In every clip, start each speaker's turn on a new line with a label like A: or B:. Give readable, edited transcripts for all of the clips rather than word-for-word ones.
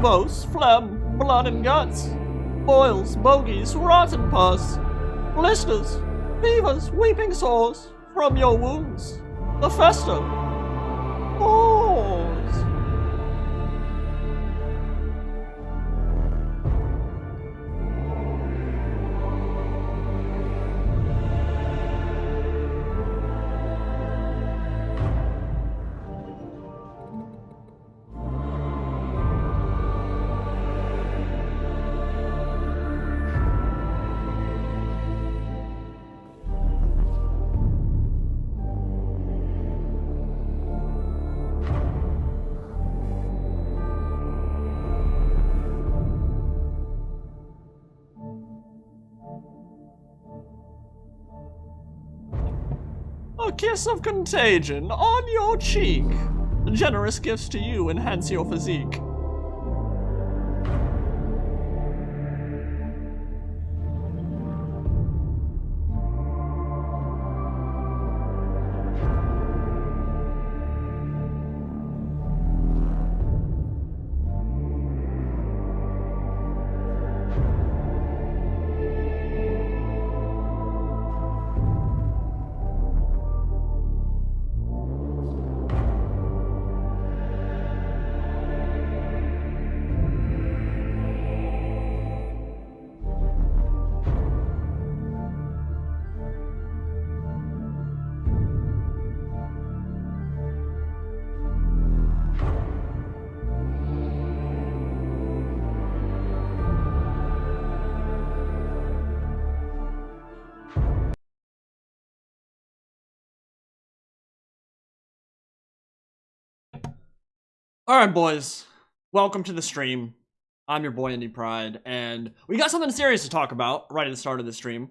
A: buboes, phlegm, blood and guts, boils, bogies, rotten pus, blisters, fevers, weeping sores from your wounds, the fester, pause. A kiss of contagion on your cheek. Generous gifts to you enhance your physique. Alright, boys. Welcome to the stream. I'm your boy, Indie Pride, and we got something serious to talk about right at the start of the stream.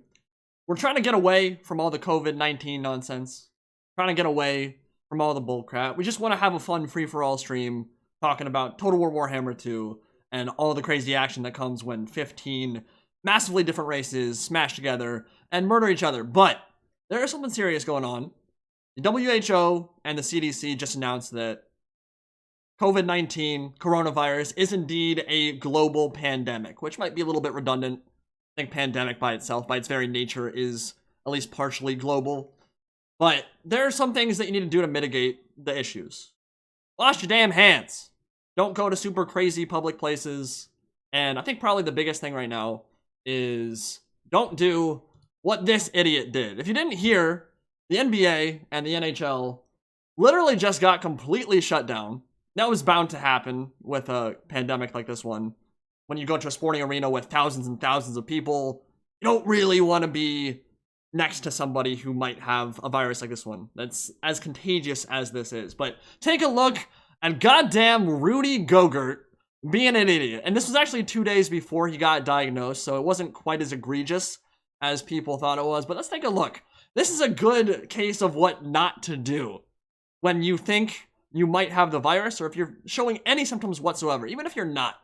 A: We're trying to get away from all the COVID-19 nonsense. Trying to get away from all the bullcrap. We just want to have a fun free-for-all stream talking about Total War Warhammer 2 and all the crazy action that comes when 15 massively different races smash together and murder each other. But there is something serious going on. The WHO and the CDC just announced that COVID-19, coronavirus, is indeed a global pandemic, which might be a little bit redundant. I think pandemic by itself, by its very nature, is at least partially global. But there are some things that you need to do to mitigate the issues. Wash your damn hands. Don't go to super crazy public places. And I think probably the biggest thing right now is don't do what this idiot did. If you didn't hear, the NBA and the NHL literally just got completely shut down. That was bound to happen with a pandemic like this one. When you go to a sporting arena with thousands and thousands of people, you don't really want to be next to somebody who might have a virus like this one. That's as contagious as this is. But take a look at goddamn Rudy Gogurt being an idiot. And this was actually 2 days before he got diagnosed, so it wasn't quite as egregious as people thought it was. But let's take a look. This is a good case of what not to do when you think you might have the virus, or if you're showing any symptoms whatsoever, even if you're not.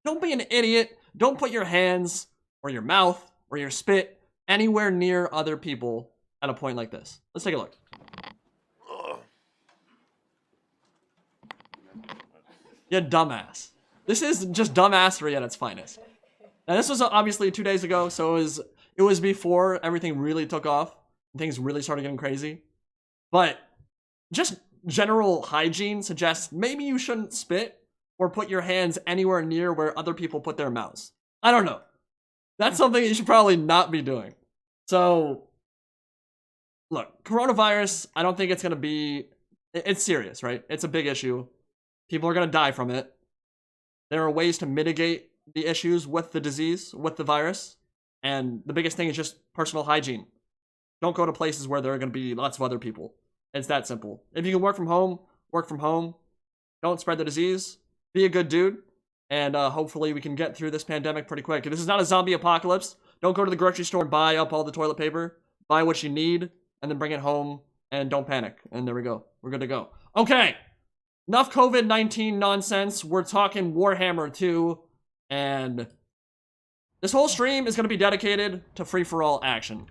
A: Don't be an idiot. Don't put your hands or your mouth or your spit anywhere near other people at a point like this. Let's take a look. You dumbass. This is just dumbassery at its finest. Now this was obviously 2 days ago, so it was before everything really took off. Things really started getting crazy. But just general hygiene suggests maybe you shouldn't spit or put your hands anywhere near where other people put their mouths. I don't know. That's something you should probably not be doing. So, look, coronavirus, I don't think it's going to be... It's serious, right? It's a big issue. People are going to die from it. There are ways to mitigate the issues with the disease, with the virus. And the biggest thing is just personal hygiene. Don't go to places where there are going to be lots of other people. It's that simple. If you can work from home, work from home. Don't spread the disease. Be a good dude. And hopefully we can get through this pandemic pretty quick. This is not a zombie apocalypse. Don't go to the grocery store and buy up all the toilet paper. Buy what you need and then bring it home. And don't panic. And there we go. We're good to go. Okay. Enough COVID-19 nonsense. We're talking Warhammer 2. And this whole stream is going to be dedicated to free-for-all action.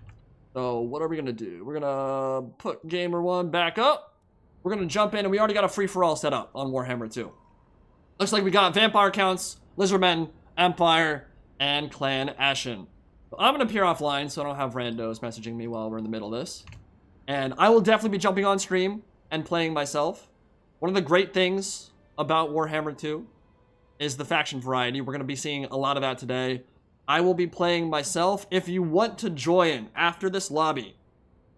A: So what are we going to do? We're going to put Gamer 1 back up. We're going to jump in, and we already got a free-for-all set up on Warhammer 2. Looks like we got vampire counts Lizardmen, Empire, and Clan Ashen. I'm going to appear offline so I don't have randos messaging me while we're in the middle of this. And I will definitely be jumping on stream and playing myself. One of the great things about Warhammer 2 is the faction variety. We're going to be seeing a lot of that today. I will be playing myself. If you want to join after this lobby,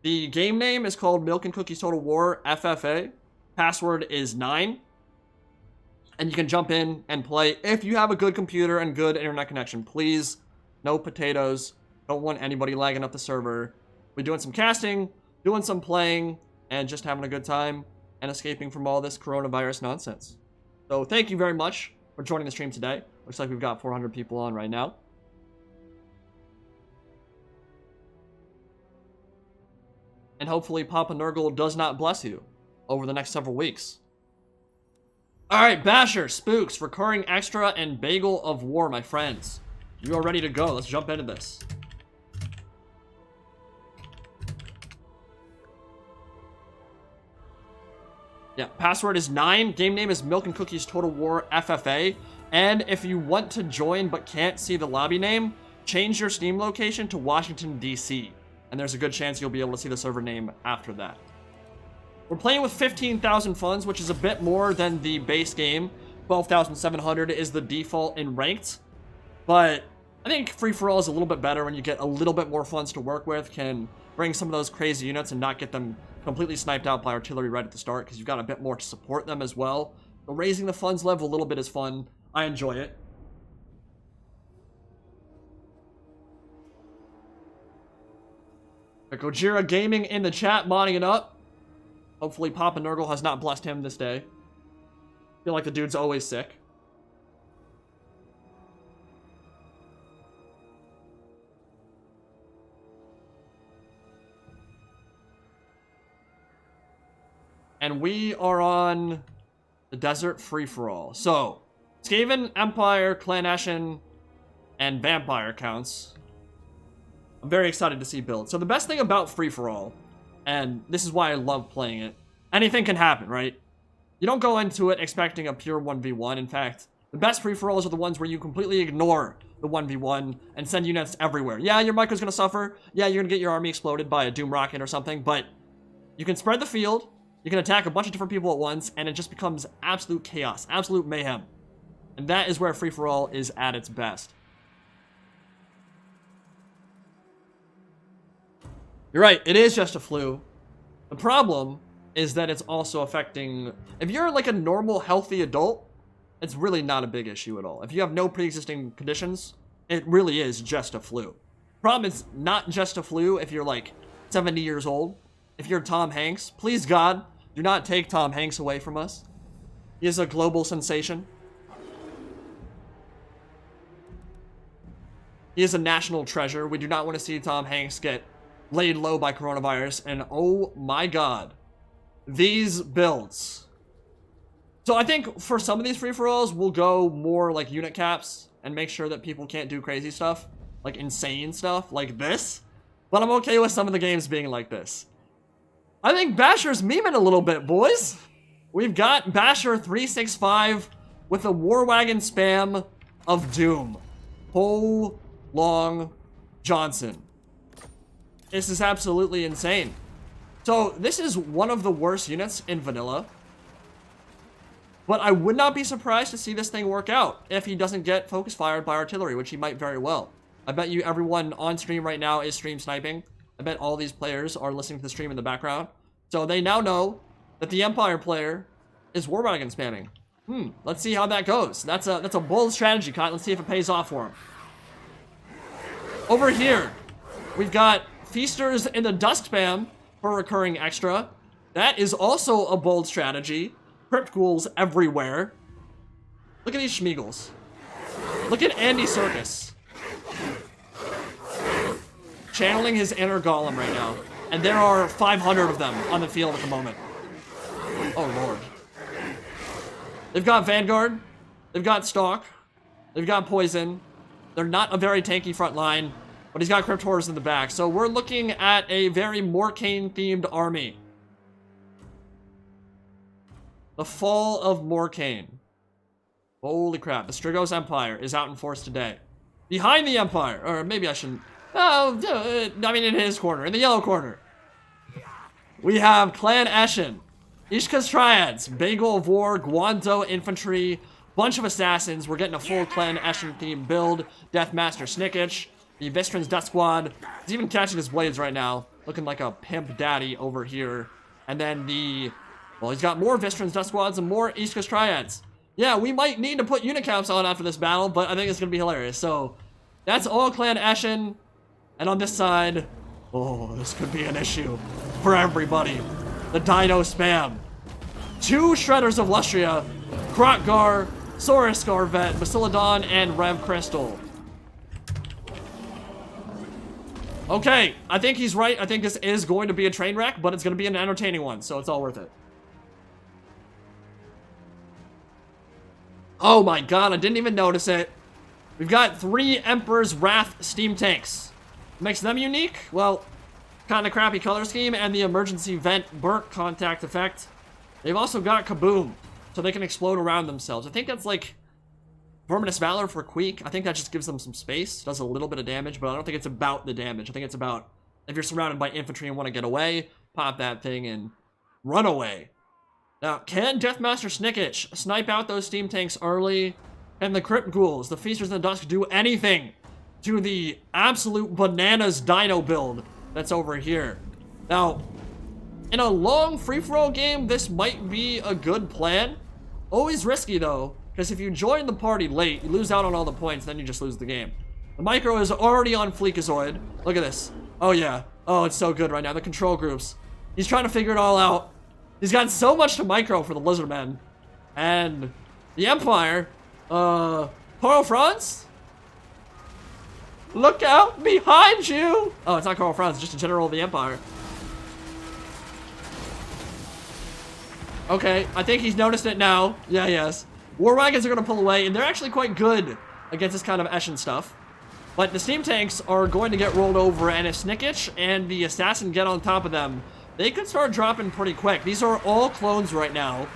A: the game name is called Milk and Cookies Total War FFA. Password is 9. And you can jump in and play if you have a good computer and good internet connection. Please, no potatoes. Don't want anybody lagging up the server. We're doing some casting, doing some playing, and just having a good time and escaping from all this coronavirus nonsense. So thank you very much for joining the stream today. Looks like we've got 400 people on right now. And hopefully Papa Nurgle does not bless you over the next several weeks. Alright, Basher, Spooks, Recurring Extra, and Bagel of War, my friends. You are ready to go. Let's jump into this. Yeah, password is 9. Game name is Milk and Cookies Total War FFA. And if you want to join but can't see the lobby name, change your Steam location to Washington, D.C. And there's a good chance you'll be able to see the server name after that. We're playing with 15,000 funds, which is a bit more than the base game. 12,700 is the default in ranked. But I think free-for-all is a little bit better when you get a little bit more funds to work with. Can bring some of those crazy units and not get them completely sniped out by artillery right at the start, because you've got a bit more to support them as well. But raising the funds level a little bit is fun. I enjoy it. Gojira Gaming in the chat, modding it up. Hopefully Papa Nurgle has not blessed him this day. I feel like the dude's always sick. And we are on the Desert Free-For-All. So, Skaven, Empire, Clan Ashen, and Vampire counts. I'm very excited to see builds. So the best thing about Free-For-All, and this is why I love playing it, anything can happen, right? You don't go into it expecting a pure 1v1. In fact, the best Free-For-Alls are the ones where you completely ignore the 1v1 and send units everywhere. Yeah, your micro's gonna suffer. Yeah, you're gonna get your army exploded by a Doom Rocket or something, but you can spread the field, you can attack a bunch of different people at once, and it just becomes absolute chaos, absolute mayhem. And that is where Free-For-All is at its best. You're right, it is just a flu. The problem is that it's also affecting... If you're like a normal, healthy adult, it's really not a big issue at all. If you have no pre-existing conditions, it really is just a flu. Problem is not just a flu if you're like 70 years old. If you're Tom Hanks, please God, do not take Tom Hanks away from us. He is a global sensation. He is a national treasure. We do not want to see Tom Hanks get laid low by coronavirus, and oh my God, these builds. So I think for some of these free-for-alls, we'll go more like unit caps and make sure that people can't do crazy stuff, like insane stuff like this. But I'm okay with some of the games being like this. I think Basher's memeing a little bit, boys. We've got Basher 365 with a War Wagon spam of Doom. Ho Long Johnson. This is absolutely insane. So this is one of the worst units in vanilla. But I would not be surprised to see this thing work out if he doesn't get focus fired by artillery, which he might very well. I bet you everyone on stream right now is stream sniping. I bet all these players are listening to the stream in the background. So they now know that the Empire player is War Wagon spamming. Let's see how that goes. That's a bold strategy, Kyle. Let's see if it pays off for him. Over here, we've got Feasters in the Dusk spam for recurring extra. That is also a bold strategy. Crypt ghouls everywhere. Look at these schmeagles. Look at Andy Serkis. Channeling his inner golem right now. And there are 500 of them on the field at the moment. Oh lord. They've got Vanguard. They've got Stalk. They've got Poison. They're not a very tanky front line, but he's got Crypt Horrors in the back. So we're looking at a very Morcane-themed army. The Fall of Morcane. Holy crap. The Strigos Empire is out in force today. Behind the Empire. Or maybe I shouldn't. Oh, I mean in his corner. In the yellow corner. We have Clan Eshin. Ishka's Triads. Bagel of War. Guando Infantry. Bunch of Assassins. We're getting a full Clan Eshin themed build. Deathmaster Snickich. The Vistron's Death Squad. He's even catching his blades right now. Looking like a pimp daddy over here. And then the... Well, he's got more Vistron's Death Squads and more Ishka's Triads. Yeah, we might need to put unicaps on after this battle, but I think it's going to be hilarious. So, that's all Clan Eshin. And on this side... Oh, this could be an issue for everybody. The Dino Spam. 2 Shredders of Lustria. Krotgar, Saurus Scarvet, Basilodon, and Rev Crystal. Okay, I think he's right. I think this is going to be a train wreck, but it's going to be an entertaining one, so it's all worth it. Oh my god, I didn't even notice it. We've got 3 Emperor's Wrath steam tanks. Makes them unique? Well, kind of crappy color scheme and the emergency vent burnt contact effect. They've also got Kaboom, so they can explode around themselves. I think that's like Verminous Valor for Queek. I think that just gives them some space. Does a little bit of damage, but I don't think it's about the damage. I think it's about if you're surrounded by infantry and want to get away, pop that thing and run away. Now, can Deathmaster Snickich snipe out those steam tanks early? And the Crypt Ghouls, the Feasters in the Dusk, do anything to the absolute bananas dino build that's over here? Now, in a long free-for-all game, this might be a good plan. Always risky, though, because if you join the party late, you lose out on all the points, then you just lose the game. The Micro is already on Fleekazoid. Look at this. Oh, yeah. Oh, it's so good right now. The control groups. He's trying to figure it all out. He's got so much to micro for the Lizardmen. And the Empire, Carl Franz? Look out behind you! Oh, it's not Carl Franz, it's just a general of the Empire. Okay, I think he's noticed it now. Yeah, yes. War Wagons are gonna pull away, and they're actually quite good against this kind of Eshin stuff. But the steam tanks are going to get rolled over, and if Snickich and the Assassin get on top of them, they could start dropping pretty quick. These are all clones right now.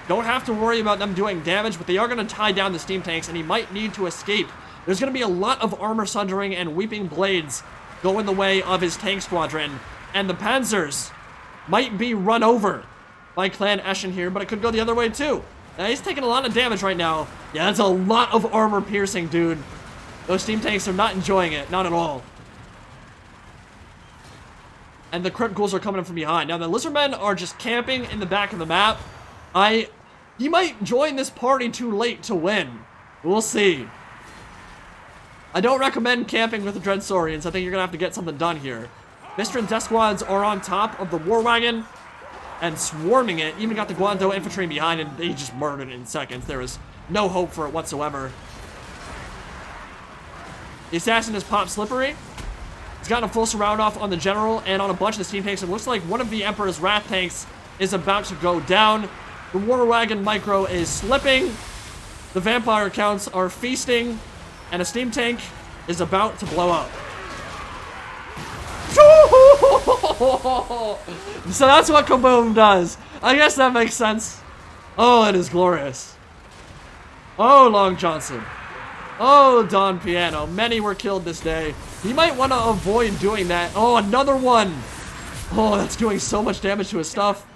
A: Don't have to worry about them doing damage, but they are going to tie down the steam tanks, and he might need to escape. There's going to be a lot of armor sundering and weeping blades go in the way of his tank squadron, and the Panzers might be run over by Clan Eshin here, but it could go the other way too. Now, he's taking a lot of damage right now. Yeah, that's a lot of armor piercing, dude. Those steam tanks are not enjoying it, not at all. And the Crypt Ghouls are coming in from behind. Now, the Lizardmen are just camping in the back of the map. He might join this party too late to win. We'll see. I don't recommend camping with the Dreadsaurians. I think you're going to have to get something done here. Vistron's Death Squads are on top of the War Wagon and swarming it. Even got the Guando Infantry behind, and they just murdered it in seconds. There was no hope for it whatsoever. The Assassin is Pop Slippery. He's gotten a full surround off on the General and on a bunch of the steam tanks. It looks like one of the Emperor's Wrath tanks is about to go down. The War Wagon Micro is slipping. The Vampire Counts are feasting. And a steam tank is about to blow up. So that's what Kaboom does. I guess that makes sense. Oh, it is glorious. Oh, Long Johnson. Oh, Don Piano. Many were killed this day. He might want to avoid doing that. Oh, another one. Oh, that's doing so much damage to his stuff.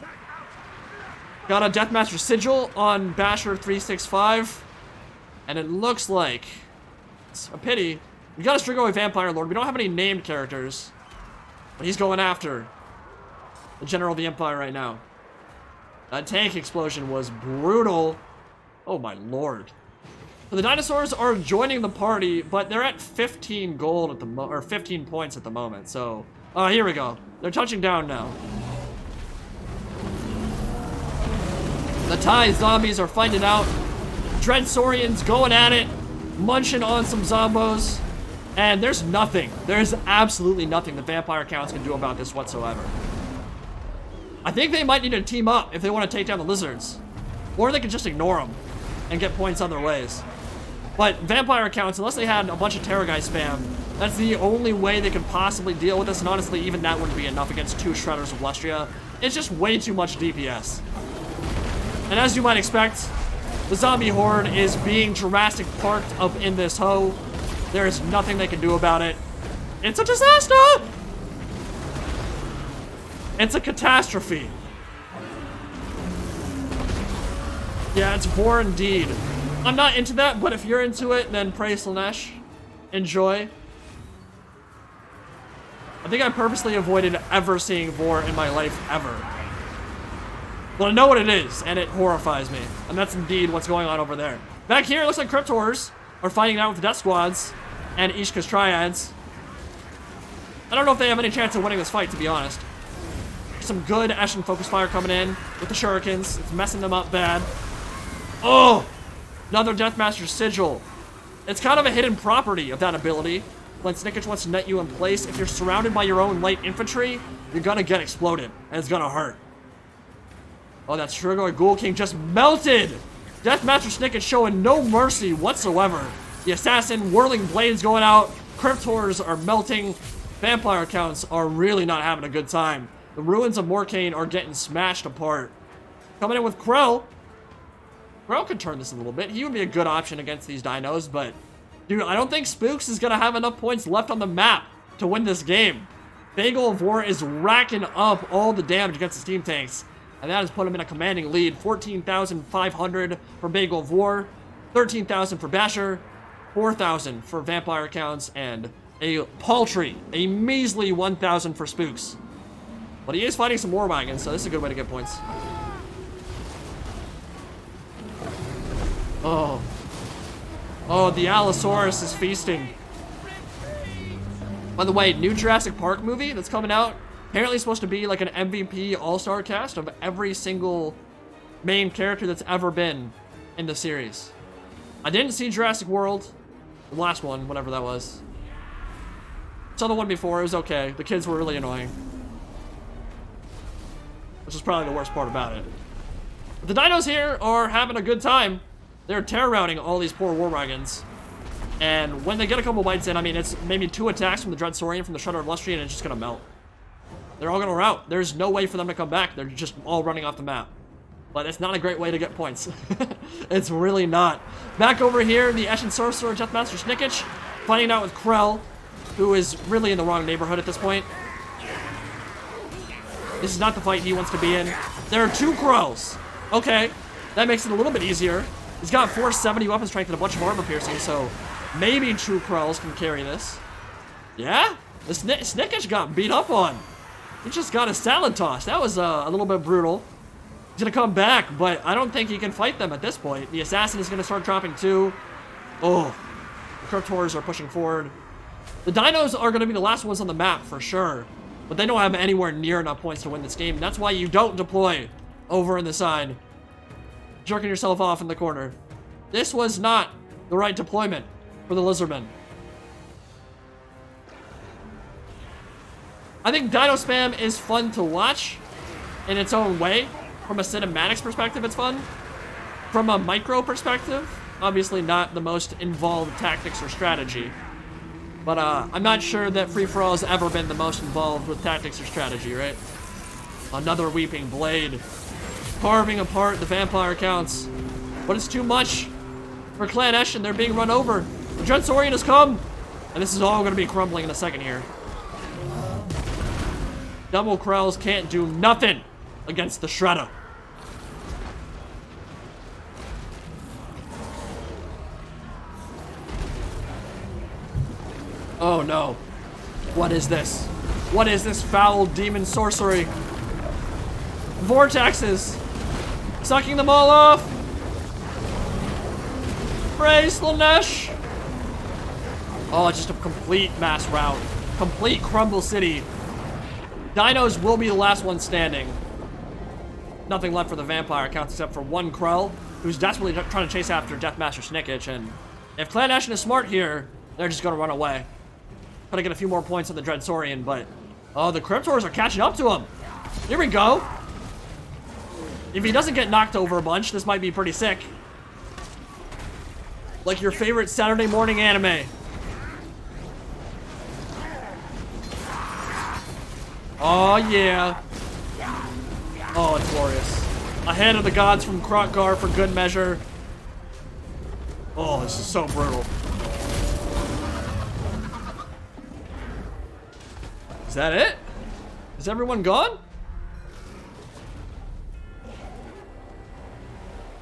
A: Got a Deathmaster Sigil on Basher 365. And it looks like... It's a pity. We got a Strigoi Vampire Lord. We don't have any named characters. But he's going after the General of the Empire right now. That tank explosion was brutal. Oh my lord. So the dinosaurs are joining the party, but they're at 15 gold at the or 15 points at the moment. So, here we go. They're touching down now. The Thai zombies are fighting it out. Dreadsaurians going at it, munching on some zombos, and there's nothing. There's absolutely nothing the Vampire Counts can do about this whatsoever. I think they might need to team up if they want to take down the lizards, or they could just ignore them and get points other ways. But Vampire Counts, unless they had a bunch of Terror Guy spam, that's the only way they could possibly deal with this, and honestly, even that wouldn't be enough against 2 Shredders of Lustria. It's just way too much DPS. And as you might expect, The zombie horde is being Jurassic Parked up in this hoe. There is nothing they can do about it. It's a disaster! It's a catastrophe. Yeah, it's Vor indeed. I'm not into that, but if you're into it, then praise Slanesh. Enjoy. I think I purposely avoided ever seeing Vor in my life, ever. Well, I know what it is, and it horrifies me. And that's indeed what's going on over there. Back here, it looks like Crypt Horrors are fighting out with the Death Squads and Ishka's Triads. I don't know if they have any chance of winning this fight, to be honest. Some good Eshin Focus Fire coming in with the Shurikens. It's messing them up bad. Oh! Another Deathmaster Sigil. It's kind of a hidden property of that ability. When Snickage wants to net you in place, if you're surrounded by your own light infantry, you're gonna get exploded, and it's gonna hurt. Oh, that Strigoi Ghoul King just melted! Deathmaster Snickage showing no mercy whatsoever. The Assassin, Whirling Blades going out, Crypt Horrors are melting, Vampire Counts are really not having a good time. The Ruins of Morcane are getting smashed apart. Coming in with Krell. Krell could turn this a little bit. He would be a good option against these dinos, but dude, I don't think Spooks is gonna have enough points left on the map to win this game. Bagel of War is racking up all the damage against the Steam Tanks, and that has put him in a commanding lead. 14,500 for Bagel of War, 13,000 for Basher, 4,000 for Vampire Counts, and a paltry, a measly 1,000 for Spooks. But he is fighting some War Wagons, so this is a good way to get points. Oh. Oh, the Allosaurus is feasting. By the way, new Jurassic Park movie that's coming out. Apparently supposed to be like an MVP all-star cast of every single main character that's ever been in the series. I didn't see Jurassic World. The last one, whatever that was. Saw the one before, it was okay. The kids were really annoying. Which is probably the worst part about it. But the dinos here are having a good time. They're terror routing all these poor War Wagons. And when they get a couple bites in, I mean, it's maybe 2 attacks from the Dread Saurian from the Shudder of Lustri, and it's just gonna melt. They're all gonna rout. There's no way for them to come back. They're just all running off the map. But it's not a great way to get points. It's really not. Back over here, the Eshin Sorcerer, Deathmaster Snickage, fighting out with Krell, who is really in the wrong neighborhood at this point. This is not the fight he wants to be in. There are 2 Krells. Okay, that makes it a little bit easier. He's got 470 weapon strength and a bunch of armor piercing, so maybe 2 Krells can carry this. Yeah? The Snickage got beat up on. He just got a salad toss. That was a little bit brutal. He's gonna come back, but I don't think he can fight them at this point. The Assassin is gonna start dropping too. Oh, the Crypt Horrors are pushing forward. The dinos are gonna be the last ones on the map for sure, but they don't have anywhere near enough points to win this game. That's why you don't deploy over in the side, jerking yourself off in the corner. This was not the right deployment for the Lizardmen. I think Dino Spam is fun to watch in its own way. From a cinematics perspective, it's fun. From a micro perspective, obviously not the most involved tactics or strategy. But I'm not sure that Free-For-All has ever been the most involved with tactics or strategy, right? Another Weeping Blade. Carving apart the Vampire Counts. But it's too much for Clan Eshin. They're being run over. The Dread Saurian has come. And this is all going to be crumbling in a second here. Double Krells can't do nothing against the Shredder. Oh no. What is this? What is this foul demon sorcery? Vortexes. Sucking them all off. Praise Slanesh. Oh, it's just a complete mass rout. Complete crumble city. Dinos will be the last one standing. Nothing left for the Vampire Counts except for 1 Krell, who's desperately trying to chase after Deathmaster Snickage, and if Clan Eshin is smart here, they're just gonna run away. Gonna get a few more points on the Dread Saurian, but oh, the Crypt Horrors are catching up to him. Here we go. If he doesn't get knocked over a bunch, this might be pretty sick. Like your favorite Saturday morning anime. Oh yeah. Oh, it's glorious. Ahead of the gods from Krotgar for good measure. this is so brutal. Is that it? Is everyone gone?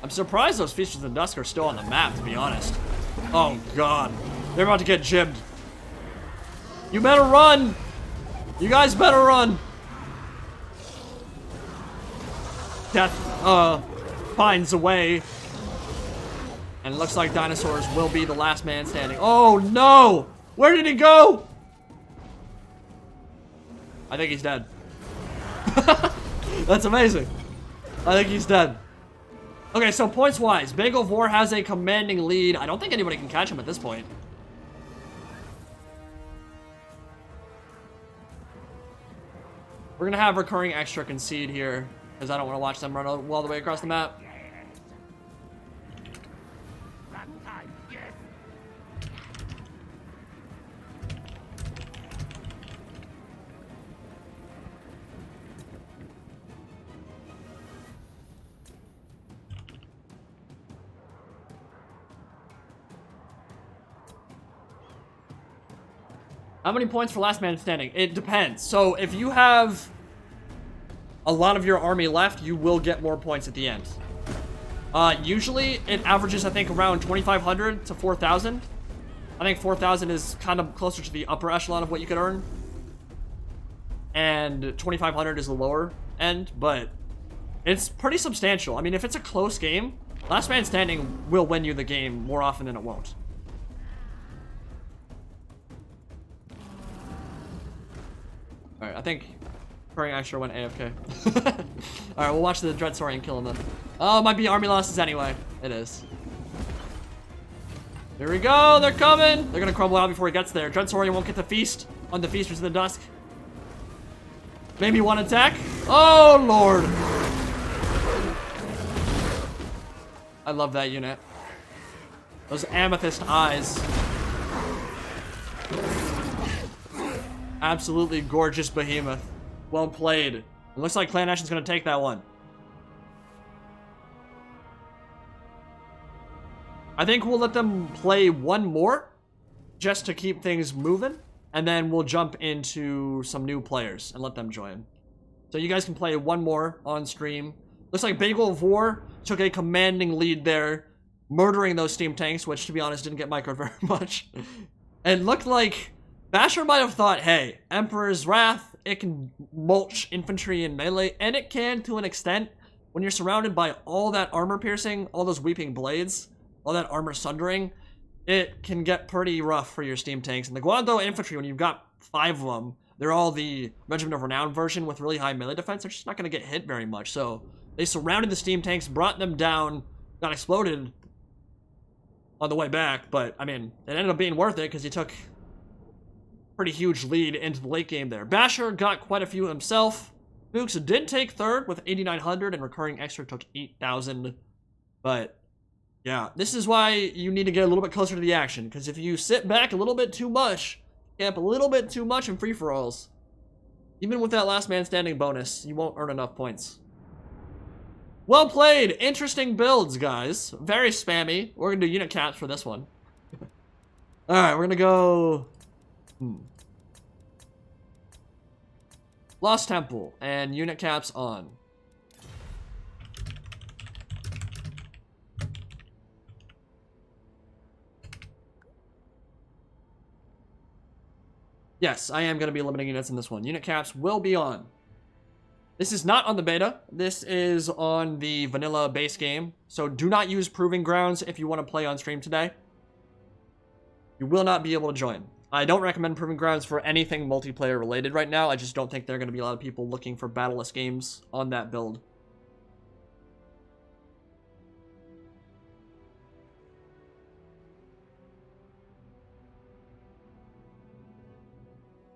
A: I'm surprised those Feasters of the Dusk are still on the map, to be honest. Oh, God. They're about to get jibbed. You better run! You guys better run! Death, finds a way. And it looks like dinosaurs will be the last man standing. Oh, no! Where did he go? I think he's dead. That's amazing. I think he's dead. Okay, so points-wise, Bagel of War has a commanding lead. I don't think anybody can catch him at this point. We're gonna have recurring extra concede here, because I don't want to watch them run all the way across the map. How many points for last man standing? It depends. So if you have a lot of your army left, you will get more points at the end. Usually it averages, I think, around 2,500 to 4,000. I think 4,000 is kind of closer to the upper echelon of what you could earn. And 2,500 is the lower end, but it's pretty substantial. I mean, if it's a close game, last man standing will win you the game more often than it won't. Alright, I think recurring extra went AFK. Alright, we'll watch the Dreadsaurian kill him then. Oh, it might be army losses anyway. It is. Here we go, they're coming! They're gonna crumble out before he gets there. Dreadsaurian won't get the feast on the Feasters of the Dusk. Maybe one attack. Oh, Lord! I love that unit. Those amethyst eyes. Absolutely gorgeous behemoth. Well played. It looks like Clan Ashen's gonna take that one. I think we'll let them play one more just to keep things moving, and then we'll jump into some new players and let them join. So you guys can play one more on stream. Looks like Bagel of War took a commanding lead there, murdering those steam tanks, which to be honest didn't get microed very much. It looked like Basher might have thought, hey, Emperor's Wrath, it can mulch infantry and melee, and it can to an extent. When you're surrounded by all that armor piercing, all those weeping blades, all that armor sundering, it can get pretty rough for your steam tanks. And the Guando infantry, when you've got 5 of them, they're all the Regiment of Renown version with really high melee defense. They're just not going to get hit very much. So they surrounded the steam tanks, brought them down, got exploded on the way back. But, I mean, it ended up being worth it because he took pretty huge lead into the late game there. Basher got quite a few himself. Mooks did take third with 8,900 and recurring extra took 8,000. But yeah, this is why you need to get a little bit closer to the action, because if you sit back a little bit too much, camp a little bit too much in free-for-alls, even with that last man standing bonus, you won't earn enough points. Well played. Interesting builds, guys. Very spammy. We're gonna do unit caps for this one. All right, we're gonna go Lost Temple and unit caps on. Yes, I am going to be limiting units in this one. Unit caps will be on. This is not on the beta. This is on the vanilla base game. So do not use Proving Grounds if you want to play on stream today. You will not be able to join. I don't recommend Proving Grounds for anything multiplayer related right now. I just don't think there are going to be a lot of people looking for battleless games on that build.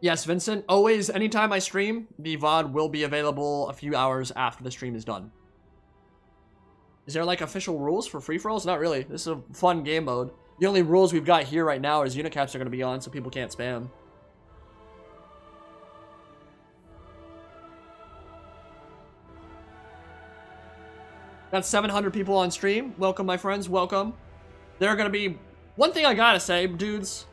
A: Yes, Vincent, always, anytime I stream, the VOD will be available a few hours after the stream is done. Is there like official rules for free-for-alls? Not really. This is a fun game mode. The only rules we've got here right now is unit caps are going to be on so people can't spam. Got 700 people on stream. Welcome, my friends. Welcome. There are going to be One thing I gotta say, dudes,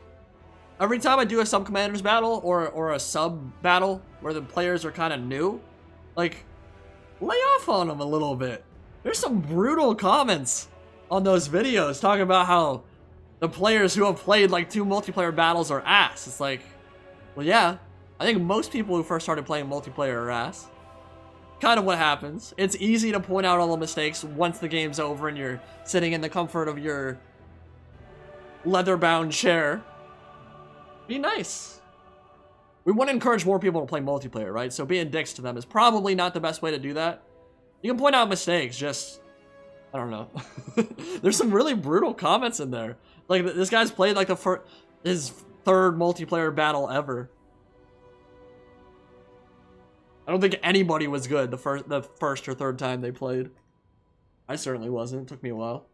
A: every time I do a sub-commanders battle or a sub battle where the players are kind of new, like, lay off on them a little bit. There's some brutal comments on those videos talking about how the players who have played like 2 multiplayer battles are ass. It's like, well, yeah, I think most people who first started playing multiplayer are ass. Kind of what happens. It's easy to point out all the mistakes once the game's over and you're sitting in the comfort of your leather-bound chair. Be nice. We want to encourage more people to play multiplayer, right? So being dicks to them is probably not the best way to do that. You can point out mistakes, just, I don't know. There's some really brutal comments in there. Like, this guy's played like his 3rd multiplayer battle ever. I don't think anybody was good the first or 3rd time they played. I certainly wasn't. It took me a while.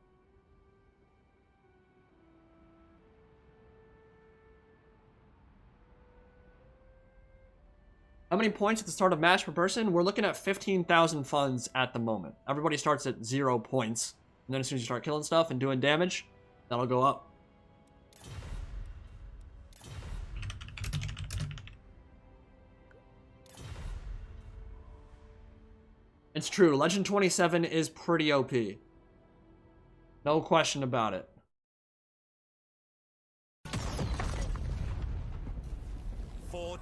A: How many points at the start of match per person? We're looking at 15,000 funds at the moment. Everybody starts at 0 points. And then as soon as you start killing stuff and doing damage, that'll go up. It's true. Legend 27 is pretty OP. No question about it.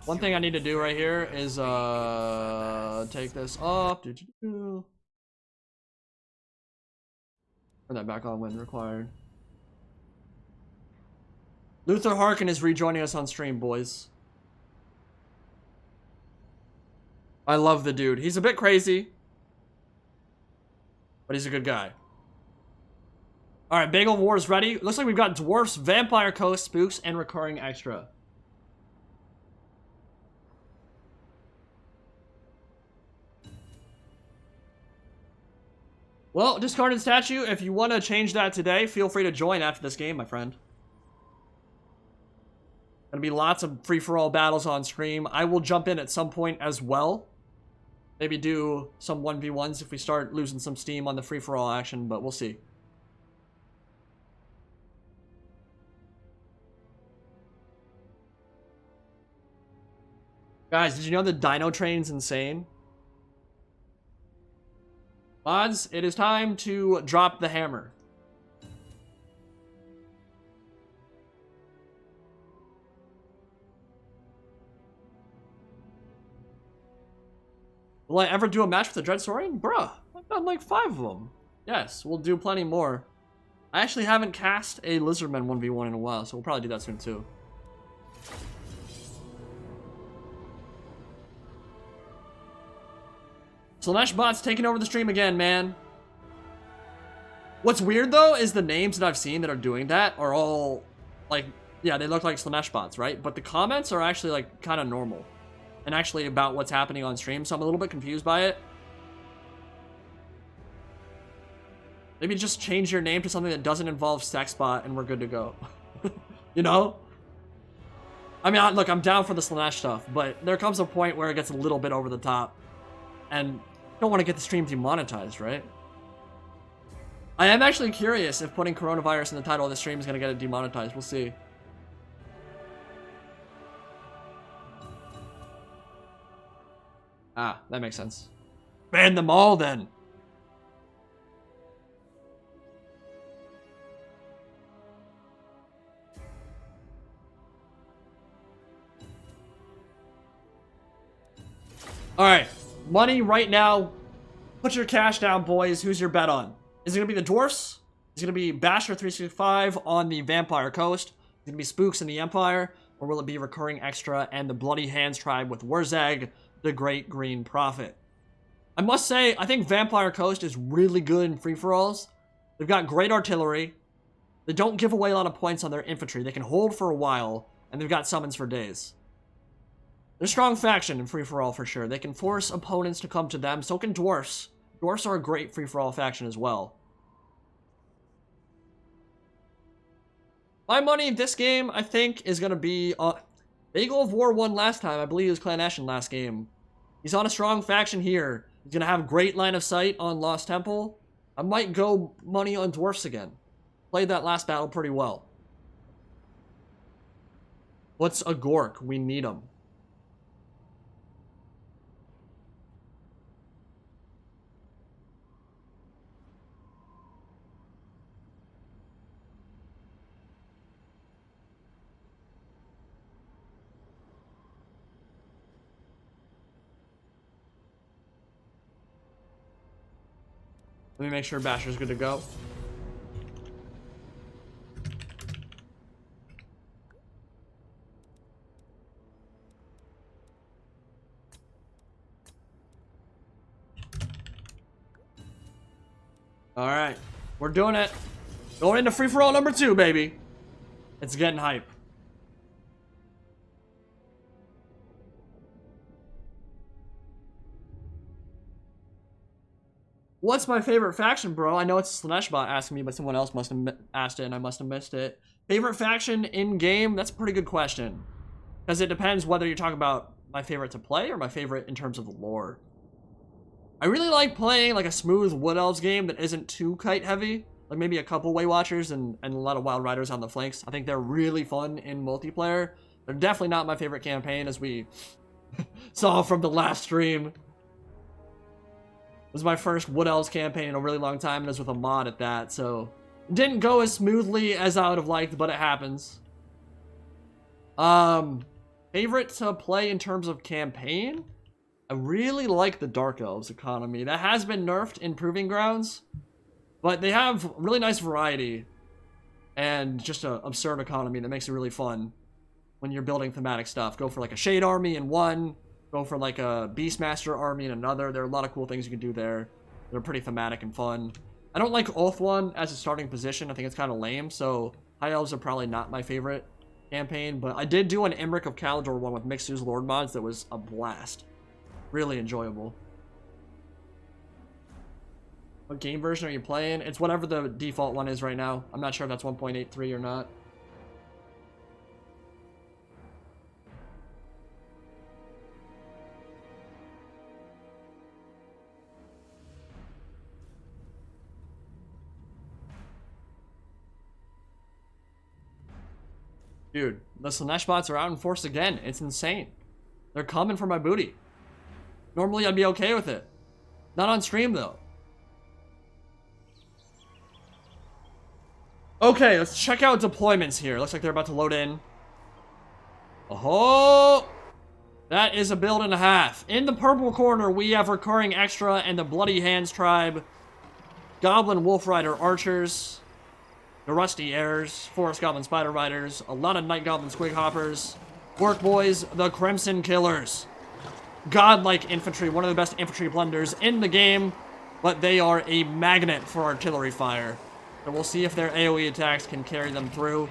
A: One thing I need to do right here is take this off. Turn that back on when required. Luther Harkin is rejoining us on stream, boys. I love the dude. He's a bit crazy, but he's a good guy. Alright, Bagel War is ready. Looks like we've got Dwarfs, Vampire Coast, Spooks, and Recurring Extra. Well, discarded statue, if you want to change that today, feel free to join after this game, my friend. Gonna be lots of free-for-all battles on stream. I will jump in at some point as well. Maybe do some 1v1s if we start losing some steam on the free-for-all action, but we'll see. Guys, did you know the Dino Train's insane? Mods, it is time to drop the hammer. Will I ever do a match with the Dread Saurian? Bruh, I've done like 5 of them. Yes, we'll do plenty more. I actually haven't cast a Lizardman 1v1 in a while, so we'll probably do that soon too. Slanesh bot's taking over the stream again, man. What's weird though is the names that I've seen that are doing that are all like, yeah, they look like Slanesh bots, right? But the comments are actually like kind of normal and actually about what's happening on stream, so I'm a little bit confused by it. Maybe just change your name to something that doesn't involve Sexbot and we're good to go. You know? I mean, look, I'm down for the Slanesh stuff, but there comes a point where it gets a little bit over the top. And don't want to get the stream demonetized, right? I am actually curious if putting coronavirus in the title of the stream is going to get it demonetized. We'll see. Ah, that makes sense. Ban them all then. Alright. Money right now. Put your cash down, boys. Who's your bet on? Is it going to be the Dwarfs? Is it going to be Basher 365 on the Vampire Coast? Is it going to be Spooks in the Empire? Or will it be Recurring Extra and the Bloody Hands Tribe with Wurzag, the Great Green Prophet? I must say, I think Vampire Coast is really good in free-for-alls. They've got great artillery. They don't give away a lot of points on their infantry. They can hold for a while, and they've got summons for days. They're a strong faction in free-for-all for sure. They can force opponents to come to them. So can Dwarfs. Dwarfs are a great free-for-all faction as well. My money this game, I think, is going to be... Bagel of War won last time. I believe it was Clan Ashen last game. He's on a strong faction here. He's going to have great line of sight on Lost Temple. I might go money on Dwarfs again. Played that last battle pretty well. What's a Gork? We need them. Let me make sure Basher's good to go. Alright. We're doing it. Going into free-for-all number 2, baby. It's getting hype. What's my favorite faction, bro? I know it's Slashbot asking me, but someone else must have asked it and I must have missed it. Favorite faction in-game? That's a pretty good question. Because it depends whether you're talking about my favorite to play or my favorite in terms of the lore. I really like playing like a smooth Wood Elves game that isn't too kite heavy. Like maybe a couple Way Watchers and a lot of Wild Riders on the flanks. I think they're really fun in multiplayer. They're definitely not my favorite campaign, as we saw from the last stream. It was my first Wood Elves campaign in a really long time, and it was with a mod at that, so it didn't go as smoothly as I would have liked, but it happens. Favorite to play in terms of campaign? I really like the Dark Elves economy. That has been nerfed in Proving Grounds, but they have really nice variety and just an absurd economy that makes it really fun when you're building thematic stuff. Go for like a Shade Army in one, go for like a Beastmaster army in another. There are a lot of cool things you can do there. They're pretty thematic and fun. I don't like Oath one as a starting position. I think it's kind of lame, so High Elves are probably not my favorite campaign, but I did do an Emmerich of Calidor one with Mixed Use Lord mods that was a blast. Really enjoyable. What game version are you playing? It's whatever the default one is right now. I'm not sure if that's 1.83 or not. Dude, the Slanesh bots are out in force again. It's insane. They're coming for my booty. Normally, I'd be okay with it. Not on stream, though. Okay, let's check out deployments here. Looks like they're about to load in. Oh! That is a build and a half. In the purple corner, we have Recurring Extra and the Bloody Hands tribe. Goblin Wolf Rider Archers. The Rusty Heirs. Forest Goblin Spider Riders. A lot of Night Goblin Squig Hoppers. Work Boys, the Crimson Killers. Godlike infantry, one of the best infantry blenders in the game, but they are a magnet for artillery fire. So we'll see if their AoE attacks can carry them through.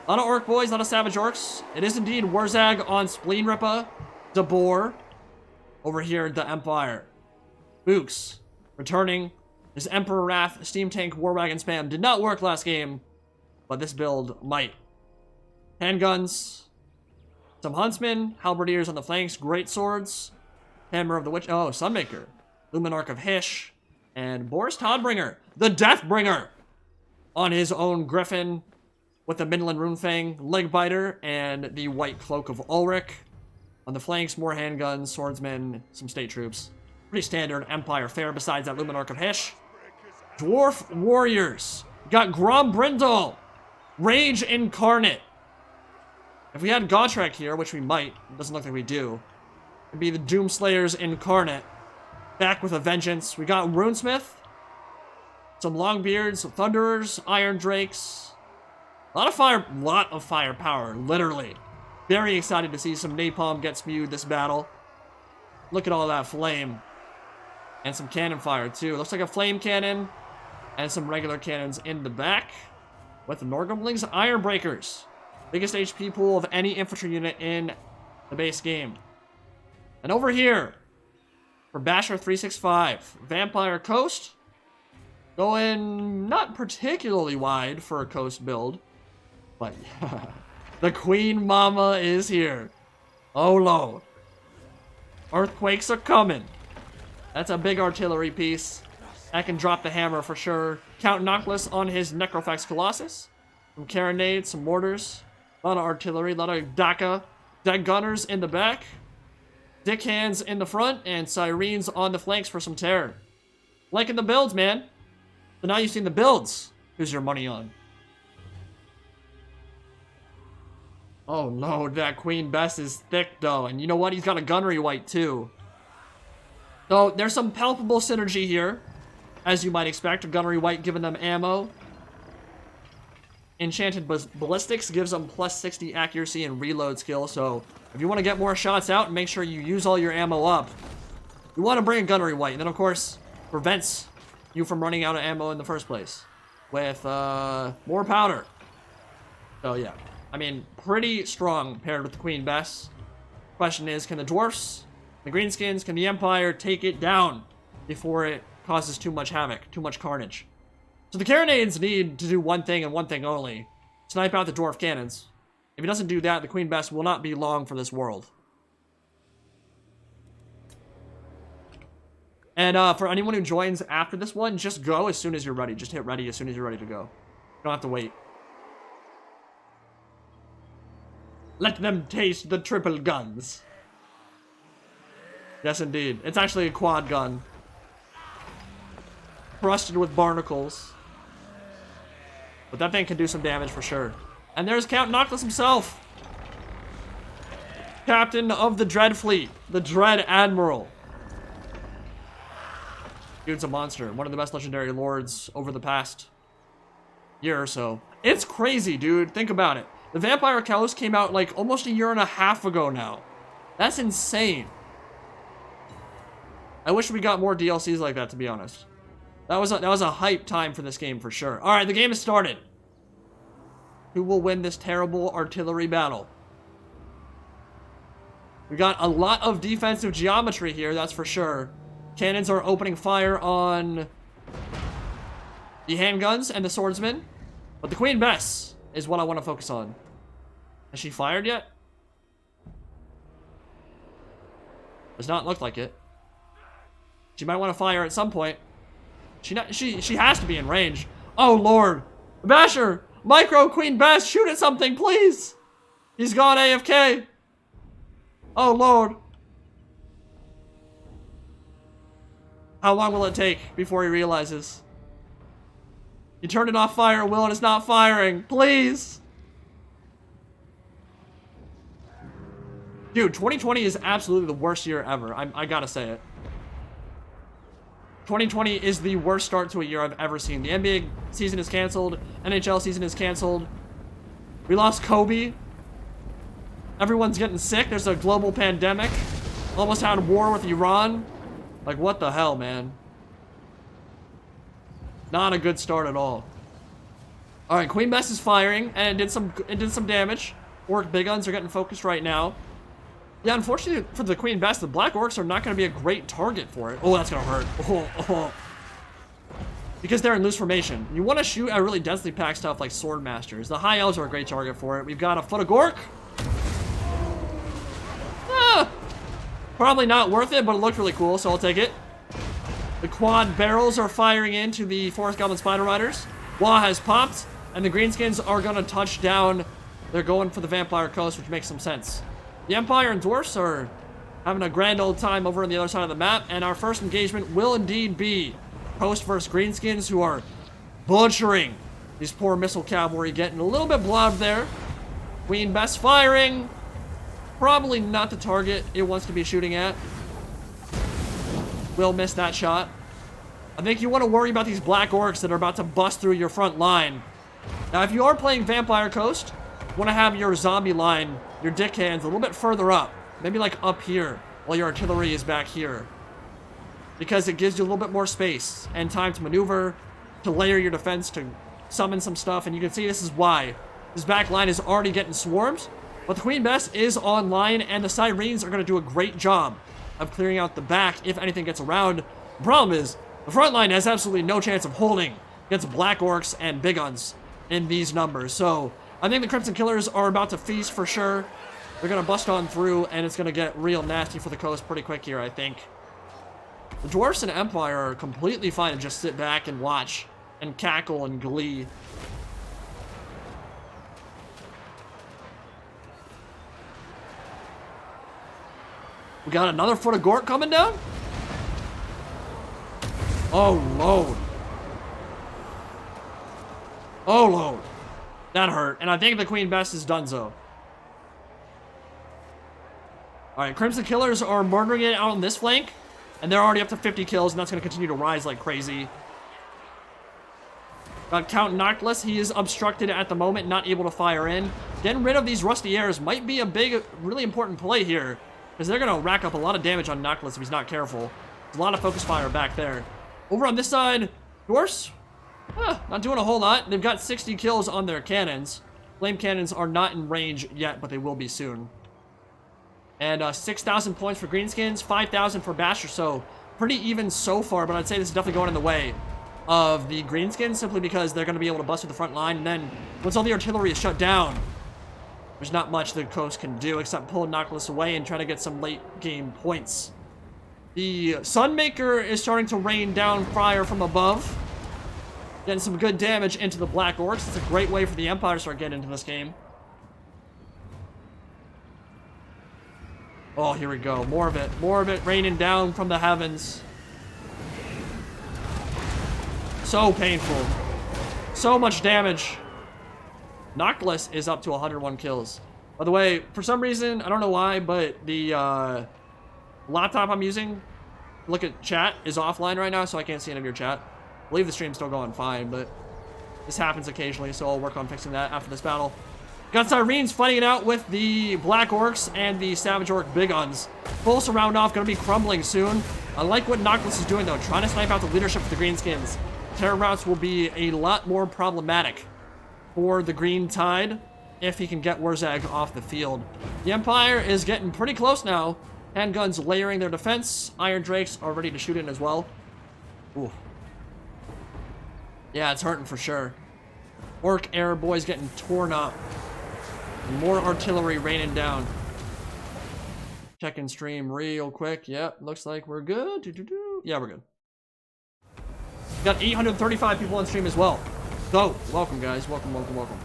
A: A lot of Orc Boys, a lot of Savage Orcs. It is indeed Wurzag on Spleen Rippa, Dabor, over here the Empire. Books, returning. This Emperor Wrath Steam Tank War Wagon spam did not work last game, but this build might. Handguns. Some Huntsmen, Halberdiers on the flanks, Great Swords, Hammer of the Witch, oh, Sunmaker, Luminarch of Hysh, and Boris Todbringer, the Deathbringer, on his own Griffin, with the Midland Runefang, Legbiter, and the White Cloak of Ulrich. On the flanks, more handguns, swordsmen, some state troops. Pretty standard Empire fare besides that Luminarch of Hysh. Dwarf Warriors, got Grom Brindle, Rage Incarnate. If we had Gotrek here, which we might, it doesn't look like we do, it'd be the Doomslayers Incarnate. Back with a vengeance. We got Runesmith, some Longbeards, some Thunderers, Iron Drakes. A lot of firepower, literally. Very excited to see some napalm get spewed this battle. Look at all that flame. And some cannon fire, too. Looks like a flame cannon and some regular cannons in the back. With the Norgumlings, Iron Breakers. Biggest HP pool of any infantry unit in the base game. And over here, for Basher 365, Vampire Coast. Going not particularly wide for a coast build. But yeah, the Queen Mama is here. Oh, Lord. Earthquakes are coming. That's a big artillery piece. That can drop the hammer for sure. Count Noctis on his Necrofax Colossus. Some Carronades, some mortars. A lot of artillery, a lot of deck gunners in the back. Dick hands in the front, and sirens on the flanks for some terror. Liking the builds, man. So now you've seen the builds. Who's your money on? Oh no, that Queen Bess is thick though. And you know what? He's got a gunnery white too. So there's some palpable synergy here, as you might expect. A gunnery white giving them ammo. Enchanted ballistics gives them plus 60 accuracy and reload skill. So if you want to get more shots out and make sure you use all your ammo up, you want to bring a gunnery white. And then of course, prevents you from running out of ammo in the first place with more powder. So yeah, I mean, pretty strong paired with the Queen Bess. Question is, can the dwarfs, the greenskins, can the Empire take it down before it causes too much havoc, too much carnage? So the Carronades need to do one thing and one thing only: snipe out the dwarf cannons. If he doesn't do that, the Queen Bess will not be long for this world. And for anyone who joins after this one, just go as soon as you're ready. Just hit ready as soon as you're ready to go. You don't have to wait. Let them taste the triple guns. Yes, indeed. It's actually a quad gun. Crusted with barnacles. But that thing can do some damage for sure. And there's Count Noctis himself. Captain of the Dread Fleet. The Dread Admiral. Dude's a monster. One of the best legendary lords over the past year or so. It's crazy, dude. Think about it. The Vampire Coast came out like almost a year and a half ago now. That's insane. I wish we got more DLCs like that, to be honest. That was a hype time for this game for sure. All right, the game has started. Who will win this terrible artillery battle? We got a lot of defensive geometry here, that's for sure. Cannons are opening fire on the handguns and the swordsmen. But the Queen Bess is what I want to focus on. Has she fired yet? Does not look like it. She might want to fire at some point. She has to be in range. Oh lord. Basher! Micro Queen Bess, shoot at something, please! He's gone AFK. Oh lord. How long will it take before he realizes? You turned it off fire, Will, and it's not firing. Please! Dude, 2020 is absolutely the worst year ever. I gotta say it. 2020 is the worst start to a year I've ever seen. The NBA season is canceled. NHL season is canceled. We lost Kobe. Everyone's getting sick. There's a global pandemic. Almost had war with Iran. Like, what the hell, man? Not a good start at all. All right, Queen Bess is firing, and it did some damage. Orc big guns are getting focused right now. Yeah, unfortunately for the Queen Bess, the Black Orcs are not going to be a great target for it. Oh, that's going to hurt. Oh. Because they're in loose formation. You want to shoot at really densely packed stuff like Sword Masters. The High Elves are a great target for it. We've got a Foot of Gork. Probably not worth it, but it looked really cool, so I'll take it. The quad barrels are firing into the Forest Goblin Spider Riders. Wah has popped, and the Greenskins are going to touch down. They're going for the Vampire Coast, which makes some sense. The Empire and Dwarfs are having a grand old time over on the other side of the map, and our first engagement will indeed be Coast versus Greenskins, who are butchering these poor missile cavalry, getting a little bit blobbed there. Queen Bess firing. Probably not the target it wants to be shooting at. Will miss that shot. I think you want to worry about these Black Orcs that are about to bust through your front line. Now, if you are playing Vampire Coast, you want to have your zombie line, your dick hands, a little bit further up. Maybe like up here, while your artillery is back here. Because it gives you a little bit more space and time to maneuver, to layer your defense, to summon some stuff. And you can see this is why. This back line is already getting swarmed. But the Queen Bess is online, and the Sirens are going to do a great job of clearing out the back if anything gets around. The problem is, the front line has absolutely no chance of holding against Black Orcs and Big Guns in these numbers. So, I think the Crimson Killers are about to feast for sure. They're going to bust on through, and it's going to get real nasty for the coast pretty quick here, I think. The Dwarfs and Empire are completely fine to just sit back and watch and cackle and glee. We got another foot of Gork coming down. Oh, Lord. Oh, Lord. That hurt. And I think the Queen Bess is donezo. Alright, Crimson Killers are murdering it out on this flank. And they're already up to 50 kills, and that's going to continue to rise like crazy. Got Count Noctilus. He is obstructed at the moment, not able to fire in. Getting rid of these Rusty Airs might be a big, really important play here. Because they're going to rack up a lot of damage on Noctilus if he's not careful. There's a lot of focus fire back there. Over on this side, Dwarfs, not doing a whole lot. They've got 60 kills on their cannons. Flame cannons are not in range yet, but they will be soon. And 6,000 points for Greenskins, 5,000 for Basher, so pretty even so far, but I'd say this is definitely going in the way of the Greenskins, simply because they're going to be able to bust through the front line, and then once all the artillery is shut down, there's not much the Coast can do except pull Noctilus away and try to get some late game points. The Sunmaker is starting to rain down fire from above, getting some good damage into the Black Orcs. It's a great way for the Empire to start getting into this game. Oh, here we go. More of it. More of it raining down from the heavens. So painful. So much damage. Noctilus is up to 101 kills. By the way, for some reason, I don't know why, but the laptop I'm using, look at chat, is offline right now, so I can't see any of your chat. I believe the stream's still going fine, but this happens occasionally, so I'll work on fixing that after this battle. Got Syrenes fighting it out with the Black Orcs and the Savage Orc Big Guns. Full surround off, gonna be crumbling soon. I like what Noctilus is doing though, trying to snipe out the leadership of the Greenskins. Terror routes will be a lot more problematic for the Green Tide if he can get Wurzag off the field. The Empire is getting pretty close now. Handguns layering their defense. Iron Drakes are ready to shoot in as well. Ooh. Yeah, it's hurting for sure. Orc Air Boys getting torn up. More artillery raining down. Checking stream real quick. Yep, looks like we're good. Yeah, we're good. Got 835 people on stream as well. So, welcome guys. Welcome, welcome, welcome.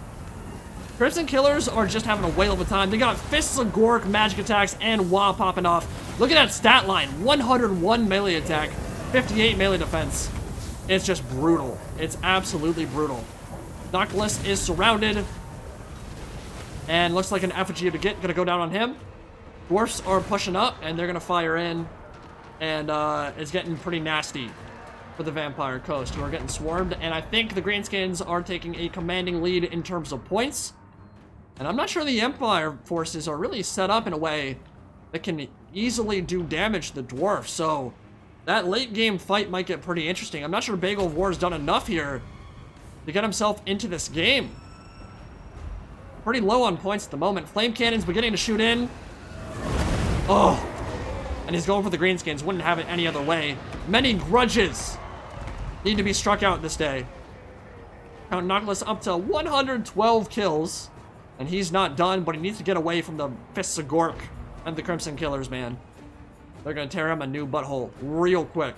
A: Crimson Killers are just having a whale of a time. They got Fists of Gork, magic attacks, and Wah popping off. Look at that stat line. 101 melee attack, 58 melee defense. It's just brutal. It's absolutely brutal. Noctilus is surrounded. And looks like an effigy to get gonna go down on him. Dwarfs are pushing up, and they're gonna fire in. And it's getting pretty nasty for the Vampire Coast, who are getting swarmed. And I think the Greenskins are taking a commanding lead in terms of points. And I'm not sure the Empire forces are really set up in a way that can easily do damage to the Dwarfs. So that late game fight might get pretty interesting. I'm not sure Bagel of War has done enough here to get himself into this game. Pretty low on points at the moment. Flame Cannon's beginning to shoot in. Oh. And he's going for the Greenskins. Wouldn't have it any other way. Many grudges need to be struck out this day. Count Noctilus up to 112 kills. And he's not done, but he needs to get away from the Fists of Gork and the Crimson Killers, man. They're going to tear him a new butthole real quick.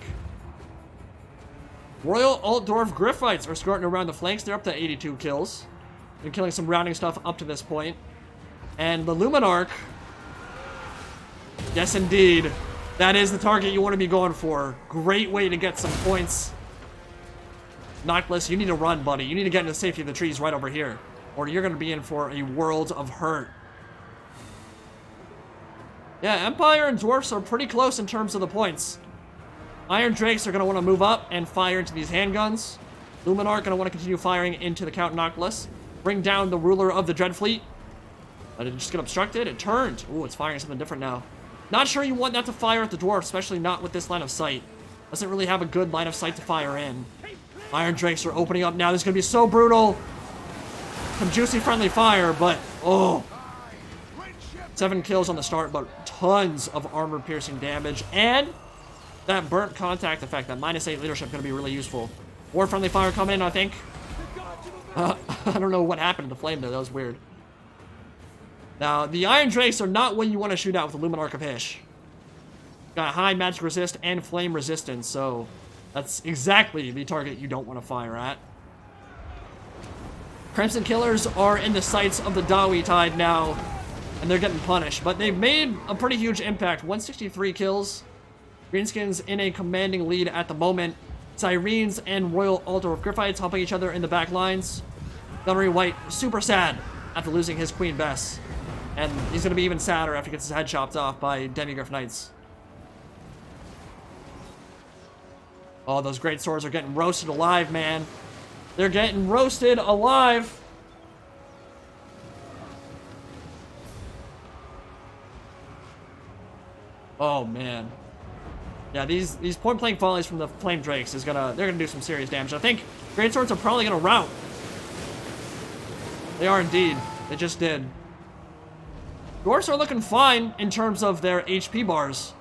A: Royal Altdorf Griffites are skirting around the flanks. They're up to 82 kills. Been killing some rounding stuff up to this point. And the Luminarch. Yes, indeed. That is the target you want to be going for. Great way to get some points. Noctilus, you need to run, buddy. You need to get into the safety of the trees right over here. Or you're going to be in for a world of hurt. Yeah, Empire and Dwarfs are pretty close in terms of the points. Iron Drakes are going to want to move up and fire into these handguns. Luminar going to want to continue firing into the Count Noctilus. Bring down the ruler of the Dreadfleet. Did it just get obstructed? It turned. Ooh, it's firing something different now. Not sure you want that to fire at the Dwarf, especially not with this line of sight. Doesn't really have a good line of sight to fire in. Iron Drakes are opening up now. This is going to be so brutal. Some juicy friendly fire, but oh. 7 kills on the start, but tons of armor-piercing damage. And that burnt contact effect, that -8 leadership, going to be really useful. More friendly fire coming in, I think. I don't know what happened to the flame there. That was weird. Now, the Iron Drakes are not what you want to shoot out with the Luminarch of Hysh. Got high magic resist and flame resistance, so that's exactly the target you don't want to fire at. Crimson Killers are in the sights of the Dawi Tide now. and they're getting punished. But they've made a pretty huge impact. 163 kills. Greenskins in a commanding lead at the moment. Syrenes and Royal Altar of Griffites helping each other in the back lines. Gunnery White super sad after losing his Queen Bess. And he's going to be even sadder after he gets his head chopped off by Demigryph Knights. Oh, those great swords are getting roasted alive, man. They're getting roasted alive. Oh, man. Yeah, these point-blank volleys from the Flame Drakes they're gonna do some serious damage. I think great swords are probably gonna rout. They are indeed. They just did. Dwarfs are looking fine in terms of their HP bars.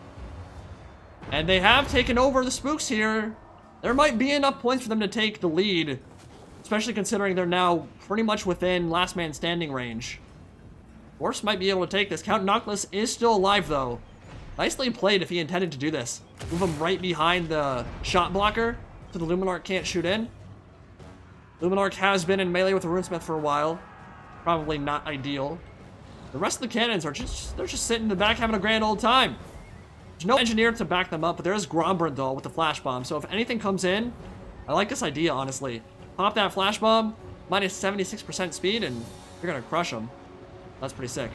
A: And they have taken over the spooks here. There might be enough points for them to take the lead, especially considering they're now pretty much within last man standing range. Dwarfs might be able to take this. Count Noctis is still alive, though. Nicely played if he intended to do this. Move him right behind the shot blocker so the Luminarch can't shoot in. Luminarch has been in melee with the Runesmith for a while. Probably not ideal. The rest of the cannons are just sitting in the back having a grand old time. There's no engineer to back them up, but there is Grombrindal with the flash bomb. So if anything comes in, I like this idea, honestly. Pop that flash bomb, minus 76% speed, and you're gonna crush them. That's pretty sick.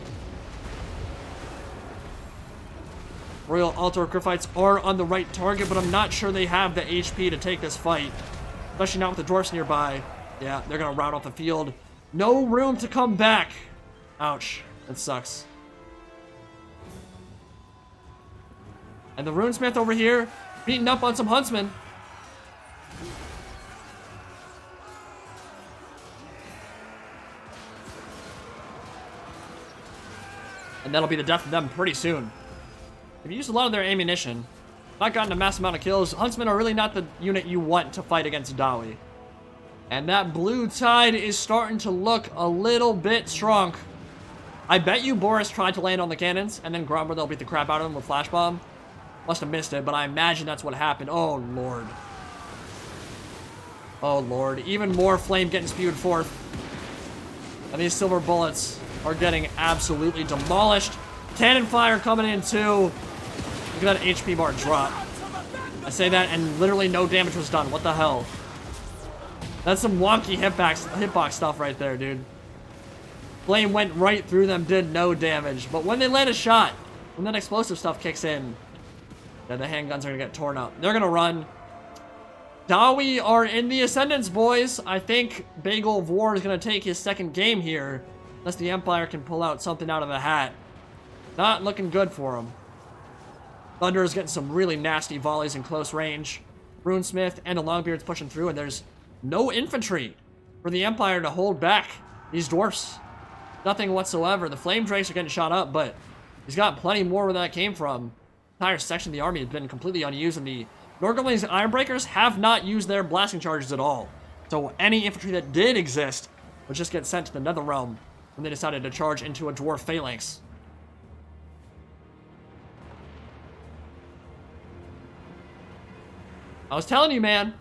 A: Royal Altar Griffites are on the right target, but I'm not sure they have the HP to take this fight. Especially not with the dwarfs nearby. Yeah, they're gonna rout off the field. No room to come back. Ouch. That sucks. And the Runesmith over here, beating up on some Huntsmen. And that'll be the death of them pretty soon. They've used a lot of their ammunition. Not gotten a massive amount of kills. Huntsmen are really not the unit you want to fight against Dawi. And that blue tide is starting to look a little bit strong. I bet you Boris tried to land on the cannons, and then Grombrindal beat the crap out of him with Flash Bomb. Must have missed it, but I imagine that's what happened. Oh, Lord. Oh, Lord. Even more flame getting spewed forth. And these silver bullets are getting absolutely demolished. Cannon fire coming in, too. Look at that HP bar drop. I say that, and literally no damage was done. What the hell? That's some wonky hitbox stuff right there, dude. Flame went right through them, did no damage. But when they land a shot, when that explosive stuff kicks in, then the handguns are going to get torn up. They're going to run. Dawi are in the ascendance, boys. I think Bagel of War is going to take his second game here. Unless the Empire can pull out something out of the hat. Not looking good for him. Thunder is getting some really nasty volleys in close range. Runesmith and the Longbeard's pushing through, and there's no infantry for the Empire to hold back these dwarfs. Nothing whatsoever. The Flame Drakes are getting shot up, but he's got plenty more where that came from. The entire section of the army has been completely unused, and the Norgolings and Ironbreakers have not used their blasting charges at all. So any infantry that did exist would just get sent to the Netherrealm when they decided to charge into a dwarf phalanx. I was telling you, man.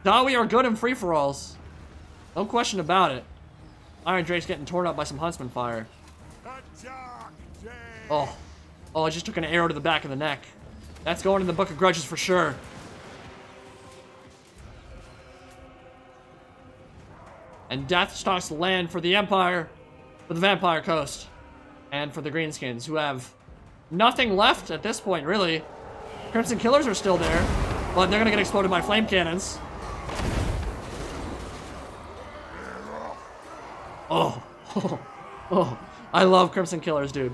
A: Dawi are good in free-for-alls. No question about it. Iron Drake's getting torn up by some Huntsman fire. Oh. Oh, I just took an arrow to the back of the neck. That's going in the Book of Grudges for sure. And death stalks the land for the Empire, for the Vampire Coast, and for the Greenskins, who have nothing left at this point, really. Crimson Killers are still there, but they're gonna get exploded by flame cannons. Oh. Oh. I love Crimson Killers, dude.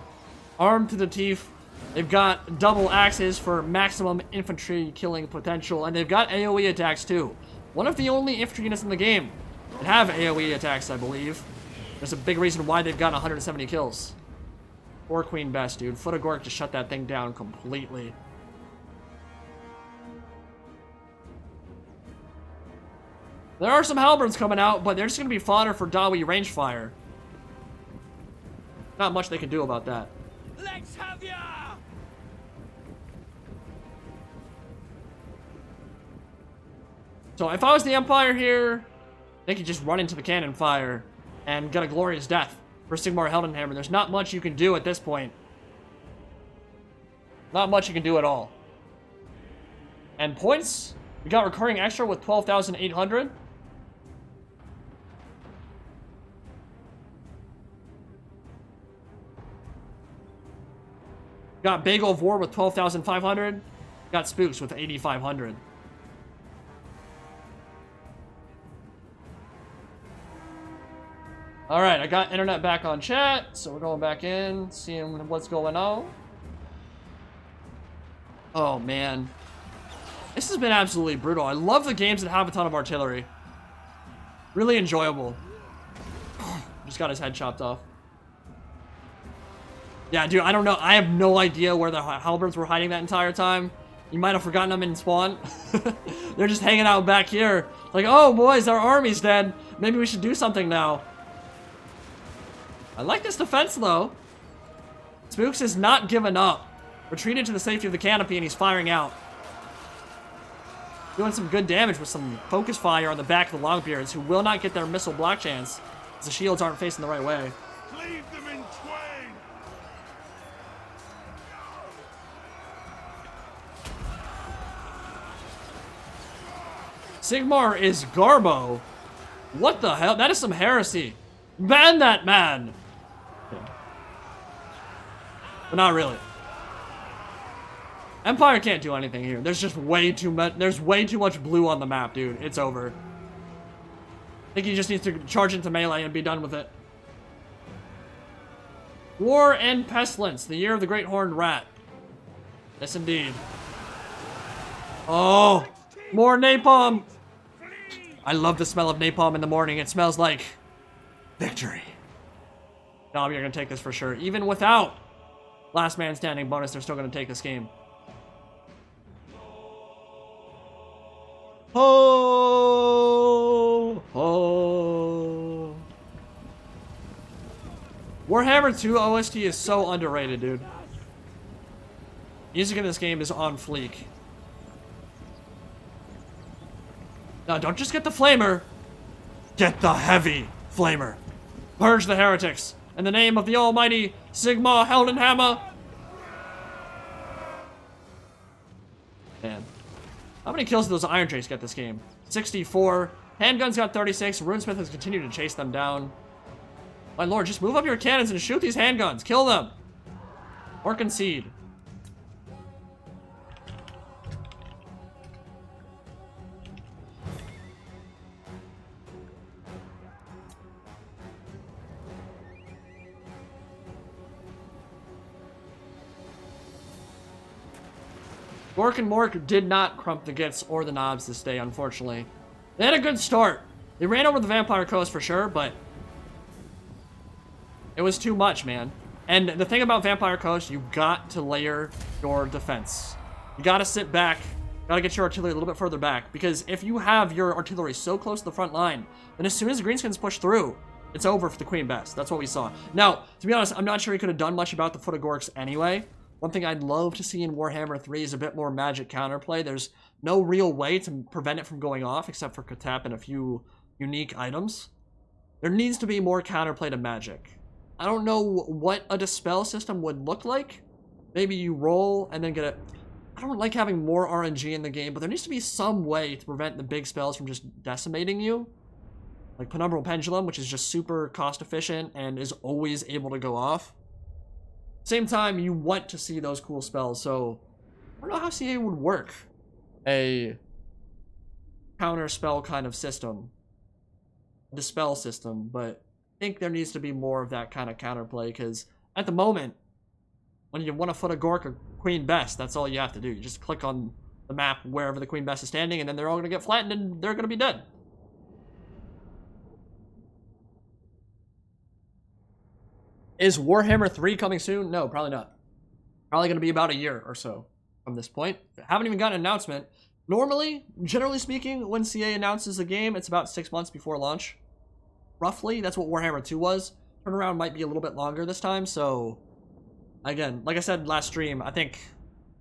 A: Armed to the teeth. They've got double axes for maximum infantry killing potential, and they've got AoE attacks too. One of the only infantry units in the game that have AoE attacks, I believe. There's a big reason why they've gotten 170 kills. Or Queen Bess, dude. Foot of Gork to shut that thing down completely. There are some halberds coming out, but they're just going to be fodder for Dawi range fire. Not much they can do about that.
B: Let's have ya!
A: So if I was the Empire here, they could just run into the cannon fire and get a glorious death. for Sigmar Heldenhammer. There's not much you can do at this point. Not much you can do at all. And points, we got recurring extra with 12,800. Got Bagel of War with 12,500. Got Spooks with 8,500. Alright, I got internet back on chat, so we're going back in, seeing what's going on. Oh, man. This has been absolutely brutal. I love the games that have a ton of artillery. Really enjoyable. Just got his head chopped off. Yeah, dude, I don't know. I have no idea where the halberds were hiding that entire time. You might have forgotten them in spawn. They're just hanging out back here. Like, oh, boys, our army's dead. Maybe we should do something now. I like this defense, though. Spooks is not giving up. Retreated to the safety of the canopy, and he's firing out. Doing some good damage with some focus fire on the back of the Longbeards, who will not get their missile block chance, because the shields aren't facing the right way.
B: Cleave them in twain.
A: Sigmar is Garbo. What the hell? That is some heresy. Ban that man! But not really. Empire can't do anything here. There's just way too much. There's way too much blue on the map, dude. It's over. I think he just needs to charge into melee and be done with it. War and Pestilence, the year of the Great Horned Rat. Yes, indeed. Oh, more napalm. I love the smell of napalm in the morning. It smells like victory. No, you're gonna take this for sure. Even without last man standing bonus, they're still gonna take this game. Ho! Ho! Warhammer 2 OST is so underrated, dude. Music in this game is on fleek. Now, don't just get the flamer. Get the heavy flamer. Purge the heretics. In the name of the almighty Sigmar Heldenhammer. Man. How many kills did those Iron Drakes get this game? 64. Handguns got 36. Runesmith has continued to chase them down. My lord, just move up your cannons and shoot these handguns. Kill them. Or concede. Gork and Mork did not crump the gits or the knobs this day, unfortunately. They had a good start. They ran over the Vampire Coast for sure, but it was too much, man. And the thing about Vampire Coast, you got to layer your defense. You got to sit back. Got to get your artillery a little bit further back, because if you have your artillery so close to the front line, then as soon as the Greenskins push through, it's over for the Queen Bess. That's what we saw. Now, to be honest, I'm not sure he could have done much about the Foot of Gorks anyway. One thing I'd love to see in Warhammer 3 is a bit more magic counterplay. There's no real way to prevent it from going off, except for Katap and a few unique items. There needs to be more counterplay to magic. I don't know what a dispel system would look like. Maybe you roll and then get it. I don't like having more RNG in the game, but there needs to be some way to prevent the big spells from just decimating you. Like Penumbral Pendulum, which is just super cost efficient and is always able to go off. Same time, you want to see those cool spells, so I don't know how CA would work a counter spell kind of system, dispel system, but I think there needs to be more of that kind of counterplay, because at the moment, when you want to foot a Gork or Queen Bess, that's all you have to do. You just click on the map wherever the Queen Bess is standing, and then they're all going to get flattened and they're going to be dead. Is Warhammer 3 coming soon? No, probably not. Probably going to be about a year or so from this point. Haven't even gotten an announcement. Normally, generally speaking, when CA announces a game, it's about 6 months before launch. Roughly, that's what Warhammer 2 was. Turnaround might be a little bit longer this time, so again, like I said last stream, I think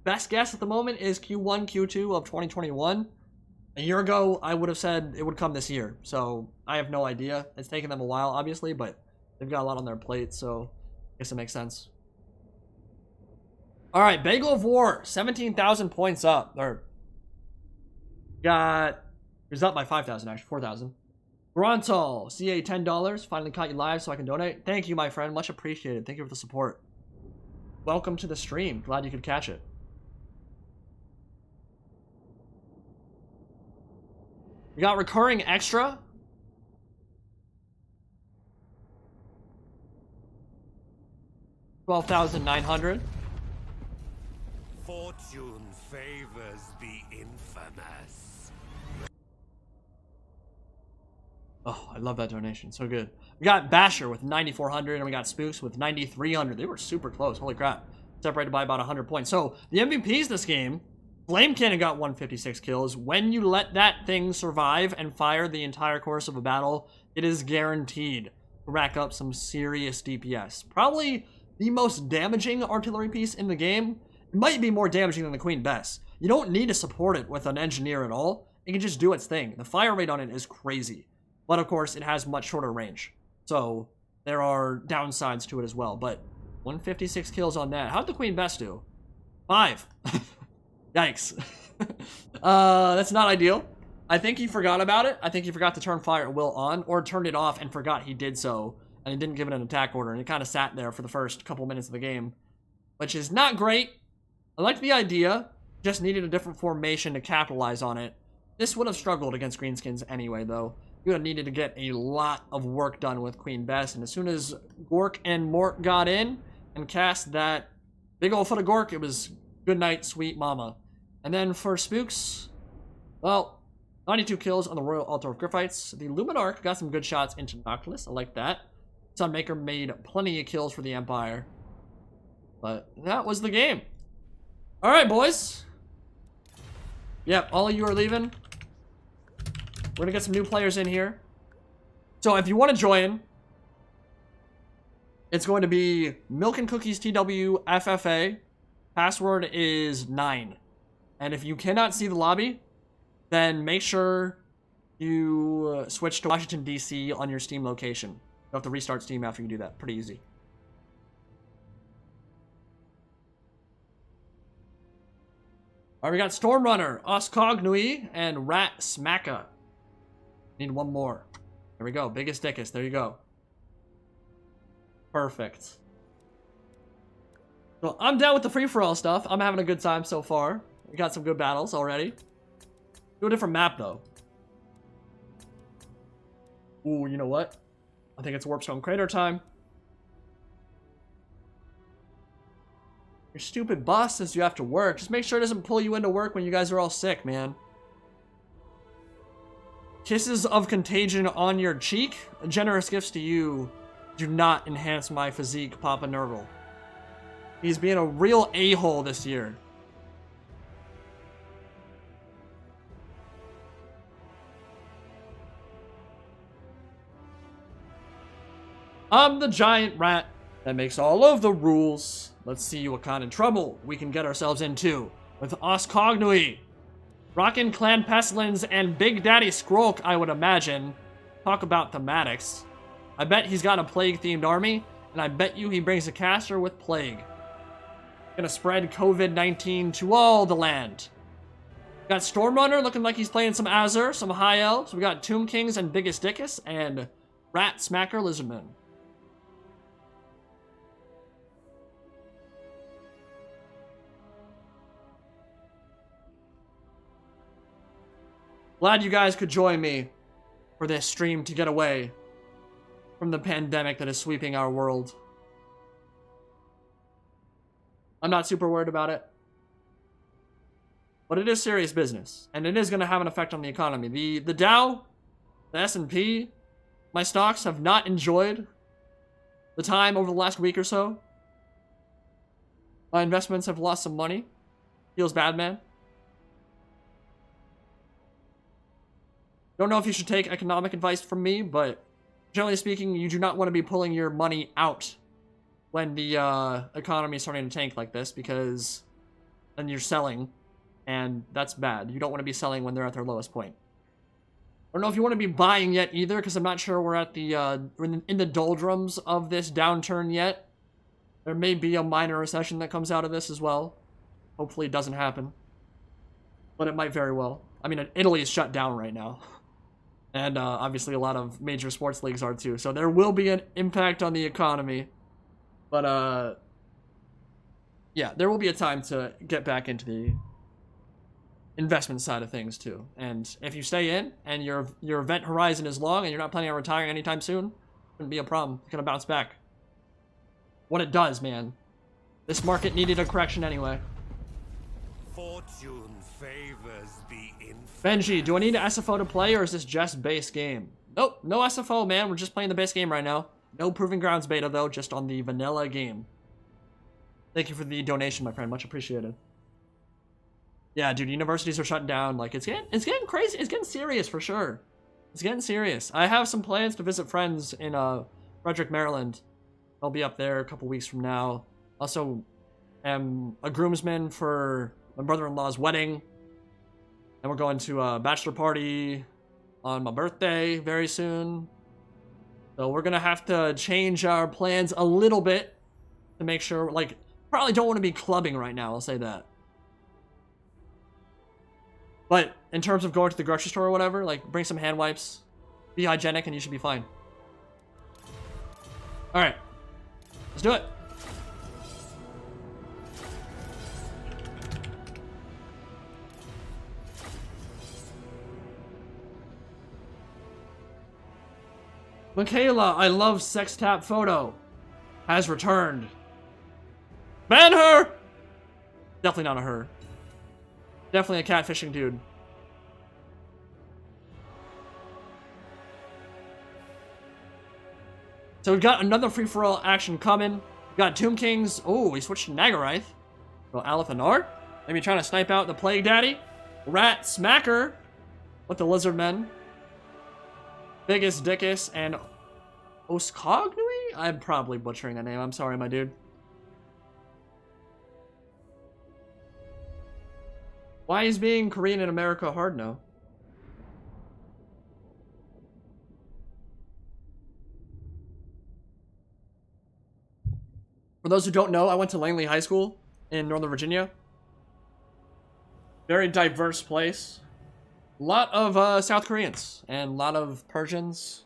A: best guess at the moment is Q1, Q2 of 2021. A year ago, I would have said it would come this year, so I have no idea. It's taken them a while, obviously, but They've got a lot on their plate, so I guess it makes sense. All right, Bagel of War, 17,000 points up. Or he's up by 5,000 actually, 4,000. Brontal, CA $10. Finally caught you live so I can donate. Thank you, my friend. Much appreciated. Thank you for the support. Welcome to the stream. Glad you could catch it. We got recurring extra. $12,900.
B: Fortune favors the infamous.
A: Oh, I love that donation. So good. We got Basher with 9,400, and we got Spooks with 9,300. They were super close. Holy crap. Separated by about 100 points. So, the MVPs this game, Flame Cannon got 156 kills. When you let that thing survive and fire the entire course of a battle, it is guaranteed to rack up some serious DPS. Probably the most damaging artillery piece in the game. It might be more damaging than the Queen Bess. You don't need to support it with an engineer at all. It can just do its thing. The fire rate on it is crazy. But of course, it has much shorter range. So, there are downsides to it as well. But 156 kills on that. How'd the Queen Bess do? 5. Yikes. That's not ideal. I think he forgot about it. I think he forgot to turn fire at will on, or turned it off and forgot he did so, and he didn't give it an attack order, and it kind of sat there for the first couple minutes of the game, which is not great. I liked the idea, just needed a different formation to capitalize on it. This would have struggled against Greenskins anyway, though. You would have needed to get a lot of work done with Queen Bess, and as soon as Gork and Mort got in and cast that big old foot of Gork, it was good night, sweet mama. And then for Spooks, well, 92 kills on the Royal Altar of Griffites. The Luminarch got some good shots into Noctilus. I like that. Sunmaker made plenty of kills for the Empire. But that was the game. All right, boys. Yep, all of you are leaving. We're gonna get some new players in here. So if you want to join, it's going to be milkandcookiesTW FFA. Password is 9. And if you cannot see the lobby, then make sure you switch to Washington, D.C. on your Steam location. You'll have to restart Steam after you do that. Pretty easy. Alright, we got Stormrunner, Oscognui, and Rat Smacka. Need one more. There we go. Biggest Dickus. There you go. Perfect. So I'm down with the free-for-all stuff. I'm having a good time so far. We got some good battles already. Do a different map, though. Ooh, you know what? I think it's Warpstone Crater time. Your stupid boss says you have to work. Just make sure it doesn't pull you into work when you guys are all sick, man. Kisses of contagion on your cheek? Generous gifts to you do not enhance my physique, Papa Nurgle. He's being a real a-hole this year. I'm the giant rat that makes all of the rules. Let's see what kind of trouble we can get ourselves into with Oscognui. Rockin' Clan Pestilence and Big Daddy Skrulk, I would imagine. Talk about thematics. I bet he's got a plague-themed army, and I bet you he brings a caster with plague. Gonna spread COVID-19 to all the land. Got Stormrunner looking like he's playing some Azure, some High Elves. We got Tomb Kings and Biggest Dickus, and Rat Smacker Lizardman. Glad you guys could join me for this stream to get away from the pandemic that is sweeping our world. I'm not super worried about it. But it is serious business. And it is going to have an effect on the economy. The Dow, the S&P, my stocks have not enjoyed the time over the last week or so. My investments have lost some money. Feels bad, man. Don't know if you should take economic advice from me, but generally speaking, you do not want to be pulling your money out when the economy is starting to tank like this, because then you're selling, and that's bad. You don't want to be selling when they're at their lowest point. don't know if you want to be buying yet either, because I'm not sure we're at the we're in the doldrums of this downturn yet. There may be a minor recession that comes out of this as well. Hopefully it doesn't happen, but it might very well. I mean, Italy is shut down right now, and obviously a lot of major sports leagues are too. So there will be an impact on the economy, but yeah, there will be a time to get back into the investment side of things too. And if you stay in and your event horizon is long and you're not planning on retiring anytime soon, it wouldn't be a problem. It's gonna bounce back. What it does, man. This market needed a correction anyway.
B: Fortune favors the infamous.
A: Benji, do I need an SFO to play, or is this just base game? Nope, no SFO, man. We're just playing the base game right now. No Proving Grounds beta though, just on the vanilla game. Thank you for the donation, my friend. Much appreciated. Yeah, dude, universities are shutting down. Like, it's getting crazy. It's getting serious for sure. It's getting serious. I have some plans to visit friends in Frederick, Maryland. I'll be up there a couple weeks from now. Also, am a groomsman for my brother-in-law's wedding. And we're going to a bachelor party on my birthday very soon. So we're gonna have to change our plans a little bit to make sure, like, probably don't want to be clubbing right now, I'll say that. But in terms of going to the grocery store or whatever, like, bring some hand wipes, be hygienic, and you should be fine. Alright. Let's do it. Michaela, I love sex tap photo, has returned. Ban her! Definitely not a her. Definitely a catfishing dude. So we've got another free-for-all action coming. We've got Tomb Kings. Oh, we switched to Nagarath. Well, Alephanar. Maybe trying to snipe out the Plague Daddy. Rat Smacker with the Lizard Men. Biggest Dickus and Oskognui? I'm probably butchering that name. I'm sorry, my dude. Why is being Korean in America hard now? For those who don't know, I went to Langley High School in Northern Virginia. Very diverse place. A lot of South Koreans and a lot of Persians.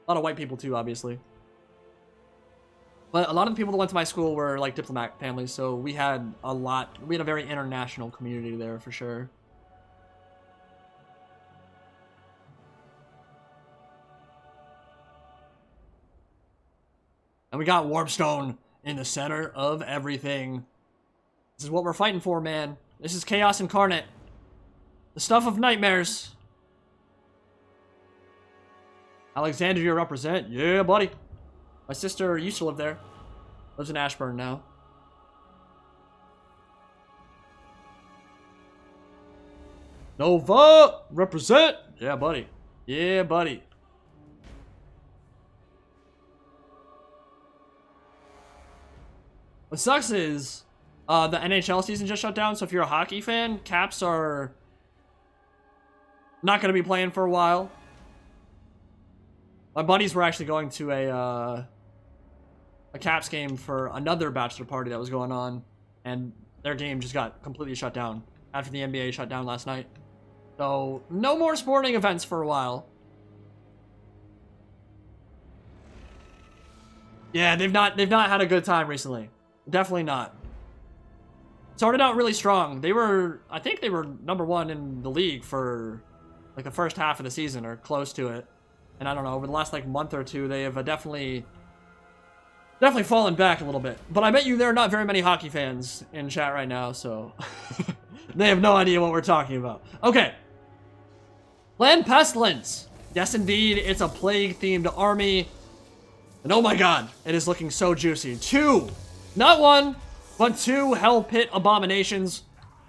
A: A lot of white people too, obviously. But a lot of the people that went to my school were like diplomat families, so we had a very international community there for sure. And we got Warpstone in the center of everything. This is what we're fighting for, man. This is Chaos Incarnate. The stuff of nightmares. Alexandria represent. Yeah, buddy. My sister used to live there. Lives in Ashburn now. Nova represent. Yeah, buddy. Yeah, buddy. What sucks is the NHL season just shut down, so if you're a hockey fan, Caps are not going to be playing for a while. My buddies were actually going to a Caps game for another bachelor party that was going on, and their game just got completely shut down after the NBA shut down last night. So no more sporting events for a while. Yeah, they've not had a good time recently. Definitely not. Started out really strong. I think they were #1 in the league for like the first half of the season or close to it. And I don't know, over the last like month or two, they have definitely fallen back a little bit. But I bet you there are not very many hockey fans in chat right now, so they have no idea what we're talking about. Okay. Land Pestilence. Yes, indeed, it's a plague-themed army. And oh my god, it is looking so juicy. 2, not 1, but 2 Hell Pit abominations.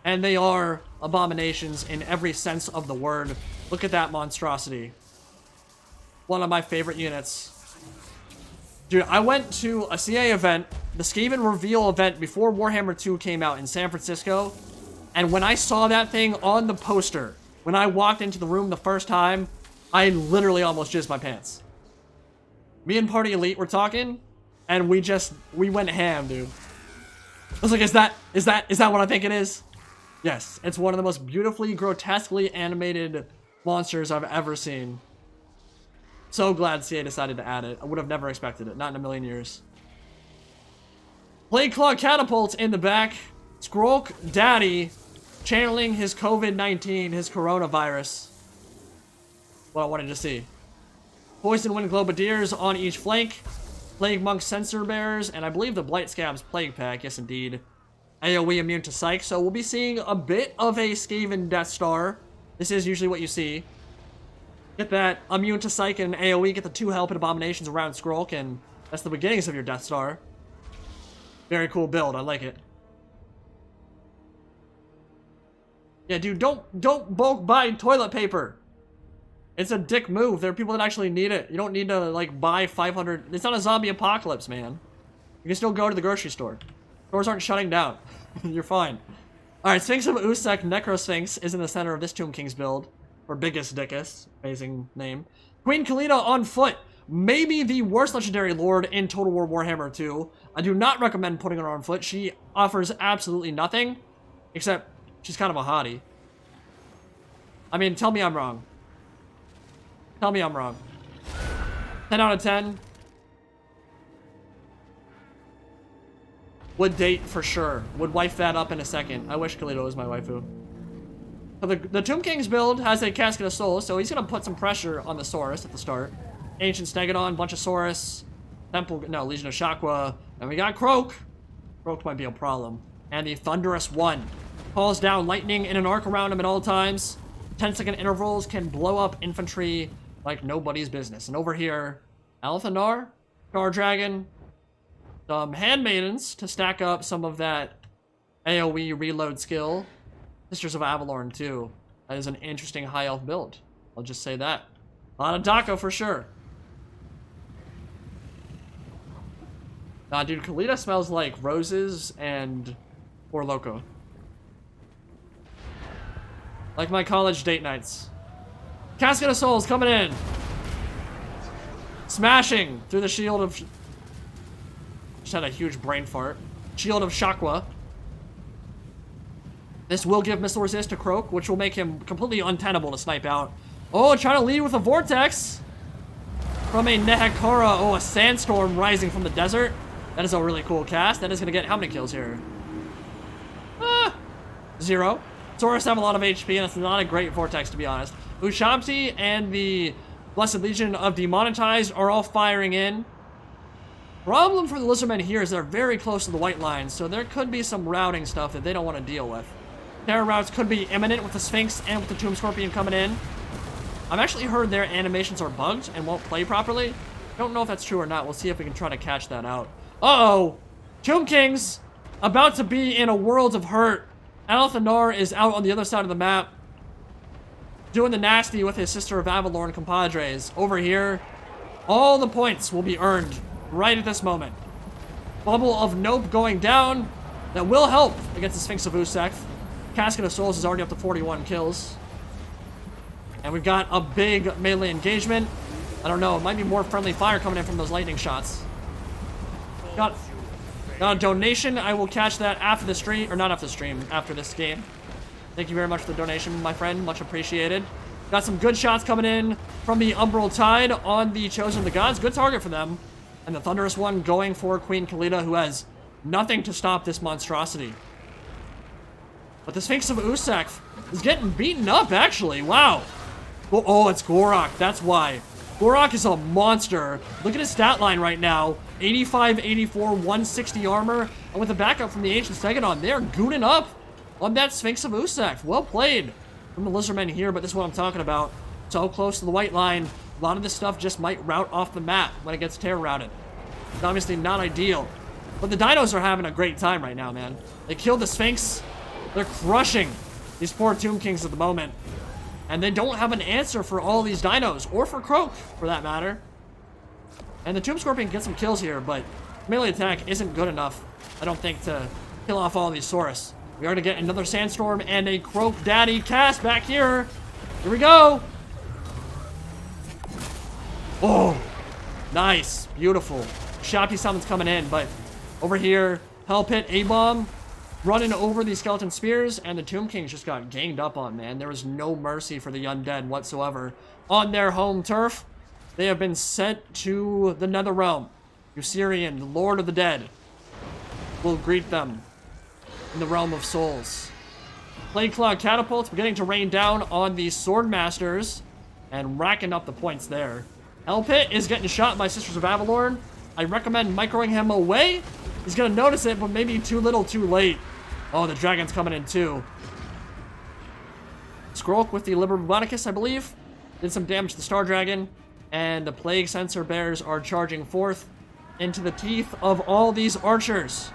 A: And they are abominations in every sense of the word. Look at that monstrosity. One of my favorite units. Dude, I went to a CA event, the Skaven Reveal event before Warhammer 2 came out in San Francisco. And when I saw that thing on the poster, when I walked into the room the first time, I literally almost jizzed my pants. Me and Party Elite were talking, and we went ham, dude. I was like, is that what I think it is? Yes, it's one of the most beautifully, grotesquely animated monsters I've ever seen. So glad CA decided to add it. I would have never expected it, not in a million years. Plague Claw Catapults in the back. Skrulk Daddy channeling his COVID-19, his coronavirus. What I wanted to see. Poison Wind Globadiers on each flank. Plague Monk Sensor Bearers, and I believe the Blight Scabs Plague Pack, yes indeed. AoE immune to Psych, so we'll be seeing a bit of a Skaven Death Star. This is usually what you see. Get that immune to Psych and AoE, get the 2 Help and Abominations around Skrulk, and that's the beginnings of your Death Star. Very cool build, I like it. Yeah, dude, don't bulk buy toilet paper. It's a dick move. There are people that actually need it. You don't need to, like, buy 500... It's not a zombie apocalypse, man. You can still go to the grocery store. Stores aren't shutting down. You're fine. Alright, Sphinx of Usek Necrosphinx is in the center of this Tomb King's build. Or Biggest Dickus. Amazing name. Queen Kalina on foot. Maybe the worst legendary lord in Total War Warhammer 2. I do not recommend putting her on foot. She offers absolutely nothing. Except, she's kind of a hottie. I mean, tell me I'm wrong. Tell me I'm wrong. 10 out of 10. Would date for sure. Would wife that up in a second. I wish Kalito was my waifu. So the Tomb King's build has a Casket of Souls, so he's going to put some pressure on the Saurus at the start. Ancient Stegodon, bunch of Saurus. Temple, no, Legion of Shakwa. And we got Croak. Croak might be a problem. And the Thunderous One. Calls down lightning in an arc around him at all times. 10-second intervals, can blow up infantry like nobody's business. And over here, Althanar, Star Dragon, some Handmaidens to stack up some of that AoE reload skill. Sisters of Avalorn too. That is an interesting high elf build. I'll just say that. A lot of Dako for sure. Nah, dude, Kalita smells like roses and Four Loko. Like my college date nights. Casket of Souls coming in. Smashing through the shield of... Just had a huge brain fart. Shield of Shakwa. This will give missile resist to Croak, which will make him completely untenable to snipe out. Oh, trying to lead with a Vortex. From a Nehekara. Oh, a Sandstorm rising from the desert. That is a really cool cast. That is going to get how many kills here? 0. Saurus have a lot of HP, and it's not a great Vortex, to be honest. Ushabti and the Blessed Legion of Demonetized are all firing in. Problem for the Lizardmen here is they're very close to the white lines, so there could be some routing stuff that they don't want to deal with. Terror routes could be imminent with the Sphinx and with the Tomb Scorpion coming in. I've actually heard their animations are bugged and won't play properly. Don't know if that's true or not. We'll see if we can try to catch that out. Uh-oh! Tomb King's about to be in a world of hurt. Althanar is out on the other side of the map, doing the nasty with his Sister of Avalorn compadres. Over here, all the points will be earned right at this moment. Bubble of Nope going down. That will help against the Sphinx of Usek. Casket of Souls is already up to 41 kills. And we've got a big melee engagement. I don't know, it might be more friendly fire coming in from those lightning shots. Got a donation. I will catch that after the stream, or not after the stream, after this game. Thank you very much for the donation, my friend. Much appreciated. Got some good shots coming in from the Umbral Tide on the Chosen of the Gods. Good target for them. And the Thunderous One going for Queen Kalita, who has nothing to stop this monstrosity. But the Sphinx of Usek is getting beaten up, actually. Wow. Oh, it's Gorok. That's why. Gorok is a monster. Look at his stat line right now. 85, 84, 160 armor. And with the backup from the Ancient Stegodon, they're gooning up on that Sphinx of Usek. Well played from the Lizardmen here, but this is what I'm talking about. So close to the white line. A lot of this stuff just might route off the map when it gets terror routed. It's obviously not ideal. But the dinos are having a great time right now, man. They killed the Sphinx. They're crushing these poor Tomb Kings at the moment. And they don't have an answer for all these dinos, or for Croak, for that matter. And the Tomb Scorpion gets some kills here, but melee attack isn't good enough, I don't think, to kill off all these Saurus. We are going to get another Sandstorm and a Croak Daddy cast back here. Here we go. Oh, nice. Beautiful. Shoppy summons coming in, but over here, Hell Pit, A-Bomb, running over these skeleton spears, and the Tomb Kings just got ganged up on, man. There was no mercy for the undead whatsoever. On their home turf, they have been sent to the Nether Realm. Usirian, the Lord of the Dead, will greet them in the realm of souls. Plague Cloud catapults beginning to rain down on the Sword Masters and racking up the points there. Hell Pit is getting shot by Sisters of Avalorn. I recommend microing him away. He's gonna notice it, but maybe too little, too late. Oh, the dragon's coming in too. Skrulk with the Liber Roboticus, I believe, did some damage to the Star Dragon, and the Plague Sensor Bears are charging forth into the teeth of all these archers.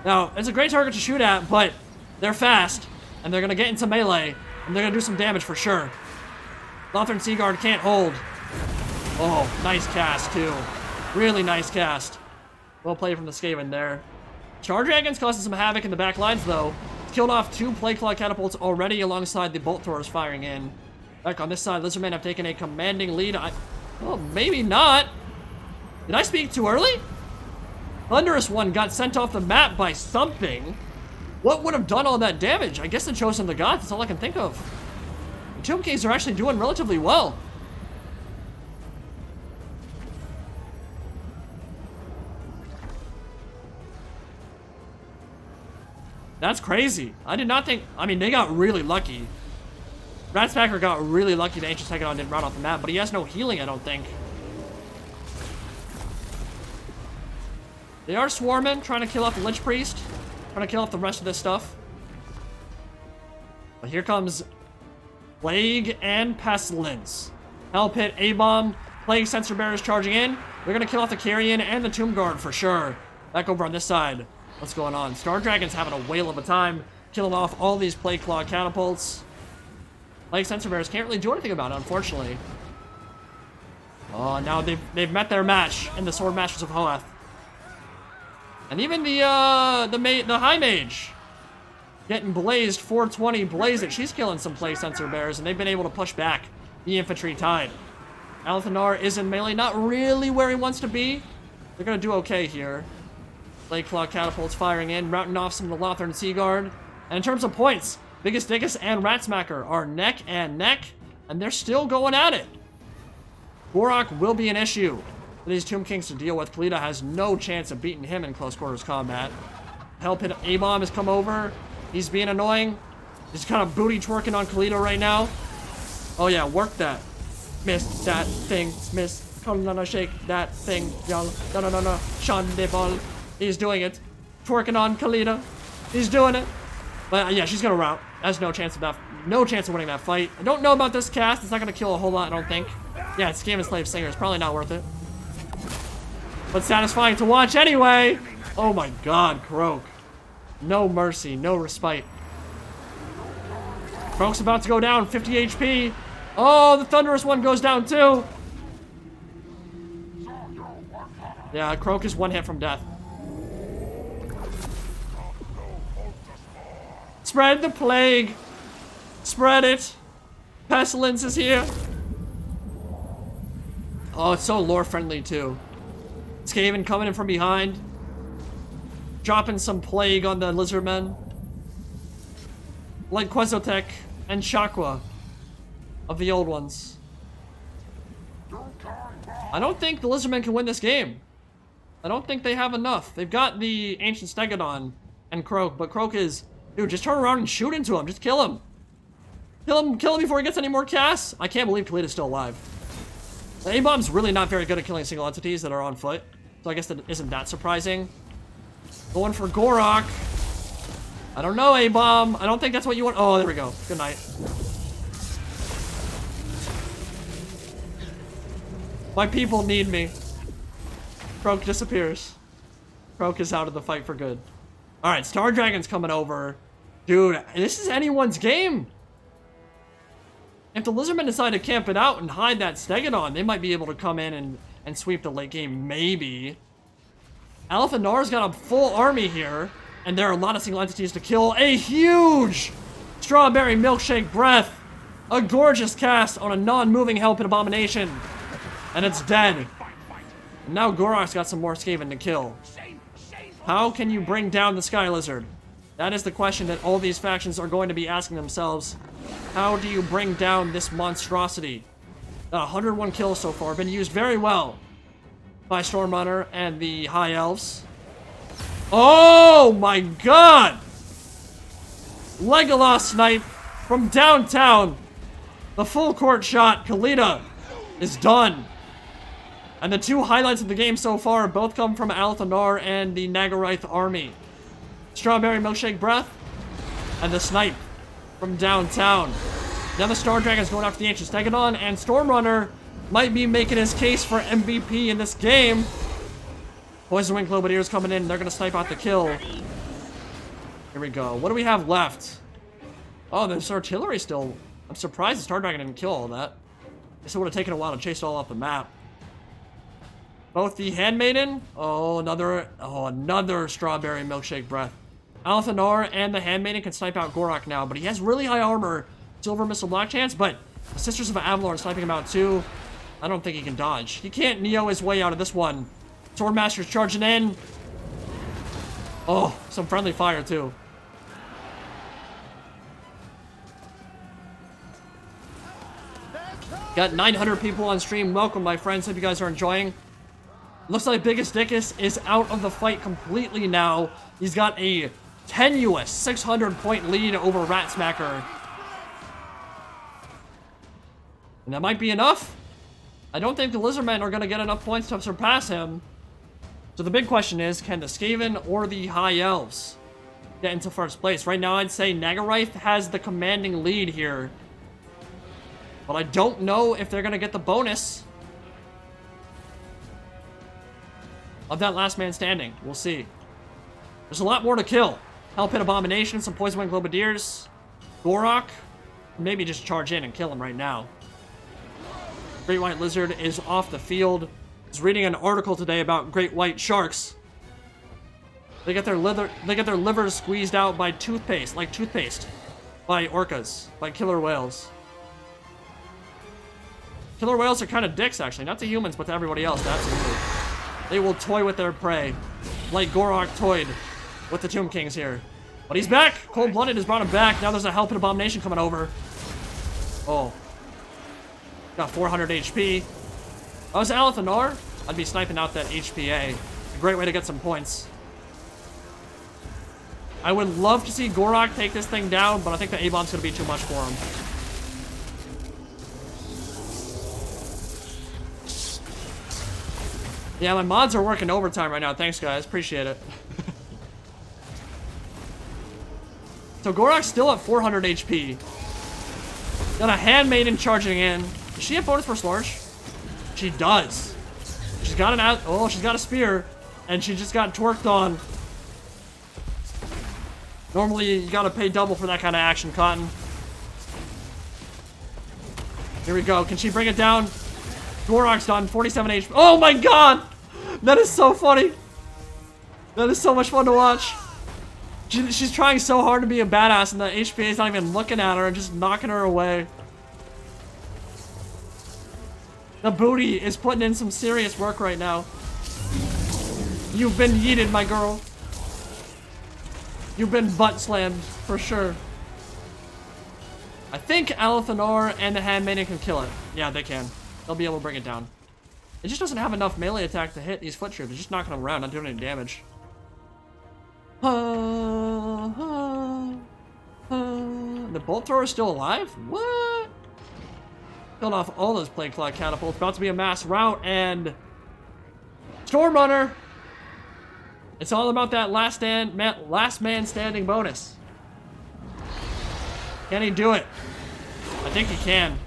A: Now, it's a great target to shoot at, but they're fast, and they're gonna get into melee, and they're gonna do some damage for sure. Lothern Seaguard can't hold. Oh, nice cast too. Really nice cast. Well played from the Skaven there. Star Dragon's causing some havoc in the back lines though. Killed off 2 Plague Claw catapults already alongside the Bolt Throws firing in. Back on this side, Lizardmen have taken a commanding lead. Well, maybe not. Did I speak too early? Thunderous One got sent off the map by something. What would have done all that damage? I guess the Chosen of the Gods, that's all I can think of. The Tomb Kings are actually doing relatively well. That's crazy. I did not think... I mean, they got really lucky. Ratspacker got really lucky the Ancient Stegodon didn't run off the map, but he has no healing, I don't think. They are swarming, trying to kill off the Lich Priest. Trying to kill off the rest of this stuff. But here comes Plague and Pestilence. Hell Pit, A-Bomb, Plague Sensor Bearers charging in. They're going to kill off the Carrion and the Tomb Guard for sure. Back over on this side. What's going on? Star Dragon's having a whale of a time killing off all these Plague Claw catapults. Plague Sensor Bearers can't really do anything about it, unfortunately. Oh, now they've met their match in the Sword Masters of Hoeth. And even the High Mage getting blazed, 420, blaze it. She's killing some Plague Sensor Bears, and they've been able to push back the Infantry Tide. Alathanar is in melee, not really where he wants to be. They're gonna do okay here. Plague Claw catapults firing in, routing off some of the Lothern Seaguard. And in terms of points, Biggest Dickus and Ratsmacker are neck and neck, and they're still going at it. Gorok will be an issue for these Tomb Kings to deal with. Kalita has no chance of beating him in close quarters combat. Hell Pit A-Bomb has come over. He's being annoying. He's kind of booty twerking on Kalita right now. Oh yeah, work that. Miss that thing. Miss. Come on, shake that thing, y'all. No. Sean Dibble. He's doing it. Twerking on Kalita. He's doing it. But yeah, she's gonna rout. Has no chance of that. No chance of winning that fight. I don't know about this cast. It's not gonna kill a whole lot, I don't think. Yeah, it's Skaven Slave Singer. It's probably not worth it. But satisfying to watch anyway. Oh my god, Croak. No mercy, no respite. Croak's about to go down, 50 HP. Oh, the Thunderous One goes down too. Yeah, Croak is 1 hit from death. Spread the plague. Spread it. Pestilence is here. Oh, it's so lore friendly too. Skaven coming in from behind. Dropping some plague on the Lizardmen. Like Quetzaltec and Shakwa of the old ones. I don't think the Lizardmen can win this game. I don't think they have enough. They've got the Ancient Stegodon and Croak, but Croak is... Dude, just turn around and shoot into him. Just kill him. Kill him before he gets any more casts. I can't believe Kalita's still alive. The A-Bomb's really not very good at killing single entities that are on foot. So I guess that isn't that surprising. Going for Gorok. I don't know, A-Bomb. I don't think that's what you want. Oh, there we go. Good night. My people need me. Croak disappears. Croak is out of the fight for good. Alright, Star Dragon's coming over. Dude, this is anyone's game. If the Lizardmen decide to camp it out and hide that Stegodon, they might be able to come in and sweep the late game, maybe. Alathanar's got a full army here, and there are a lot of single entities to kill. A huge Strawberry Milkshake Breath. A gorgeous cast on a non-moving Hell Pit Abomination. And it's dead. And now Gorok's got some more Skaven to kill. How can you bring down the Sky Lizard? That is the question that all these factions are going to be asking themselves. How do you bring down this monstrosity? 101 kills so far, been used very well by Stormrunner and the High Elves. Oh my god! Legolas snipe from downtown. The full court shot, Kalita, is done. And the two highlights of the game so far both come from Althanar and the Nagaraith army. Strawberry Milkshake Breath and the snipe from downtown. Now the Star Dragon's going after the Ancient Stegodon, and Stormrunner might be making his case for MVP in this game. Poison Wing Globadiers coming in. They're going to snipe out the kill. Here we go. What do we have left? Oh, there's artillery still. I'm surprised the Star Dragon didn't kill all that. I guess it would have taken a while to chase it all off the map. Both the Handmaiden. Oh, another Strawberry Milkshake Breath. Althanar and the Handmaiden can snipe out Gorok now, but he has really high armor. Silver Missile Black Chance, but the Sisters of Avalor sniping him out too. I don't think he can dodge. He can't Neo his way out of this one. Swordmaster's charging in. Oh, some friendly fire too. Got 900 people on stream. Welcome, my friends. Hope you guys are enjoying. Looks like Biggest Dickus is out of the fight completely now. He's got a tenuous 600-point lead over Rat Smacker. And that might be enough. I don't think the Lizardmen are going to get enough points to surpass him. So the big question is, can the Skaven or the High Elves get into first place? Right now, I'd say Nagaraith has the commanding lead here. But I don't know if they're going to get the bonus of that last man standing. We'll see. There's a lot more to kill. Hellpit Abomination, some Poison Wing Globadiers, Gorok. Maybe just charge in and kill him right now. Great White Lizard is off the field. I was reading an article today about great white sharks. They get their livers squeezed out by toothpaste, like toothpaste, by orcas, by killer whales. Killer whales are kind of dicks, actually. Not to humans, but to everybody else, absolutely. They will toy with their prey, like Gorok toyed with the Tomb Kings here. But he's back! Cold-Blooded has brought him back. Now there's a Hellpit Abomination coming over. Oh. Got 400 HP. If I was Althanar, I'd be sniping out that HPA. A great way to get some points. I would love to see Gorok take this thing down, but I think the A-bomb's going to be too much for him. Yeah, my mods are working overtime right now. Thanks, guys. Appreciate it. So Gorok's still at 400 HP. Got a Handmaiden charging in. Does she have bonus for Slorge? She does. She's got she's got a spear, and she just got twerked on. Normally, you gotta pay double for that kind of action, Cotton. Here we go. Can she bring it down? Gorok's done. 47 HP. Oh my god! That is so funny. That is so much fun to watch. She's trying so hard to be a badass, and the HPA is not even looking at her and just knocking her away. The booty is putting in some serious work right now. You've been yeeted, my girl. You've been butt slammed, for sure. I think Althanar and the Handmaiden can kill it. Yeah, they can. They'll be able to bring it down. It just doesn't have enough melee attack to hit these foot troops. It's just knocking them around, not doing any damage. The bolt thrower is still alive? What? Killed off all those Plague Claw catapults. About to be a mass rout, and Stormrunner. It's all about that last man standing bonus. Can he do it? I think he can.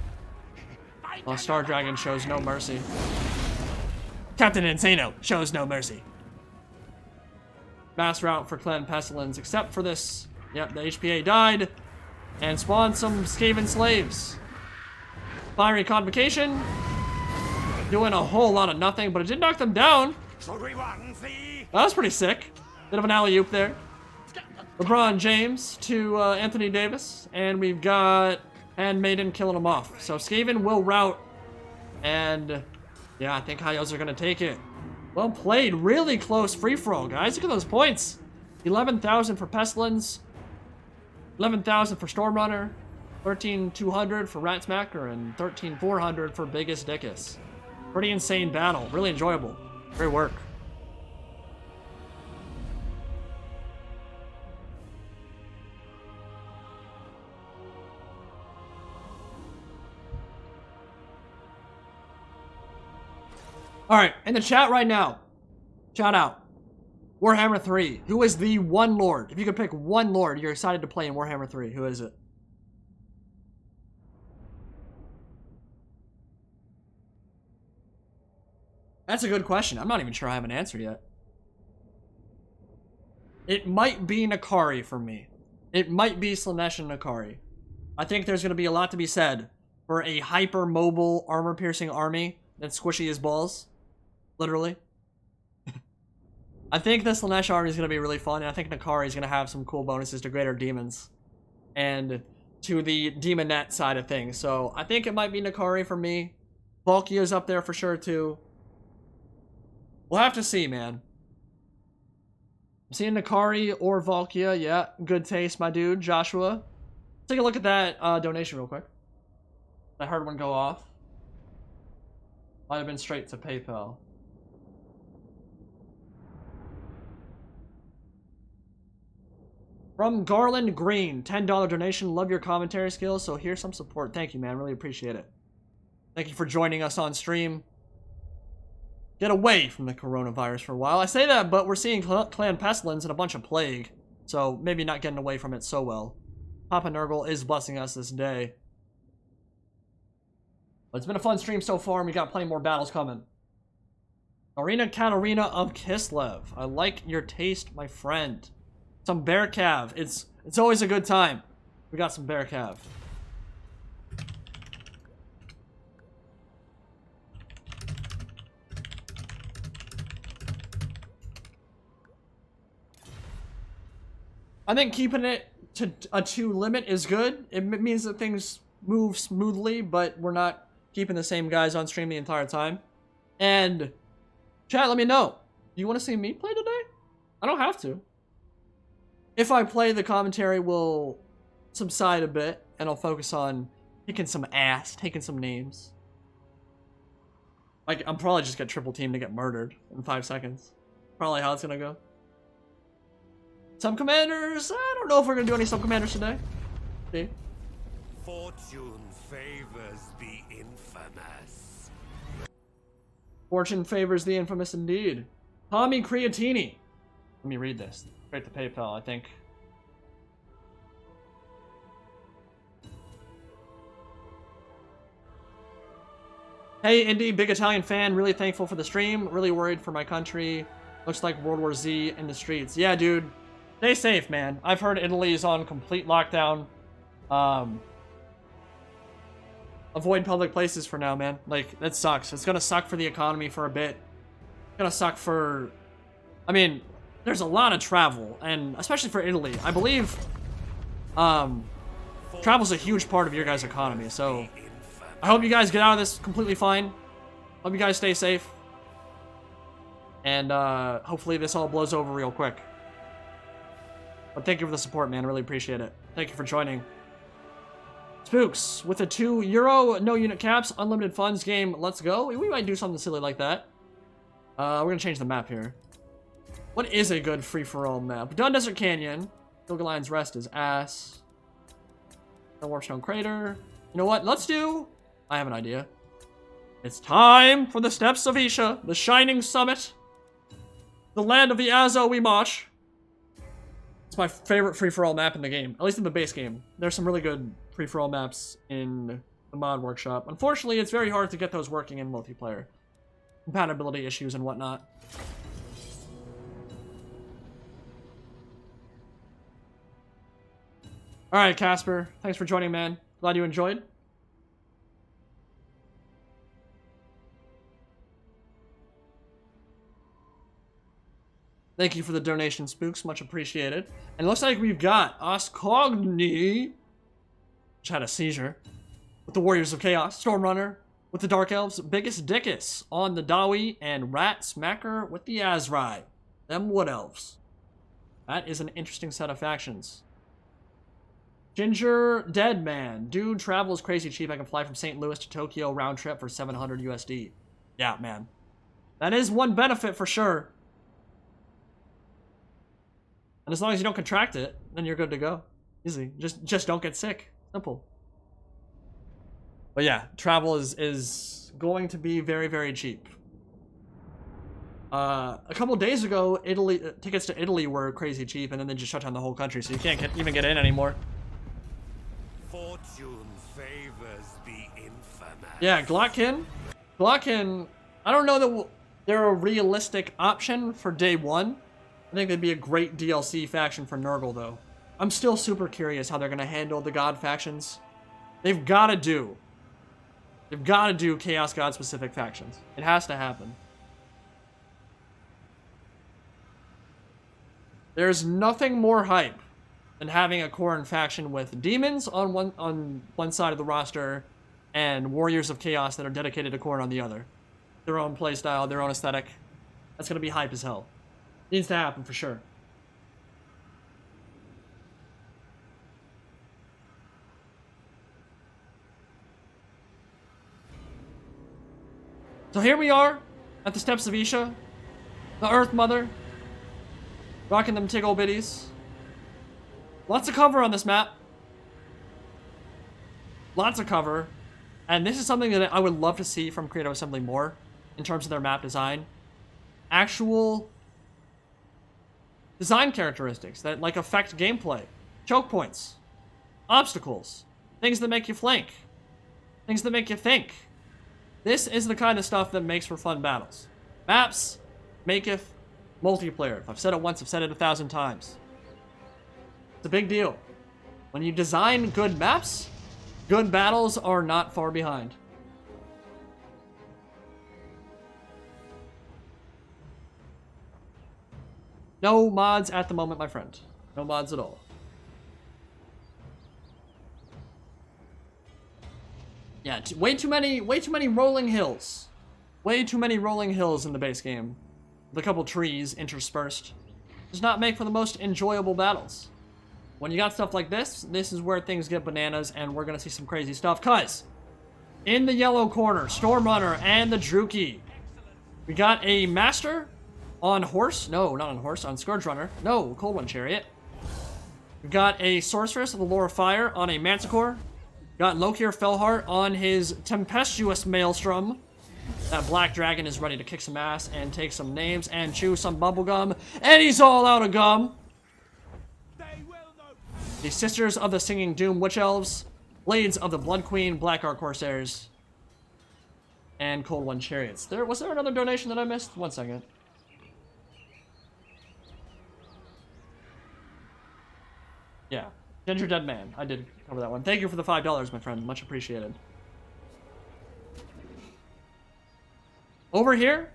A: Well, Star Dragon shows no mercy. Captain Insano shows no mercy. Mass route for Clan Pestilence, except for this. Yep, the HPA died. And spawned some Skaven slaves. Fiery Convocation. Doing a whole lot of nothing, but it did knock them down. That was pretty sick. Bit of an alley-oop there. LeBron James to Anthony Davis. And we've got Handmaiden killing him off. So Skaven will rout. And Yeah, I think Hayos are going to take it. Well played. Really close free-for-all, guys. Look at those points. 11,000 for Pestilence. 11,000 for Stormrunner. 13,200 for Ratsmacker. And 13,400 for Biggest Dickus. Pretty insane battle. Really enjoyable. Great work. Alright, in the chat right now, shout out, Warhammer 3, who is the one lord? If you could pick one lord you're excited to play in Warhammer 3, who is it? That's a good question. I'm not even sure I have an answer yet. It might be Nakari for me. It might be Slanesh and Nakari. I think there's going to be a lot to be said for a hyper-mobile, armor-piercing army that's squishy as balls. Literally. I think the Slanesh army is going to be really fun, and I think Nakari is going to have some cool bonuses to Greater Demons and to the Demonette side of things. So I think it might be Nakari for me. Valkyria's up there for sure, too. We'll have to see, man. I'm seeing Nakari or Valkyria. Yeah, good taste, my dude. Joshua. Take a look at that donation real quick. I heard one go off. Might have been straight to PayPal. From Garland Green, $10 donation. Love your commentary skills, so here's some support. Thank you, man. Really appreciate it. Thank you for joining us on stream. Get away from the coronavirus for a while. I say that, but we're seeing Clan Pestilence and a bunch of Plague, so maybe not getting away from it so well. Papa Nurgle is blessing us this day. But it's been a fun stream so far, and we got plenty more battles coming. Arena Katarina of Kislev. I like your taste, my friend. Some bear cav. It's always a good time. We got some bear cav. I think keeping it to a 2 limit is good. It means that things move smoothly, but we're not keeping the same guys on stream the entire time. And chat, let me know. Do you want to see me play today? I don't have to. If I play, the commentary will subside a bit, and I'll focus on kicking some ass, taking some names. Like, I'm probably just get triple teamed to get murdered in 5 seconds. Probably how it's gonna go. Some commanders, I don't know if we're gonna do any some commanders today. See?
B: Fortune favors the infamous.
A: Fortune favors the infamous indeed. Tommy Creatini. Let me read this. Straight to PayPal, I think. Hey, Indy, big Italian fan. Really thankful for the stream. Really worried for my country. Looks like World War Z in the streets. Yeah, dude. Stay safe, man. I've heard Italy is on complete lockdown. Avoid public places for now, man. Like, that sucks. It's gonna suck for the economy for a bit. It's gonna suck for... I mean, there's a lot of travel, and especially for Italy. I believe, travel's a huge part of your guys' economy, so... I hope you guys get out of this completely fine. Hope you guys stay safe. And, hopefully this all blows over real quick. But thank you for the support, man. I really appreciate it. Thank you for joining. Spooks, with a €2, no unit caps, unlimited funds game. Let's go. We might do something silly like that. We're gonna change the map here. What is a good free-for-all map? Dun Desert Canyon. Gilgalion's Rest is ass. The Warstone Crater. You know what? Let's do... I have an idea. It's time for the Steppes of Isha, the Shining Summit. The land of the Azo we march. It's my favorite free-for-all map in the game, at least in the base game. There's some really good free-for-all maps in the mod workshop. Unfortunately, it's very hard to get those working in multiplayer. Compatibility issues and whatnot. Alright, Casper. Thanks for joining, man. Glad you enjoyed. Thank you for the donation, Spooks. Much appreciated. And it looks like we've got Oscogni, which had a seizure, with the Warriors of Chaos. Stormrunner, with the Dark Elves, Biggest Dickus on the Dawi, and Rat Smacker with the Azrai. Them Wood Elves. That is an interesting set of factions. Ginger Dead Man. Dude, travel is crazy cheap. I can fly from St. Louis to Tokyo round trip for 700 USD. Yeah, man. That is one benefit for sure. And as long as you don't contract it, then you're good to go. Easy. Just don't get sick. Simple. But yeah, travel is going to be very, very cheap. A couple days ago, tickets to Italy were crazy cheap, and then they just shut down the whole country, so you can't even get in anymore.
B: Fortune favors the infamous.
A: Yeah, Glockin, I don't know that they're a realistic option for day one. I think they'd be a great DLC faction for Nurgle, though. I'm still super curious how they're going to handle the God factions. They've got to do Chaos God specific factions. It has to happen. There's nothing more hype than having a Khorne faction with demons on one side of the roster and warriors of chaos that are dedicated to Khorne on the other. Their own playstyle, their own aesthetic. That's going to be hype as hell. Needs to happen for sure. So here we are at the steps of Isha, the Earth Mother, rocking them tiggle bitties. Lots of cover on this map. Lots of cover. And this is something that I would love to see from Creative Assembly more in terms of their map design. Actual design characteristics that like affect gameplay. Choke points. Obstacles. Things that make you flank. Things that make you think. This is the kind of stuff that makes for fun battles. Maps maketh multiplayer. If I've said it once, I've said it 1,000 times. It's a big deal. When you design good maps, good battles are not far behind. No mods at the moment, my friend. No mods at all. Yeah, way too many rolling hills. Way too many rolling hills in the base game. With a couple trees interspersed. Does not make for the most enjoyable battles. When you got stuff like this is where things get bananas, and we're gonna see some crazy stuff. Cause in the yellow corner, Stormrunner and the Druki. We got a Master on horse. No, not on horse. On Scourge Runner. No, Cold One Chariot. We got a Sorceress of the Lore of Fire on a Manticore. Got Lokir Fellheart on his Tempestuous Maelstrom. That Black Dragon is ready to kick some ass and take some names and chew some bubblegum. And he's all out of gum. The Sisters of the Singing Doom Witch Elves. Blades of the Blood Queen, Black Ark Corsairs. And Cold One Chariots. Was there another donation that I missed? One second. Yeah. Ginger Dead Man. I did cover that one. Thank you for the $5, my friend. Much appreciated. Over here,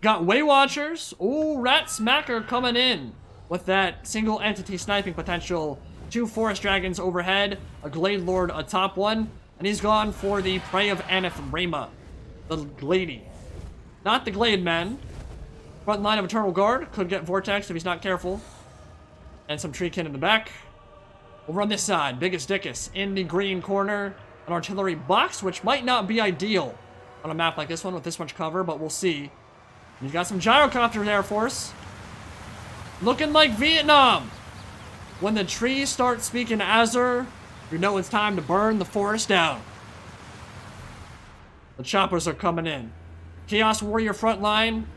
A: got Way Watchers. Ooh, Rat Smacker coming in with that single entity sniping potential. 2 Forest Dragons overhead, a Glade Lord atop one, and he's gone for the Prey of Aneth Rama, the Glady. Not the Glade Men. Front line of Eternal Guard could get Vortex if he's not careful. And some Treekin in the back. Over on this side, Biggest Dickus in the green corner. An artillery box, which might not be ideal on a map like this one with this much cover, but we'll see. He's got some Gyrocopter Air Force. Looking like Vietnam. When the trees start speaking Azure, you know it's time to burn the forest down. The choppers are coming in. Chaos Warrior front line.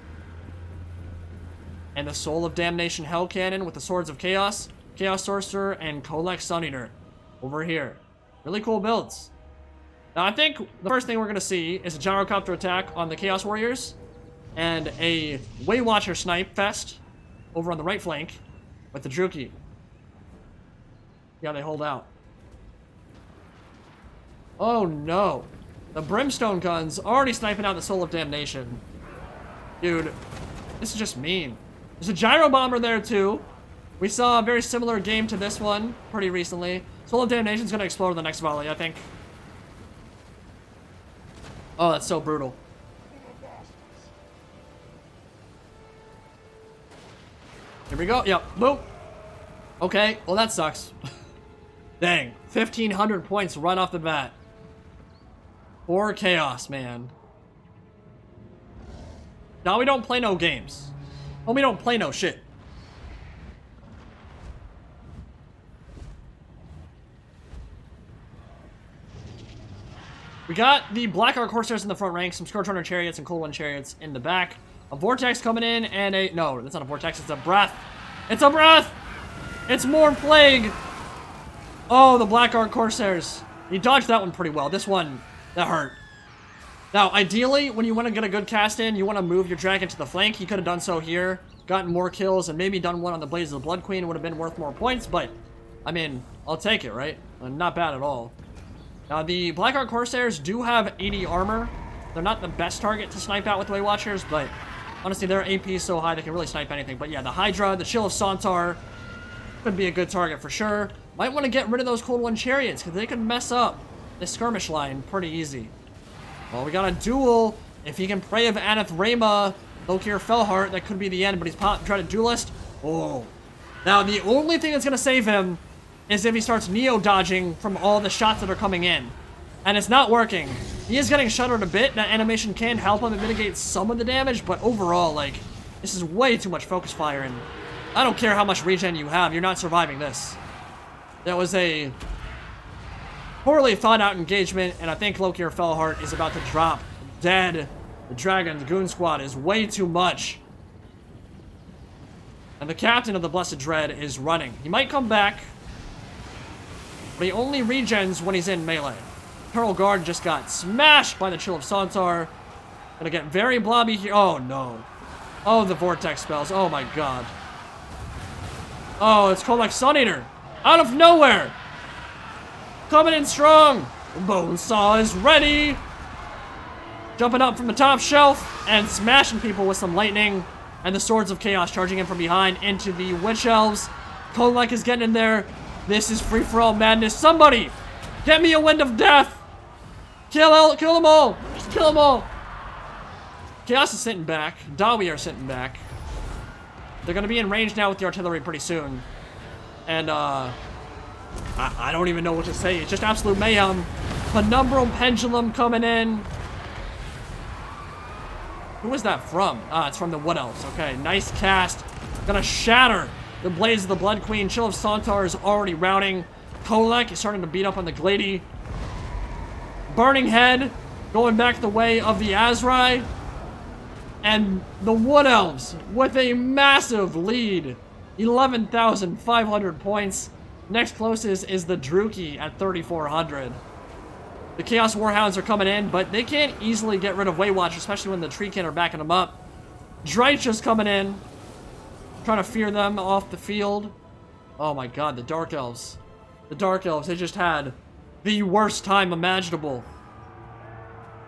A: And the Soul of Damnation Hell Cannon with the Swords of Chaos. Chaos Sorcerer and Kolek Suneater over here. Really cool builds. Now I think the first thing we're going to see is a Gyrocopter Attack on the Chaos Warriors. And a Way Watcher Snipe Fest over on the right flank with the Druki. Yeah, they hold out. Oh no. The Brimstone guns already sniping out the Soul of Damnation. Dude, this is just mean. There's a Gyro Bomber there too. We saw a very similar game to this one pretty recently. Soul of Damnation's gonna explode the next volley, I think. Oh, that's so brutal. Here we go. Yep. Boop. Okay. Well, that sucks. Dang. 1,500 points right off the bat. For Chaos, man. Now we don't play no games. Oh, we don't play no shit. We got the Black Ark Corsairs in the front rank, some Scourge Runner Chariots and Cold One Chariots in the back. A Vortex coming in, and a... No, that's not a Vortex, it's a Breath. It's a Breath! It's more Plague! Oh, the Black Ark Corsairs. He dodged that one pretty well. This one, that hurt. Now, ideally, when you want to get a good cast in, you want to move your dragon to the flank. He could have done so here, gotten more kills, and maybe done one on the Blaze of the Blood Queen. It would have been worth more points, but, I mean, I'll take it, right? Not bad at all. Now, the Black Ark Corsairs do have 80 armor. They're not the best target to snipe out with Way Watchers, but honestly, their AP is so high they can really snipe anything. But yeah, the Hydra, the Chill of Sontar could be a good target for sure. Might want to get rid of those Cold One Chariots, because they could mess up this skirmish line pretty easy. Well, we got a duel. If he can pray of Aneth Rayma, Lokir Felheart, that could be the end, but he's trying to duelist. Oh. Now, the only thing that's going to save him is if he starts neo-dodging from all the shots that are coming in. And it's not working. He is getting shuttered a bit. That animation can help him and mitigate some of the damage, but overall, like, this is way too much focus fire, and I don't care how much regen you have, you're not surviving this. That was a poorly thought out engagement, and I think Lokir Felheart is about to drop dead. The Dragon's Goon Squad is way too much. And the captain of the Blessed Dread is running. He might come back, but he only regens when he's in melee. Eternal Guard just got smashed by the Chill of Sontar. Gonna get very blobby here. Oh, no. Oh, the Vortex spells. Oh, my God. Oh, it's called like Sun Eater. Out of nowhere. Coming in strong. Bonesaw is ready. Jumping up from the top shelf and smashing people with some lightning. And the Swords of Chaos charging in from behind into the Witch Elves. Kolek is getting in there. This is free-for-all madness. Somebody, get me a Wind of Death. Kill them all. Just kill them all. Chaos is sitting back. Dawi are sitting back. They're going to be in range now with the artillery pretty soon. And, I don't even know what to say. It's just absolute mayhem. Penumbral Pendulum coming in. Who is that from? Ah, it's from the Wood Elves. Okay, nice cast. Gonna shatter the Blaze of the Blood Queen. Chill of Sontar is already routing. Kolek is starting to beat up on the Glady. Burning Head going back the way of the Azrai. And the Wood Elves with a massive lead. 11,500 points. Next closest is the Druki at 3,400. The Chaos Warhounds are coming in, but they can't easily get rid of Waywatch, especially when the Treekin are backing them up. Drycha's coming in, trying to fear them off the field. Oh my God, the Dark Elves. The Dark Elves, they just had the worst time imaginable.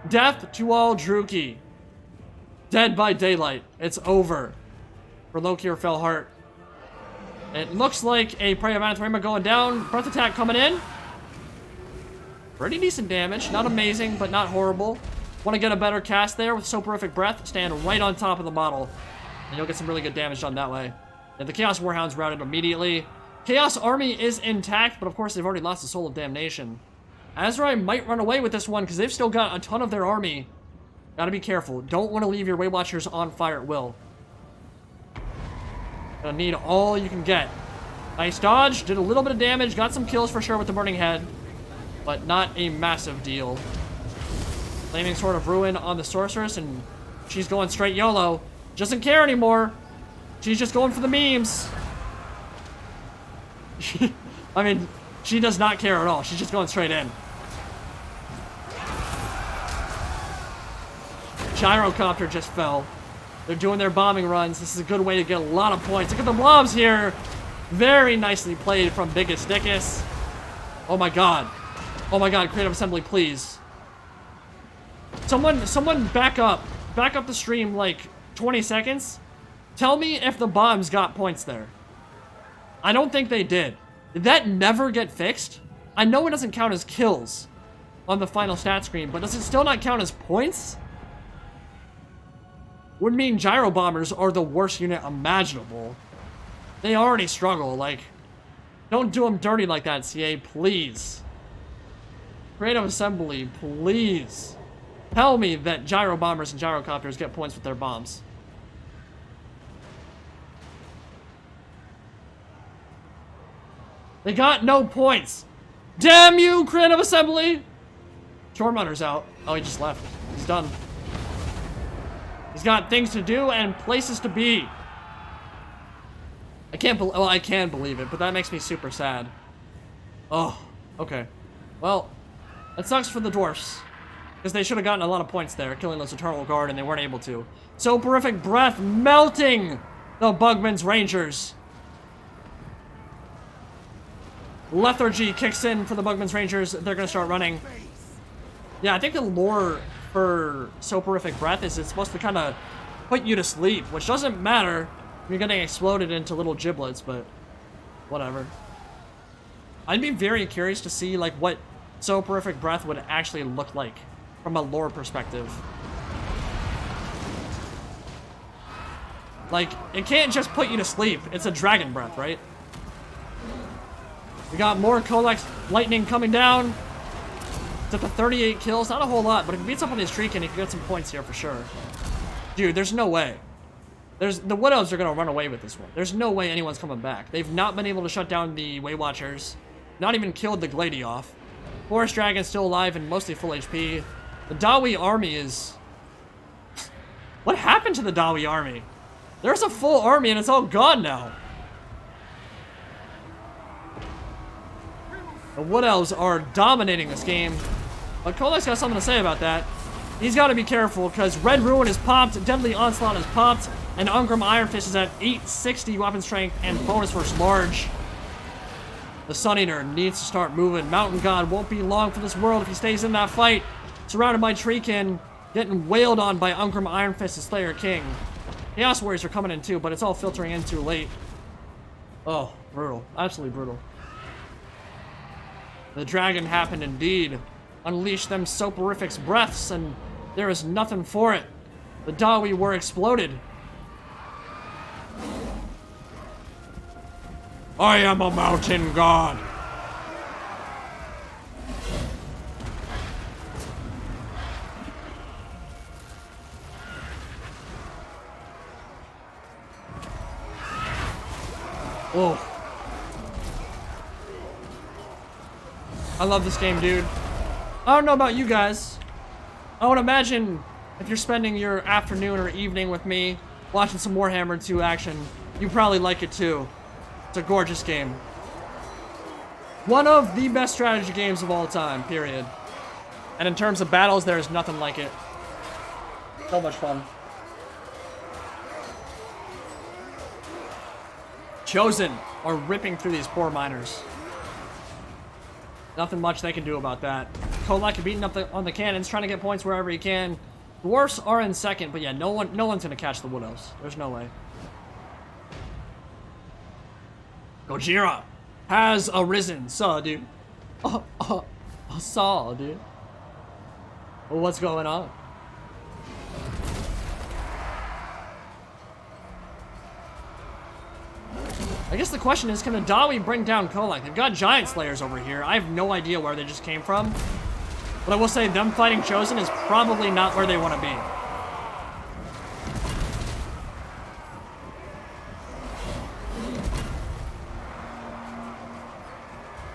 A: Death to all Druki. Dead by daylight. It's over for Lokir Felheart. It looks like a Prey of Aneth Rayma going down. Breath Attack coming in. Pretty decent damage. Not amazing, but not horrible. Want to get a better cast there with Soporific Breath. Stand right on top of the model. And you'll get some really good damage done that way. And the Chaos Warhounds routed immediately. Chaos Army is intact, but of course they've already lost the Soul of Damnation. Azrai might run away with this one because they've still got a ton of their army. Gotta be careful. Don't want to leave your Way Watchers on fire at will. Gonna need all you can get. Nice dodge. Did a little bit of damage. Got some kills for sure with the Burning Head. But not a massive deal. Flaming Sword of Ruin on the Sorceress, and she's going straight YOLO. Doesn't care anymore. She's just going for the memes. I mean, she does not care at all. She's just going straight in. Gyrocopter just fell. They're doing their bombing runs. This is a good way to get a lot of points. Look at the blobs here. Very nicely played from Biggest Dickus. Oh my God. Oh my God, Creative Assembly, please. Someone back up. Back up the stream like 20 seconds. Tell me if the bombs got points there. I don't think they did. Did that never get fixed? I know it doesn't count as kills, on the final stat screen, but does it still not count as points? Would mean gyro bombers are the worst unit imaginable. They already struggle, like, don't do them dirty like that, CA, please. Creative Assembly, please. Tell me that gyro bombers and gyrocopters get points with their bombs. They got no points. Damn you, Creative Assembly! Stormrunner's out. Oh, he just left. He's done. He's got things to do and places to be. I can't well, I can believe it, but that makes me super sad. Oh, okay. Well, it sucks for the dwarfs. Because they should have gotten a lot of points there, killing those Eternal Guard, and they weren't able to. Soporific Breath melting the Bugman's Rangers. Lethargy kicks in for the Bugman's Rangers. They're going to start running. Yeah, I think the lore for Soporific Breath is it's supposed to kind of put you to sleep, which doesn't matter if you're getting exploded into little giblets, but whatever. I'd be very curious to see like what Soporific Breath would actually look like from a lore perspective. Like, it can't just put you to sleep. It's a dragon breath, right? We got more Colex lightning coming down. It's up to 38 kills. Not a whole lot, but if he beats up on his Treekin, he can get some points here for sure. Dude, there's no way. The Widows are going to run away with this one. There's no way anyone's coming back. They've not been able to shut down the Way Watchers. Not even killed the Gladioff. Forest Dragon's still alive and mostly full HP. The Dawi army is... What happened to the Dawi army? There's a full army and it's all gone now. The Wood Elves are dominating this game. But Kolek's got something to say about that. He's got to be careful because Red Ruin is popped, Deadly Onslaught is popped, and Ungrim Iron Fist is at 860 weapon strength and bonus versus large. The Sun Eater needs to start moving. Mountain God won't be long for this world if he stays in that fight. Surrounded by Treekin, getting wailed on by Ungrim Iron Fist and Slayer King. Chaos Warriors are coming in too, but it's all filtering in too late. Oh, brutal. Absolutely brutal. The dragon happened indeed. Unleash them soporific breaths, and there is nothing for it. The Dawi were exploded. I am a mountain god. Oh. I love this game, dude. I don't know about you guys. I would imagine if you're spending your afternoon or evening with me watching some Warhammer 2 action, you probably like it too. It's a gorgeous game. One of the best strategy games of all time, period. And in terms of battles, there is nothing like it. So much fun. Chosen are ripping through these poor miners. Nothing much they can do about that. Kolek beating up on the cannons, trying to get points wherever he can. Dwarfs are in second, but yeah, no one's gonna catch the Widows. There's no way. Gojira has arisen. Saw, dude. Saw, dude. Well, what's going on? I guess the question is, can the Dawi bring down Kolek? They've got Giant Slayers over here. I have no idea where they just came from. But I will say, them fighting Chosen is probably not where they want to be.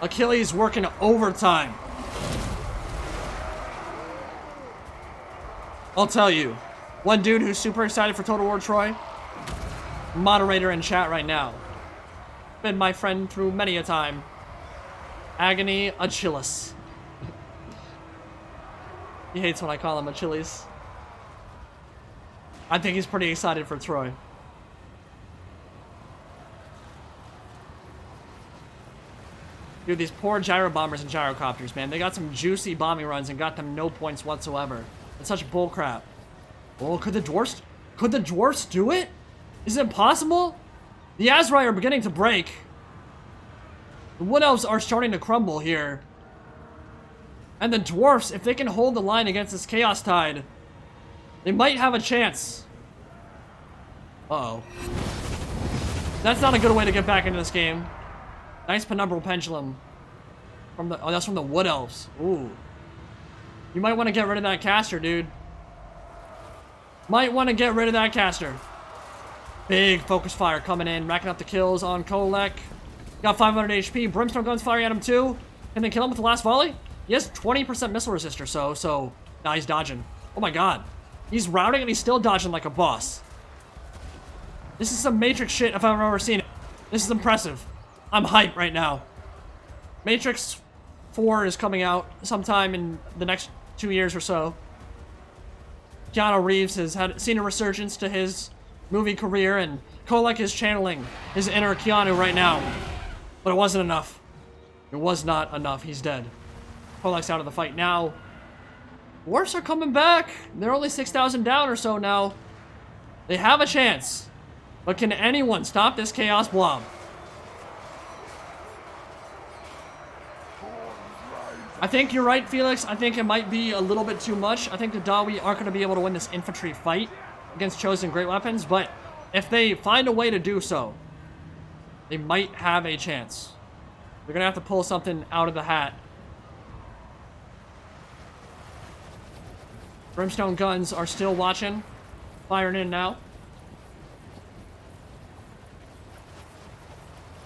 A: Achilles working overtime. I'll tell you, one dude who's super excited for Total War Troy, moderator in chat right now. Been my friend through many a time. Agony Achilles. He hates when I call him Achilles. I think he's pretty excited for Troy. Dude, these poor gyro bombers and gyrocopters, man. They got some juicy bombing runs and got them no points whatsoever. It's such bullcrap. Oh, could the dwarfs do it? Is it possible? The Azrai are beginning to break. The Wood Elves are starting to crumble here. And the dwarfs, if they can hold the line against this Chaos Tide, they might have a chance. Uh-oh. That's not a good way to get back into this game. Nice penumbral pendulum. Oh, that's from the Wood Elves. Ooh. You might want to get rid of that caster, dude. Might want to get rid of that caster. Big focus fire coming in, racking up the kills on Kolek. Got 500 HP. Brimstone guns firing at him too. Can they kill him with the last volley? He has 20% missile resist or so now he's dodging. Oh my god. He's routing and he's still dodging like a boss. This is some Matrix shit if I've ever seen it. This is impressive. I'm hyped right now. Matrix 4 is coming out sometime in the next 2 years or so. Keanu Reeves has seen a resurgence to his movie career, and Kolek is channeling his inner Keanu right now. But it wasn't enough. It was not enough. He's dead. Kolek's out of the fight now. Dwarfs are coming back. They're only 6,000 down or so now. They have a chance. But can anyone stop this Chaos Blob? I think you're right, Felix. I think it might be a little bit too much. I think the Dawi aren't going to be able to win this infantry fight against Chosen Great Weapons, but if they find a way to do so, they might have a chance. They're going to have to pull something out of the hat. Brimstone guns are still watching. Firing in now.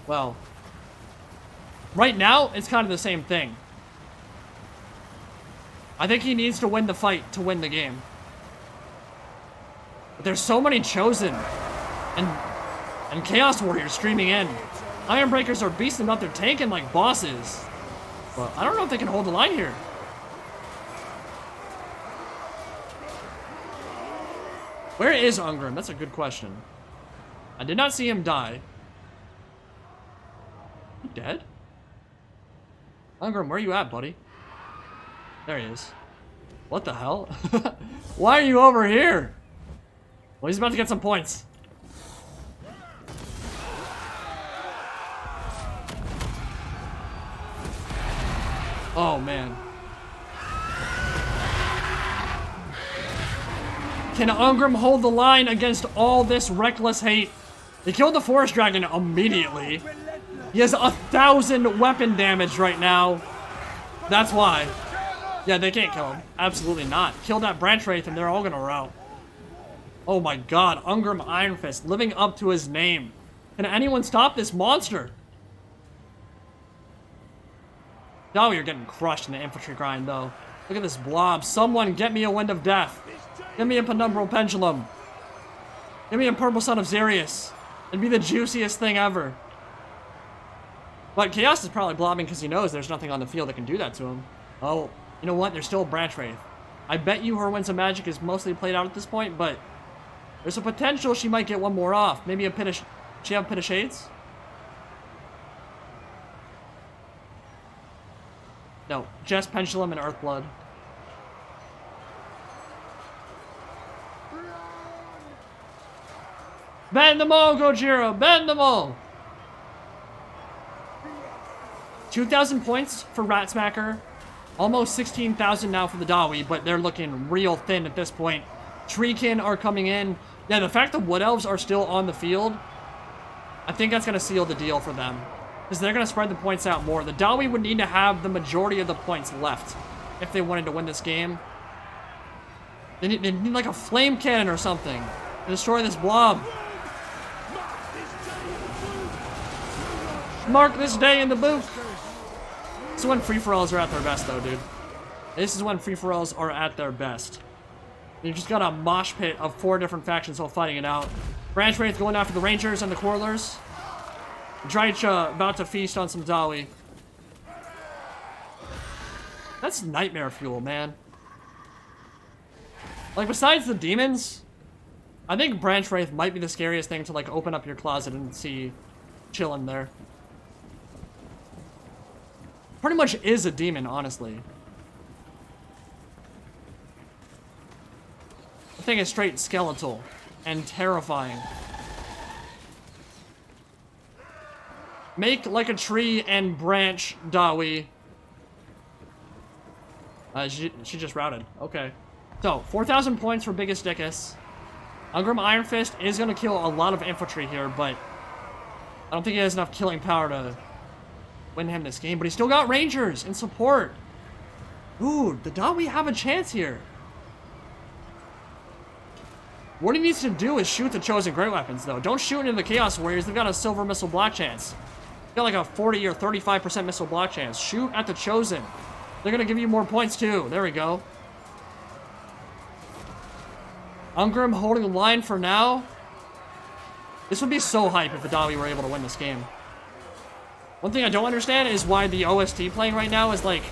A: Well, right now, it's kind of the same thing. I think he needs to win the fight to win the game. But there's so many Chosen and Chaos Warriors streaming in. Ironbreakers are beasting up. They're tanking like bosses. But I don't know if they can hold the line here. Where is Ungrim? That's a good question. I did not see him die. He dead? Ungrim, where are you at, buddy? There he is. What the hell? Why are you over here? Well, he's about to get some points. Oh, man. Can Ungrim hold the line against all this reckless hate? He killed the Forest Dragon immediately. He has 1,000 weapon damage right now. That's why. Yeah, they can't kill him. Absolutely not. Kill that Branch Wraith and they're all gonna rout. Oh my god, Ungrim Iron Fist living up to his name. Can anyone stop this monster? Now you're getting crushed in the infantry grind though. Look at this blob. Someone get me a Wind of Death. Give me a Penumbral Pendulum. Give me a Purple Sun of Xerius. It'd be the juiciest thing ever. But Chaos is probably blobbing because he knows there's nothing on the field that can do that to him. Oh, you know what? There's still a Branch Wraith. I bet you her Winds of Magic is mostly played out at this point, but there's a potential she might get one more off. Maybe a Pit of... She have a Pit of Shades? No, just Pendulum and Earthblood. Bend them all, Gojira! Bend them all! 2,000 points for Rat Smacker. Almost 16,000 now for the Dawi, but they're looking real thin at this point. Treekin are coming in. Yeah, the fact that Wood Elves are still on the field, I think that's going to seal the deal for them. Because they're going to spread the points out more. The Dawi would need to have the majority of the points left if they wanted to win this game. They need like a flame cannon or something to destroy this blob. Mark this day in the book. This is when free-for-alls are at their best, though, dude. This is when free-for-alls are at their best. You just got a mosh pit of 4 different factions all fighting it out. Branch Wraith going after the Rangers and the Quarrelers. Drycha about to feast on some Dawi. That's nightmare fuel, man. Like, besides the demons, I think Branch Wraith might be the scariest thing to, like, open up your closet and see chilling there. Pretty much is a demon, honestly. The thing is straight skeletal and terrifying. Make like a tree and branch, Dawi. She just routed. Okay. So, 4,000 points for Biggest Dickus. Ungrim Iron Fist is going to kill a lot of infantry here, but I don't think he has enough killing power to win him this game. But he's still got Rangers in support. Dude, the Dawi have a chance here. What he needs to do is shoot the Chosen Great Weapons, though. Don't shoot into the Chaos Warriors. They've got a Silver Missile block chance. They've got like a 40 or 35% missile block chance. Shoot at the Chosen. They're going to give you more points, too. There we go. Ungrim holding the line for now. This would be so hype if the Dawi were able to win this game. One thing I don't understand is why the OST playing right now is like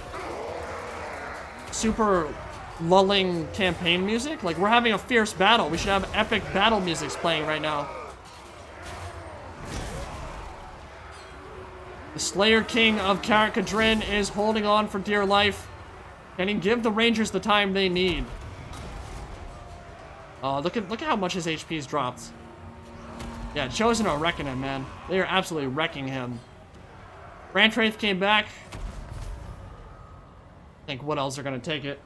A: super lulling campaign music. Like, we're having a fierce battle. We should have epic battle music playing right now. The Slayer King of Karak Kadrin is holding on for dear life. Can he give the Rangers the time they need? Oh, look at how much his HP's dropped. Yeah, Chosen are wrecking him, man. They are absolutely wrecking him. Branch Wraith came back. I think what else are gonna take it?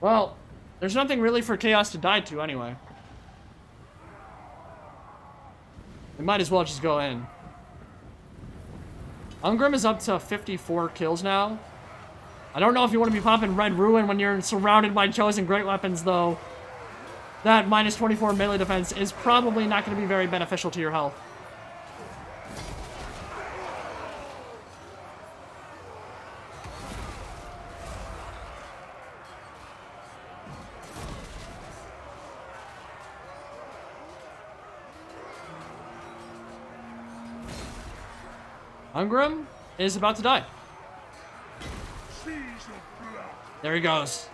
A: Well, there's nothing really for Chaos to die to anyway. We might as well just go in. Ungrim is up to 54 kills now. I don't know if you want to be popping Red Ruin when you're surrounded by Chosen Great Weapons, though. That minus 24 melee defense is probably not going to be very beneficial to your health. Ungrim is about to die. There he goes.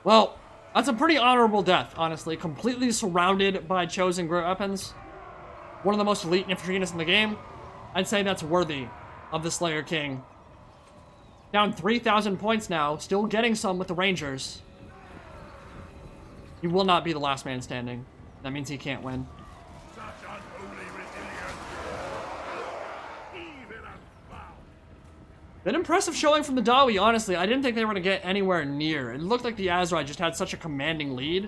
A: Well, that's a pretty honorable death, honestly. Completely surrounded by Chosen Great Weapons. One of the most elite infantry units in the game. I'd say that's worthy of the Slayer King. Down 3,000 points now. Still getting some with the Rangers. He will not be the last man standing. That means he can't win. An impressive showing from the Dawi, honestly. I didn't think they were going to get anywhere near. It looked like the Azrai just had such a commanding lead.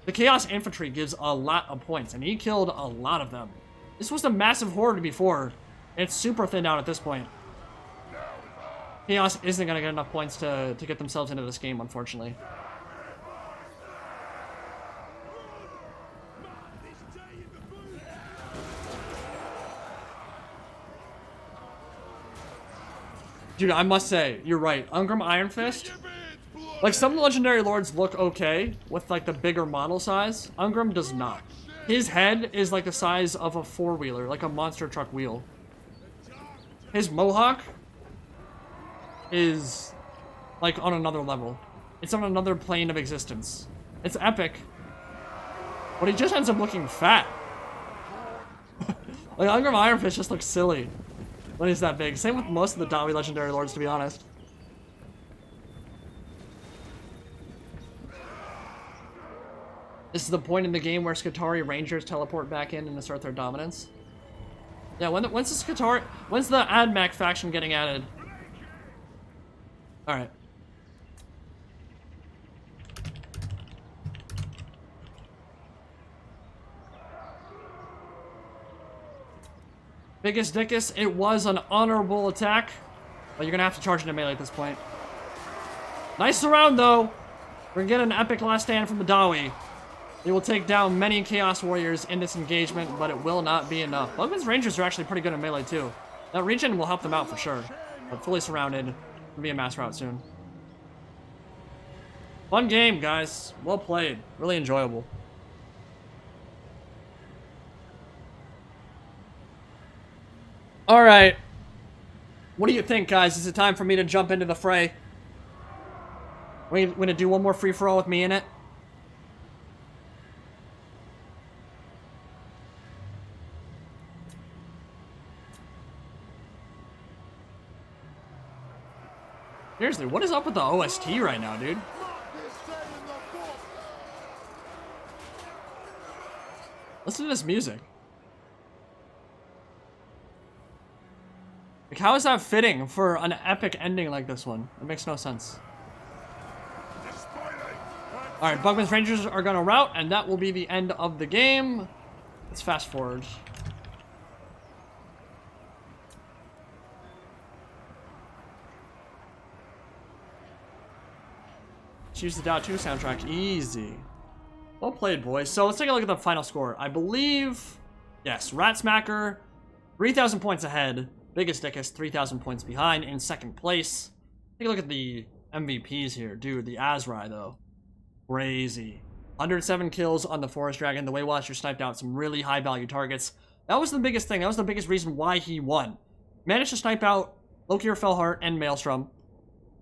A: The Chaos Infantry gives a lot of points, and he killed a lot of them. This was a massive horde before. It's super thinned out at this point. Chaos isn't going to get enough points to get themselves into this game, unfortunately. Dude, I must say, you're right. Ungrim Iron Fist, like, some of the Legendary Lords look okay with, like, the bigger model size. Ungrim does not. His head is, like, the size of a four-wheeler, like a monster truck wheel. His Mohawk is, like, on another level. It's on another plane of existence. It's epic, but he just ends up looking fat. Like, Ungrim Iron Fist just looks silly when he's that big. Same with most of the Dawi Legendary Lords, to be honest. This is the point in the game where Skitarii Rangers teleport back in and assert their dominance. Yeah, when's the AdMac faction getting added? Alright. Biggest Dickus, it was an honorable attack, but you're gonna have to charge into melee at this point. Nice surround, though. We're gonna get an epic last stand from the Dawi. They will take down many Chaos Warriors in this engagement, but it will not be enough. Bugman's Rangers are actually pretty good in melee, too. That regen will help them out for sure. But fully surrounded, will be a mass rout soon. Fun game, guys. Well played. Really enjoyable. Alright. What do you think, guys? Is it time for me to jump into the fray? We're gonna do one more free-for-all with me in it? Seriously, what is up with the OST right now, dude? Listen to this music. Like, how is that fitting for an epic ending like this one? It makes no sense. Alright, Bugman's Rangers are gonna rout, and that will be the end of the game. Let's fast forward. Let's use the Dow 2 soundtrack. Easy. Well played, boys. So let's take a look at the final score. I believe, yes, Rat Smacker, 3,000 points ahead. Biggest Dickus, 3,000 points behind in second place. Take a look at the MVPs here. Dude, the Azrai, though. Crazy. 107 kills on the Forest Dragon. The Waywatcher sniped out some really high-value targets. That was the biggest thing. That was the biggest reason why he won. Managed to snipe out Lokier Fellheart and Maelstrom.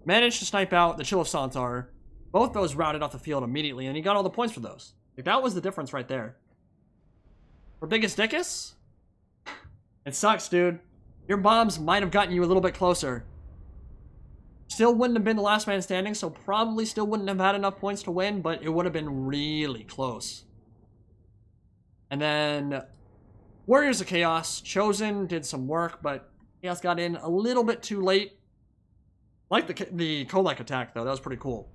A: Managed to snipe out the Chill of Sontar. Both those routed off the field immediately, and he got all the points for those. Like, that was the difference right there. For Biggest Dickus, it sucks, dude. Your bombs might have gotten you a little bit closer. Still wouldn't have been the last man standing, so probably still wouldn't have had enough points to win, but it would have been really close. And then Warriors of Chaos, Chosen did some work, but Chaos got in a little bit too late. Like the Kolek attack, though. That was pretty cool.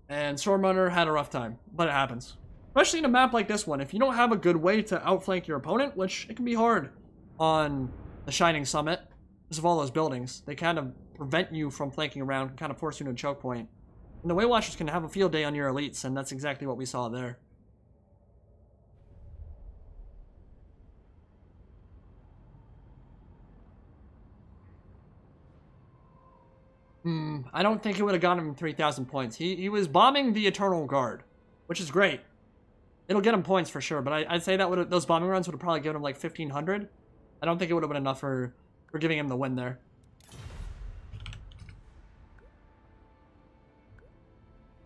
A: And Stormrunner had a rough time, but it happens. Especially in a map like this one. If you don't have a good way to outflank your opponent, which it can be hard on the Shining Summit, because of all those buildings, they kind of prevent you from flanking around and kind of force you into a choke point. And the Waywatchers can have a field day on your elites, and that's exactly what we saw there. I don't think it would have gotten him 3,000 points. He was bombing the Eternal Guard, which is great. It'll get him points for sure, but I'd say that those bombing runs would have probably given him like 1,500. I don't think it would have been enough for giving him the win there.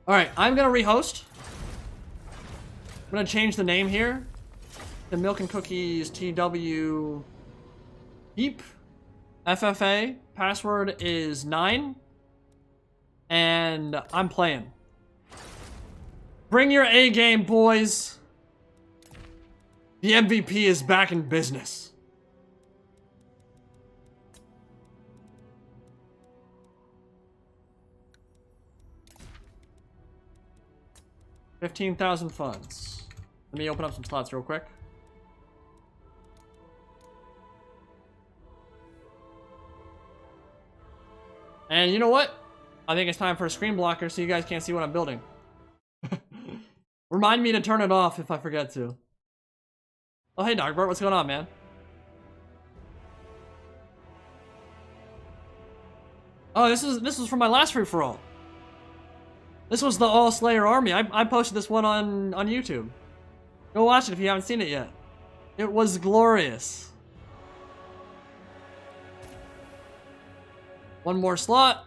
A: Alright, I'm going to rehost. I'm going to change the name here. The milkandcookiesTW Heap. FFA. Password is 9. And I'm playing. Bring your A game, boys. The MVP is back in business. $15,000 funds. Let me open up some slots real quick. And you know what? I think it's time for a screen blocker so you guys can't see what I'm building. Remind me to turn it off if I forget to. Oh, hey, Dogbert, what's going on, man? Oh, this was from my last free-for-all. This was the All Slayer Army. I posted this one on YouTube. Go watch it if you haven't seen it yet. It was glorious. One more slot.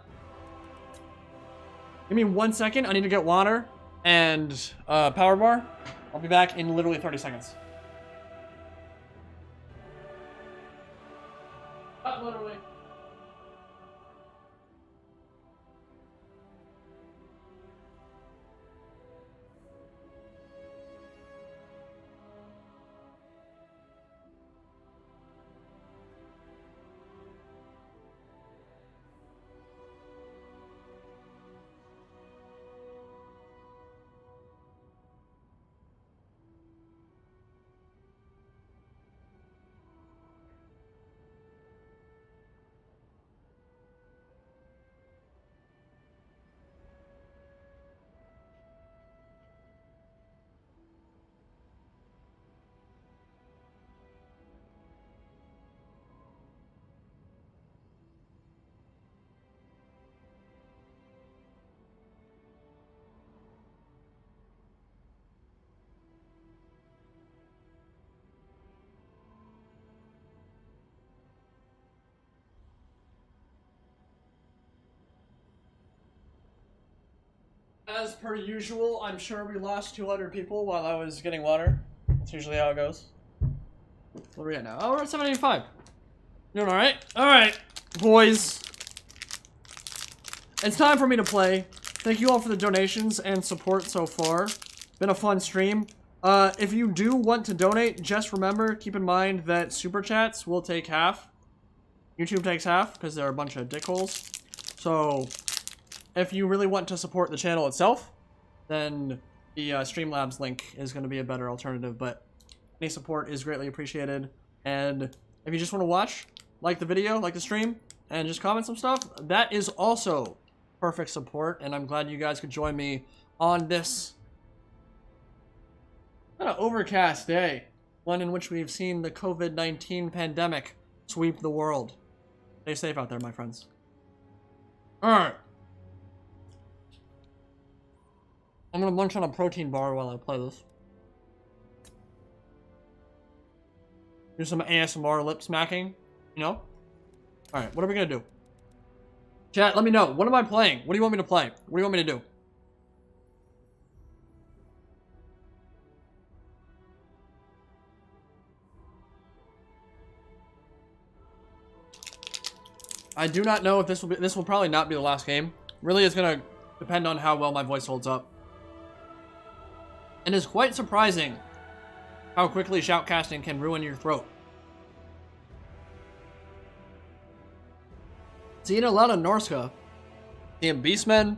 A: Give me 1 second. I need to get water and power bar. I'll be back in literally 30 seconds. Not literally. As per usual, I'm sure we lost 200 people while I was getting water. That's usually how it goes. What are we at now? Oh, we're at 785. Doing alright? Alright, boys. It's time for me to play. Thank you all for the donations and support so far. Been a fun stream. If you do want to donate, just remember, keep in mind that Super Chats will take half. YouTube takes half because they're a bunch of dickholes. So if you really want to support the channel itself, then the Streamlabs link is going to be a better alternative, but any support is greatly appreciated. And if you just want to watch, like the video, like the stream, and just comment some stuff, that is also perfect support, and I'm glad you guys could join me on this kind of overcast day, one in which we've seen the COVID-19 pandemic sweep the world. Stay safe out there, my friends. Alright. I'm gonna munch on a protein bar while I play this. Do some ASMR lip smacking, you know? Alright, what are we gonna do? Chat, let me know. What am I playing? What do you want me to play? What do you want me to do? I do not know if this will probably not be the last game. Really, it's gonna depend on how well my voice holds up. It is quite surprising how quickly shoutcasting can ruin your throat. Seeing a lot of Norska. Seeing Beastmen.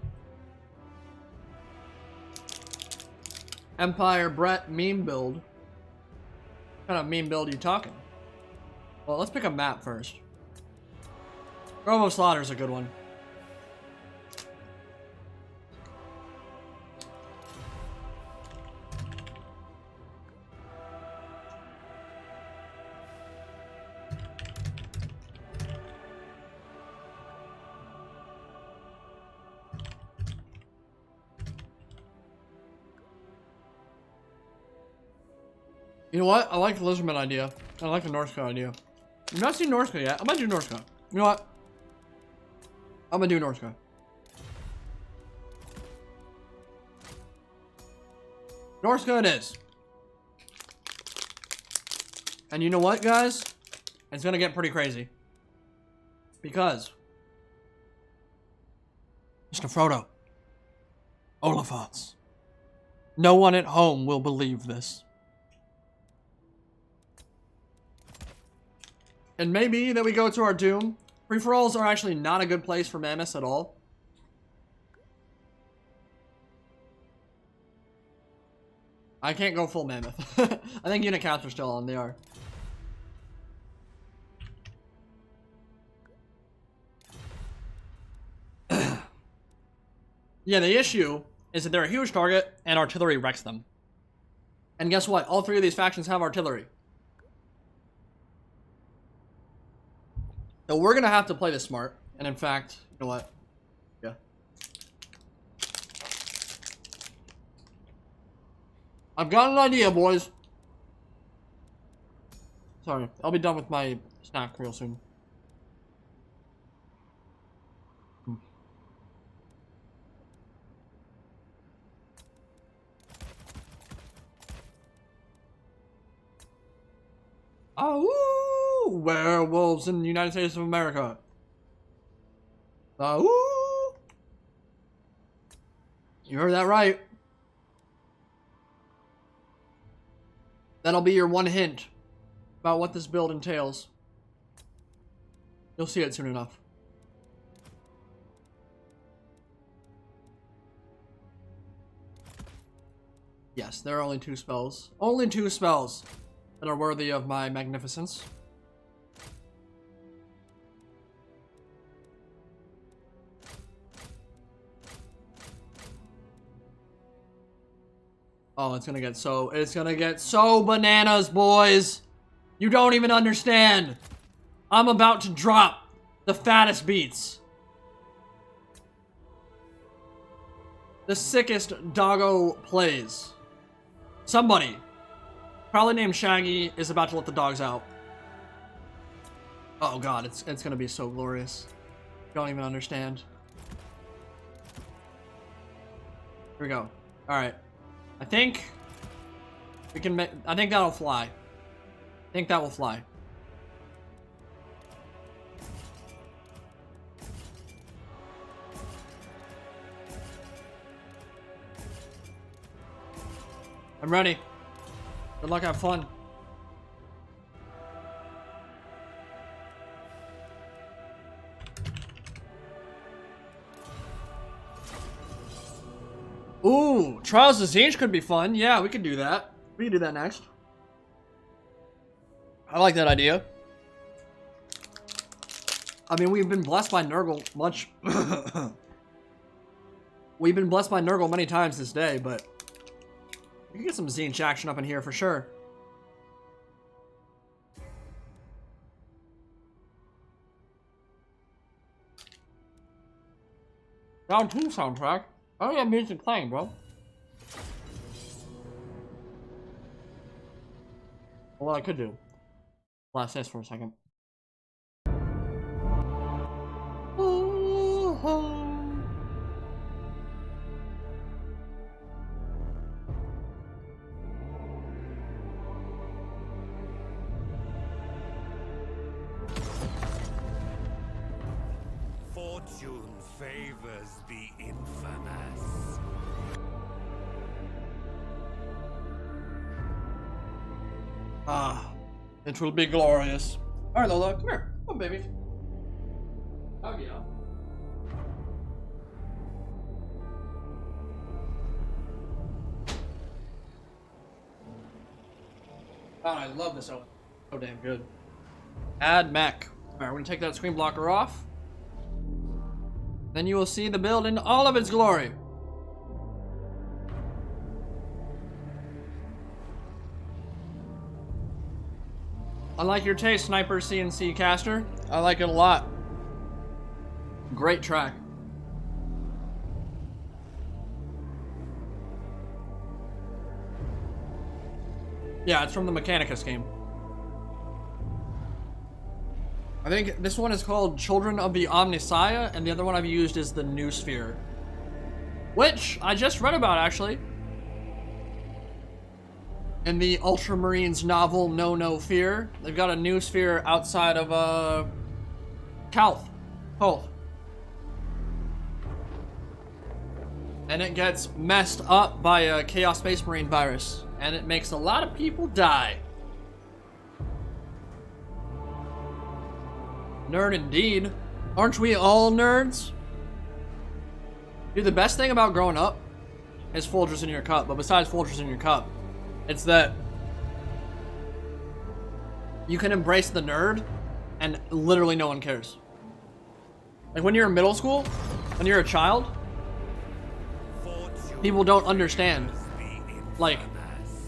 A: Empire Brett meme build. What kind of meme build are you talking? Well, let's pick a map first. Grove of Slaughter is a good one. You know what? I like the Lizardman idea. I like the Norska idea. I've not seen Norska yet. I might do Norska. You know what? I'm gonna do Norska. Norska it is. And you know what, guys? It's gonna get pretty crazy. Because Mr. Frodo, Olafants, no one at home will believe this. And maybe that we go to our doom. Free-for-alls are actually not a good place for mammoths at all. I can't go full mammoth. I think unit counts are still on. They are. Yeah, the issue is that they're a huge target and artillery wrecks them. And guess what? All three of these factions have artillery. So we're gonna have to play this smart, and in fact, you know what? Yeah. I've got an idea, boys. Sorry, I'll be done with my snack real soon. Oh, werewolves in the United States of America. Oh, you heard that right. That'll be your one hint about what this build entails. You'll see it soon enough. Yes, there are only 2 spells. Only 2 spells that are worthy of my magnificence. Oh, it's gonna get so bananas, boys. You don't even understand. I'm about to drop the fattest beats. The sickest doggo plays. Somebody, probably named Shaggy, is about to let the dogs out. Oh god, it's gonna be so glorious. Don't even understand. Here we go. Alright. I think we can make, I think that'll fly. I think that will fly. I'm ready. Good luck, have fun. Ooh, Trials of Zinj could be fun. Yeah, we could do that. We can do that next. I like that idea. I mean, we've been blessed by Nurgle much. We've been blessed by Nurgle many times this day, but we can get some Zinj action up in here for sure. Round 2 soundtrack. I don't have music playing, bro. Well, what I could do. Blast this for a second.
B: Fortune favors the infamous.
A: Ah, it will be glorious. All right, Lola, come here. Come on, baby. Oh, yeah. Oh, I love this oven. So damn good. Add mech. All right, we're gonna take that screen blocker off. Then you will see the build in all of its glory. I like your taste, Sniper CNC Caster. I like it a lot. Great track. Yeah, it's from the Mechanicus game. I think this one is called Children of the Omnissiah, and the other one I've used is the New Sphere. Which I just read about, actually. In the Ultramarines novel Know No Fear. They've got a New Sphere outside of, Calth. And it gets messed up by a Chaos Space Marine virus. And it makes a lot of people die. Nerd indeed. Aren't we all nerds? Dude, the best thing about growing up is Folgers in your cup. But besides Folgers in your cup, it's that you can embrace the nerd and literally no one cares. Like when you're in middle school, when you're a child, people don't understand. Like,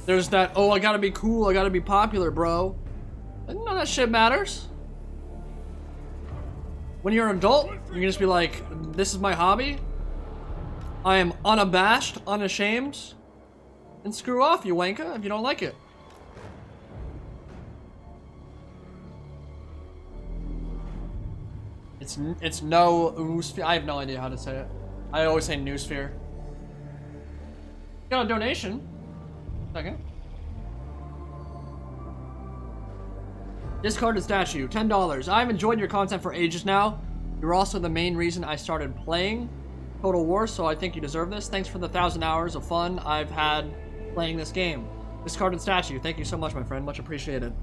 A: there's that, oh, I gotta be cool, I gotta be popular, bro. None of that shit matters. When you're an adult, you can just be like, this is my hobby. I am unabashed, unashamed. And screw off, you wanker, if you don't like it. It's no oosphere. I have no idea how to say it. I always say noosphere. Got a donation. Second. Discarded statue, $10. I've enjoyed your content for ages now. You're also the main reason I started playing Total War, so I think you deserve this. Thanks for the 1,000 hours of fun I've had playing this game. Discarded statue, thank you so much, my friend. Much appreciated.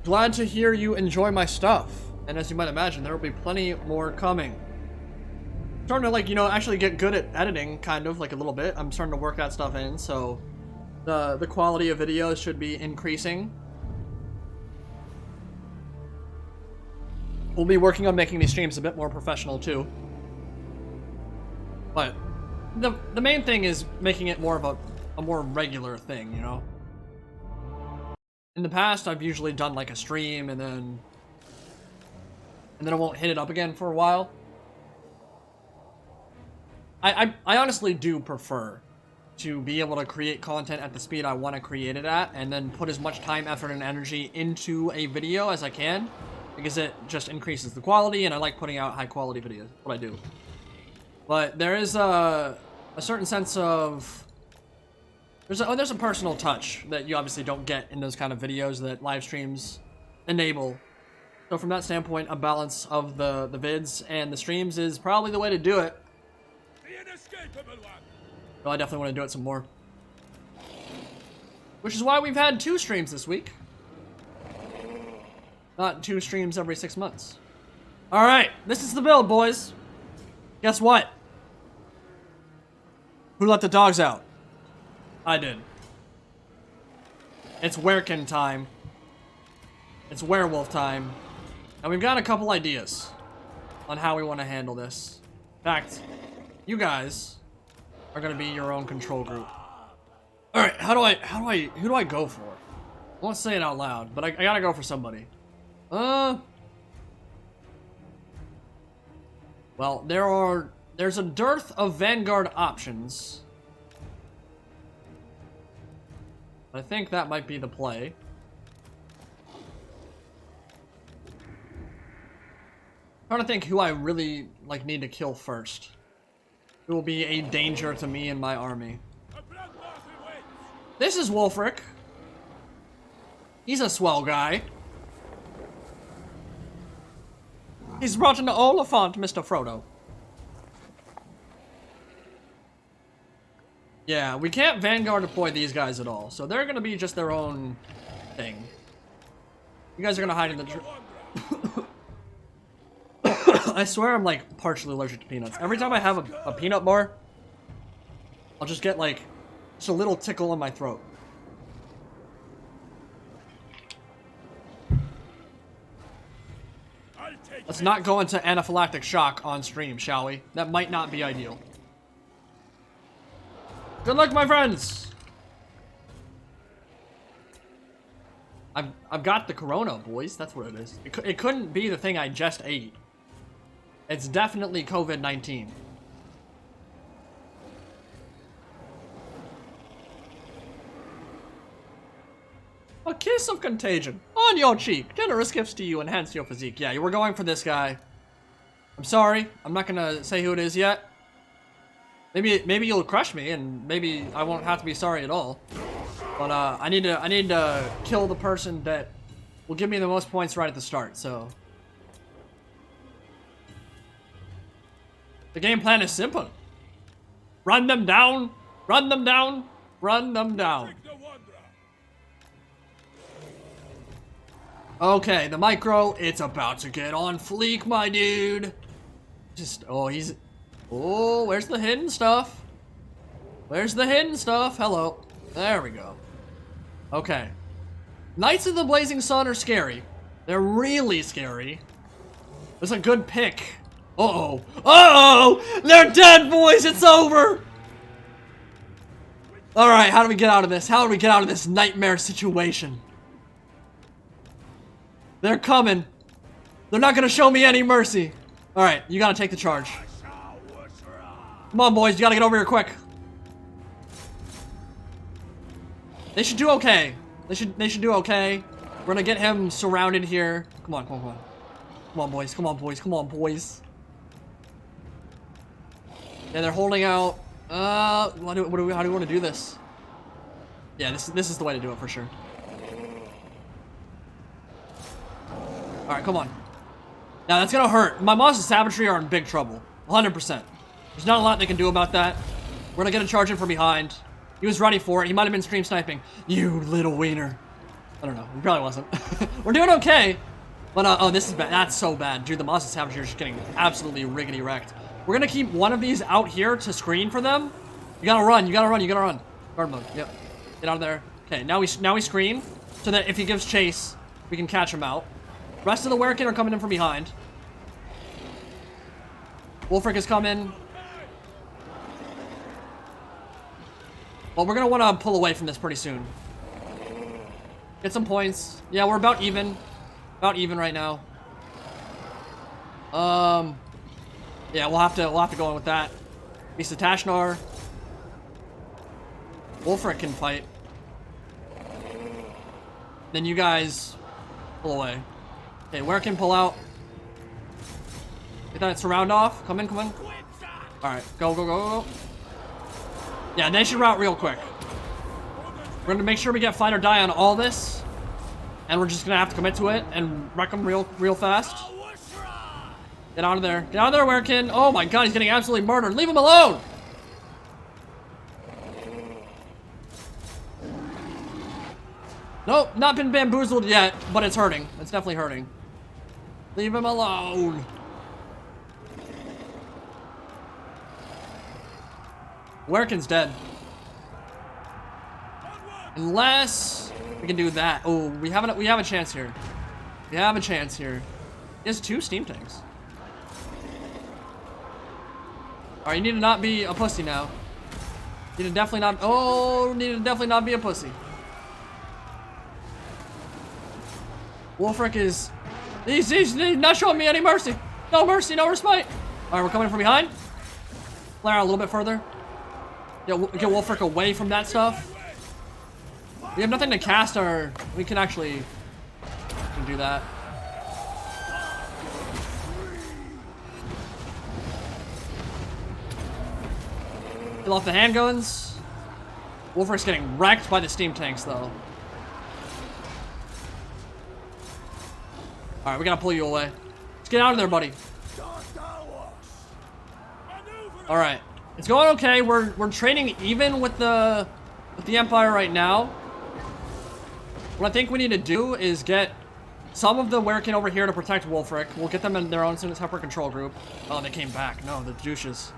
A: Glad to hear you enjoy my stuff. And as you might imagine, there will be plenty more coming. I'm starting to, like, you know, actually get good at editing, kind of, like a little bit. I'm starting to work that stuff in, so the quality of videos should be increasing. We'll be working on making these streams a bit more professional, too. But the main thing is making it more of a more regular thing, you know? In the past, I've usually done, like, a stream, and then I won't hit it up again for a while. I honestly do prefer to be able to create content at the speed I want to create it at, and then put as much time, effort, and energy into a video as I can, because it just increases the quality, and I like putting out high-quality videos. What I do. But there is a certain sense of... There's a personal touch that you obviously don't get in those kind of videos that live streams enable. So from that standpoint, a balance of the vids and the streams is probably the way to do it. So I definitely want to do it some more. Which is why we've had 2 streams this week. Not 2 streams every 6 months. Alright, this is the build, boys. Guess what? Who let the dogs out? I did. It's werkin time. It's werewolf time. And we've got a couple ideas on how we want to handle this. In fact, you guys are gonna be your own control group. Alright, who do I go for? I won't say it out loud, but I gotta go for somebody. Well, there's a dearth of Vanguard options. I think that might be the play. Trying to think who I really need to kill first. Who will be a danger to me and my army. This is Wulfric. He's a swell guy. He's brought an Oliphant, Mr. Frodo. Yeah, we can't Vanguard deploy these guys at all, so they're gonna be just their own thing. You guys are gonna hide in the I swear I'm like partially allergic to peanuts. Every time I have a peanut bar, I'll just get like just a little tickle in my throat. Let's not go into anaphylactic shock on stream, shall we? That might not be ideal. Good luck, my friends! I've got the corona, boys. That's what it is. It couldn't be the thing I just ate. It's definitely COVID-19. A kiss of contagion on your cheek. Generous gifts to you enhance your physique. Yeah, you were going for this guy. I'm sorry. I'm not gonna say who it is yet. Maybe you'll crush me, and maybe I won't have to be sorry at all. But I need to kill the person that will give me the most points right at the start. So the game plan is simple. Run them down. Run them down. Run them down. Okay, the micro, it's about to get on fleek, my dude. Oh, where's the hidden stuff? Where's the hidden stuff? Hello. There we go. Okay. Knights of the Blazing Sun are scary. They're really scary. It's a good pick. Uh-oh. Uh-oh! They're dead, boys! It's over! Alright, how do we get out of this? How do we get out of this nightmare situation? They're coming. They're not gonna show me any mercy. Alright, you gotta take the charge. Come on, boys, you gotta get over here quick. They should do okay. They should do okay. We're gonna get him surrounded here. Come on, come on, come on. Come on, boys, come on, boys, come on, boys. Yeah, they're holding out. How do we want to do this? Yeah, this is the way to do it for sure. Alright, come on. Now that's gonna hurt. My monsters of savagery are in big trouble. 100%. There's not a lot they can do about that. We're gonna get a charge in from behind. He was ready for it. He might have been stream sniping. You little wiener. I don't know. He probably wasn't. We're doing okay. But, oh, this is bad. That's so bad. Dude, the monsters of savagery are just getting absolutely riggedy wrecked. We're gonna keep one of these out here to screen for them. You gotta run. You gotta run. You gotta run. Guard mode. Yep. Get out of there. Okay, now we screen so that if he gives chase, we can catch him out. Rest of the Werkin are coming in from behind. Wulfric is coming. Well, we're gonna want to pull away from this pretty soon. Get some points. Yeah, we're about even. About even right now. Yeah, we'll have to go in with that. Beast of Tashnar. Wulfric can fight. Then you guys pull away. Okay, where can pull out? Get that surround off. Come in, come in. Alright, go, go, go, go. Yeah, they should route real quick. We're gonna make sure we get fight or die on all this. And we're just gonna have to commit to it and wreck them real fast. Get out of there. Get out of there, Werkin. Oh my god, he's getting absolutely murdered. Leave him alone! Nope, not been bamboozled yet, but it's hurting. It's definitely hurting. Leave him alone. Werkin's dead. Unless we can do that. Oh, we have a chance here. We have a chance here. He has 2 steam tanks. Alright, you need to not be a pussy now. You need to definitely not. Oh, need to definitely not be a pussy. Wolfric is. He's not showing me any mercy. No mercy, no respite. Alright, we're coming from behind. Flare out a little bit further. Get Wolfric away from that stuff. We have nothing to cast our. We can actually do that. Kill off the handguns. Wolfric's getting wrecked by the steam tanks, though. Alright, we gotta pull you away. Let's get out of there, buddy. Alright. It's going okay. We're trading even with the Empire right now. What I think we need to do is get some of the Werkin over here to protect Wolfric. We'll get them in their own separate control group. Oh, they came back. No, the douches.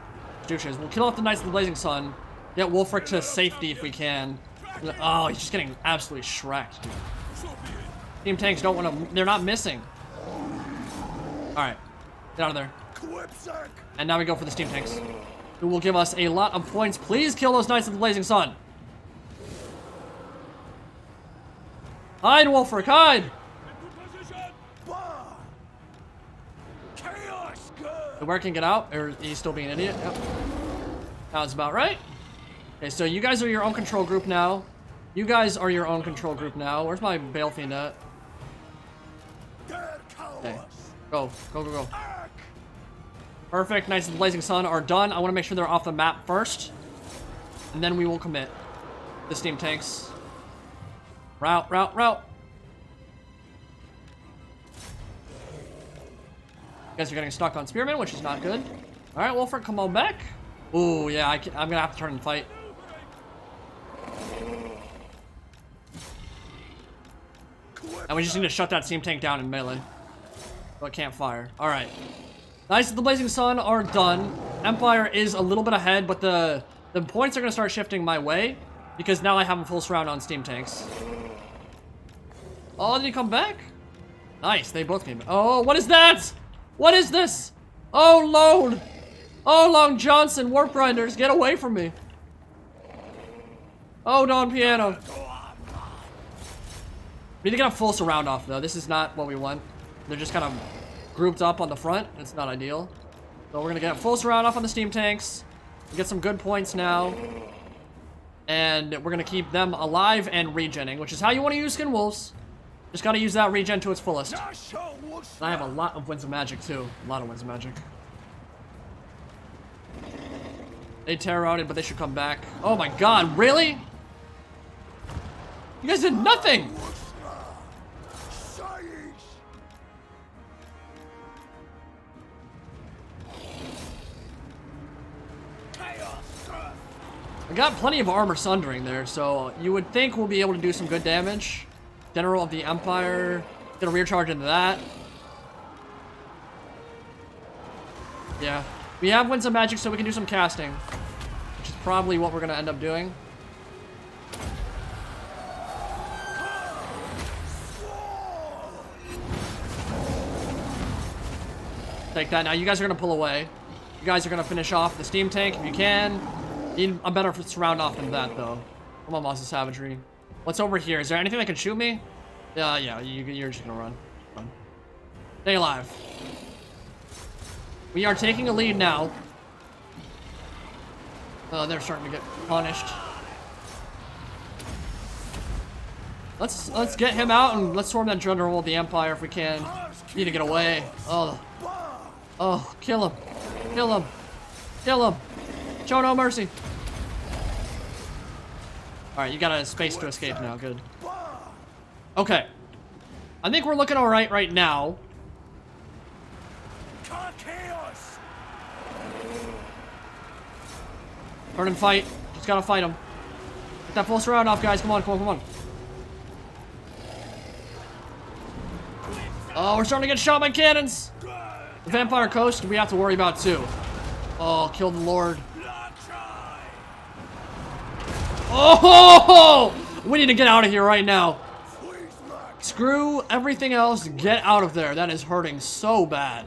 A: We'll kill off the Knights of the Blazing Sun. Get Wolfric to safety if we can. Oh, he's just getting absolutely shreked, dude. Team tanks don't want to. They're not missing. Alright. Get out of there. And now we go for the steam tanks, who will give us a lot of points. Please kill those Knights of the Blazing Sun. Hide, Wolfric, hide! The Werkin get out, or he's still being an idiot? Yep. Sounds about right. Okay, so you guys are your own control group now. Where's my Balefiend at? Okay. Go. Perfect. Knights of the Blazing Sun are done. I want to make sure they're off the map first. And then we will commit the steam tanks. Route. You guys are getting stuck on Spearmen, which is not good. Alright, Wolfric, come on back. Ooh, yeah, I'm gonna have to turn and fight. And we just need to shut that steam tank down in melee. So it can't fire. Alright. Knights of the Blazing Sun are done. Empire is a little bit ahead, but the points are gonna start shifting my way. Because now I have a full surround on steam tanks. Oh, did he come back? Nice, they both came back. Oh, what is that? What is this? Oh, load! Oh, Long Johnson, Warp Grinders, get away from me. Oh, Don Piano. We need to get a full surround off, though. This is not what we want. They're just kind of grouped up on the front. It's not ideal. So we're gonna get a full surround off on the steam tanks. We get some good points now. And we're gonna keep them alive and regenning, which is how you want to use Skin Wolves. Just gotta use that regen to its fullest. And I have a lot of Winds of Magic, too. A lot of Winds of Magic. They terror outed, but they should come back. Oh my god, really? You guys did nothing! I got plenty of armor sundering there, so you would think we'll be able to do some good damage. General of the Empire, get a rear charge into that. Yeah, we have Winds of Magic, so we can do some casting, which is probably what we're gonna end up doing. Take that. Now you guys are gonna pull away. You guys are gonna finish off the steam tank if you can. Need a better surround off than that, though. Come on, Moss of Savagery. What's over here? Is there anything that can shoot me? Yeah, you're just gonna run. Stay alive. We are taking a lead now. They're starting to get punished. Let's get him out and let's storm that General of the Empire if we can. Need to get away. Oh, kill him. Show no mercy. Alright, you got a space to escape now. Good. Okay. I think we're looking alright right now. Turn and fight. Just gotta fight him. Get that full surround off, guys. Come on. Oh, we're starting to get shot by cannons. The Vampire Coast, we have to worry about too. Oh, kill the Lord. Oh! We need to get out of here right now. Screw everything else. Get out of there. That is hurting so bad.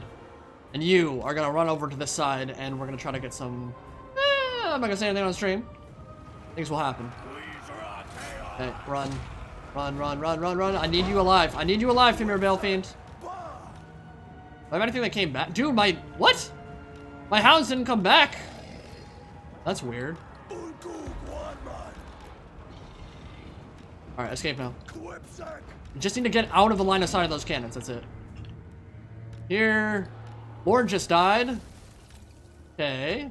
A: And you are going to run over to this side, and we're going to try to get some... I'm not going to say anything on stream. Things will happen. Okay, run. Run, run, run, run, run. I need you alive. I need you alive, Femur Balefiend. Do I have anything that came back? Dude, my... What? My hounds didn't come back. That's weird. Alright, escape now. You just need to get out of the line of sight of those cannons. That's it. Here. Lord just died. Okay.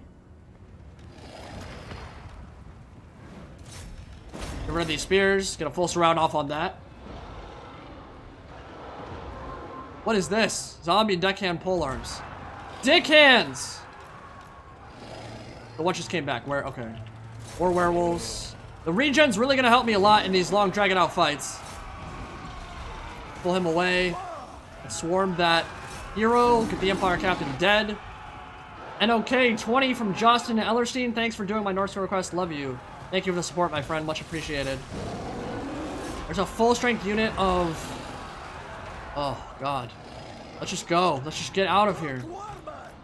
A: Get rid of these spears. Get a full surround off on that. What is this? Zombie deckhand polearms. Dickhands! The one just came back. Where? Okay. More werewolves. The regen's really gonna help me a lot in these long dragging out fights. Pull him away. Swarm that hero. Get the Empire Captain dead. And okay, 20 from Justin and Ellerstein. Thanks for doing my North Star request. Love you. Thank you for the support, my friend. Much appreciated. There's a full strength unit of... Oh, God. Let's just go. Let's just get out of here.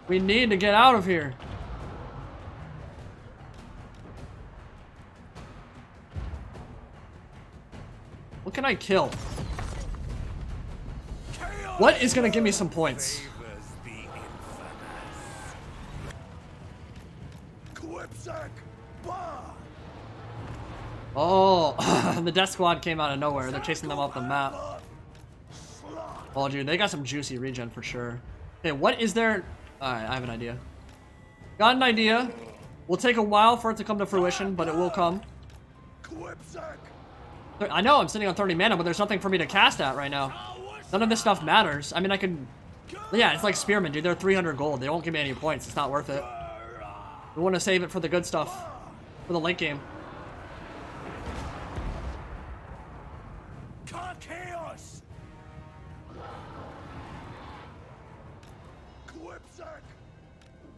A: We need to get out of here. What can I kill? What is gonna give me some points? Oh, the Death Squad came out of nowhere. They're chasing them off the map. Oh, dude, they got some juicy regen for sure. Okay, what is there? Alright, I have an idea. Got an idea. Will take a while for it to come to fruition, but it will come. I know I'm sitting on 30 mana, but there's nothing for me to cast at right now. None of this stuff matters. I mean, I could... Yeah, it's like Spearmen, dude. They're 300 gold. They won't give me any points. It's not worth it. We want to save it for the good stuff. For the late game.
B: Chaos.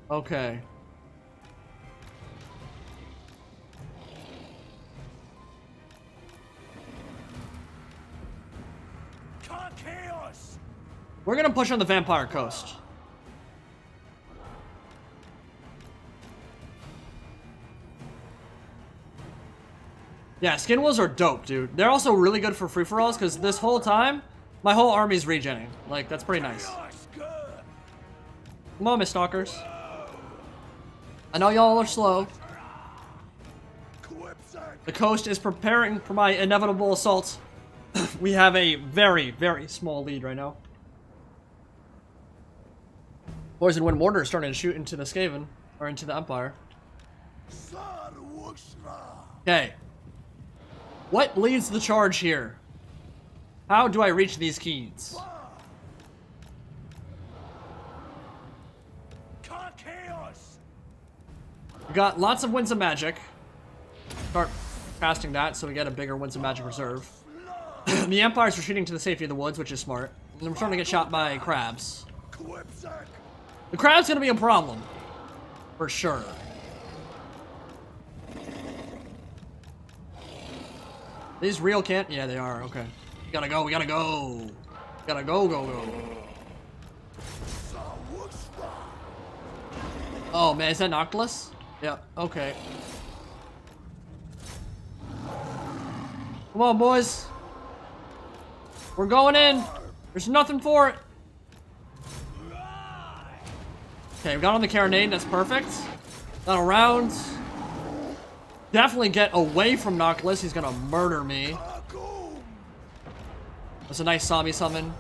A: Okay.
B: Chaos.
A: We're gonna push on the Vampire Coast. Yeah, skin wolves are dope, dude. They're also really good for free-for-alls because this whole time, my whole army's regenning. Like, that's pretty nice. Come on, Miss Stalkers. I know y'all are slow. The coast is preparing for my inevitable assault. We have a very, very small lead right now. Poison Wind Mortar is starting to shoot into the Skaven, or into the Empire. Okay. What leads the charge here? How do I reach these keys? We got lots of Winds of Magic. Start casting that so we get a bigger Winds of Magic reserve. The Empire's retreating to the safety of the woods, which is smart. And we're starting to get shot by crabs. The crab's gonna be a problem. For sure. These real can't? Yeah, they are. Okay. We gotta go. We gotta go. We gotta go, go, go. Oh, man. Is that Noctilus? Yeah. Okay. Come on, boys. We're going in. There's nothing for it. Okay, we got on the Carronade. That's perfect. Got around. Definitely get away from Noctilus. He's gonna murder me. That's a nice zombie summon.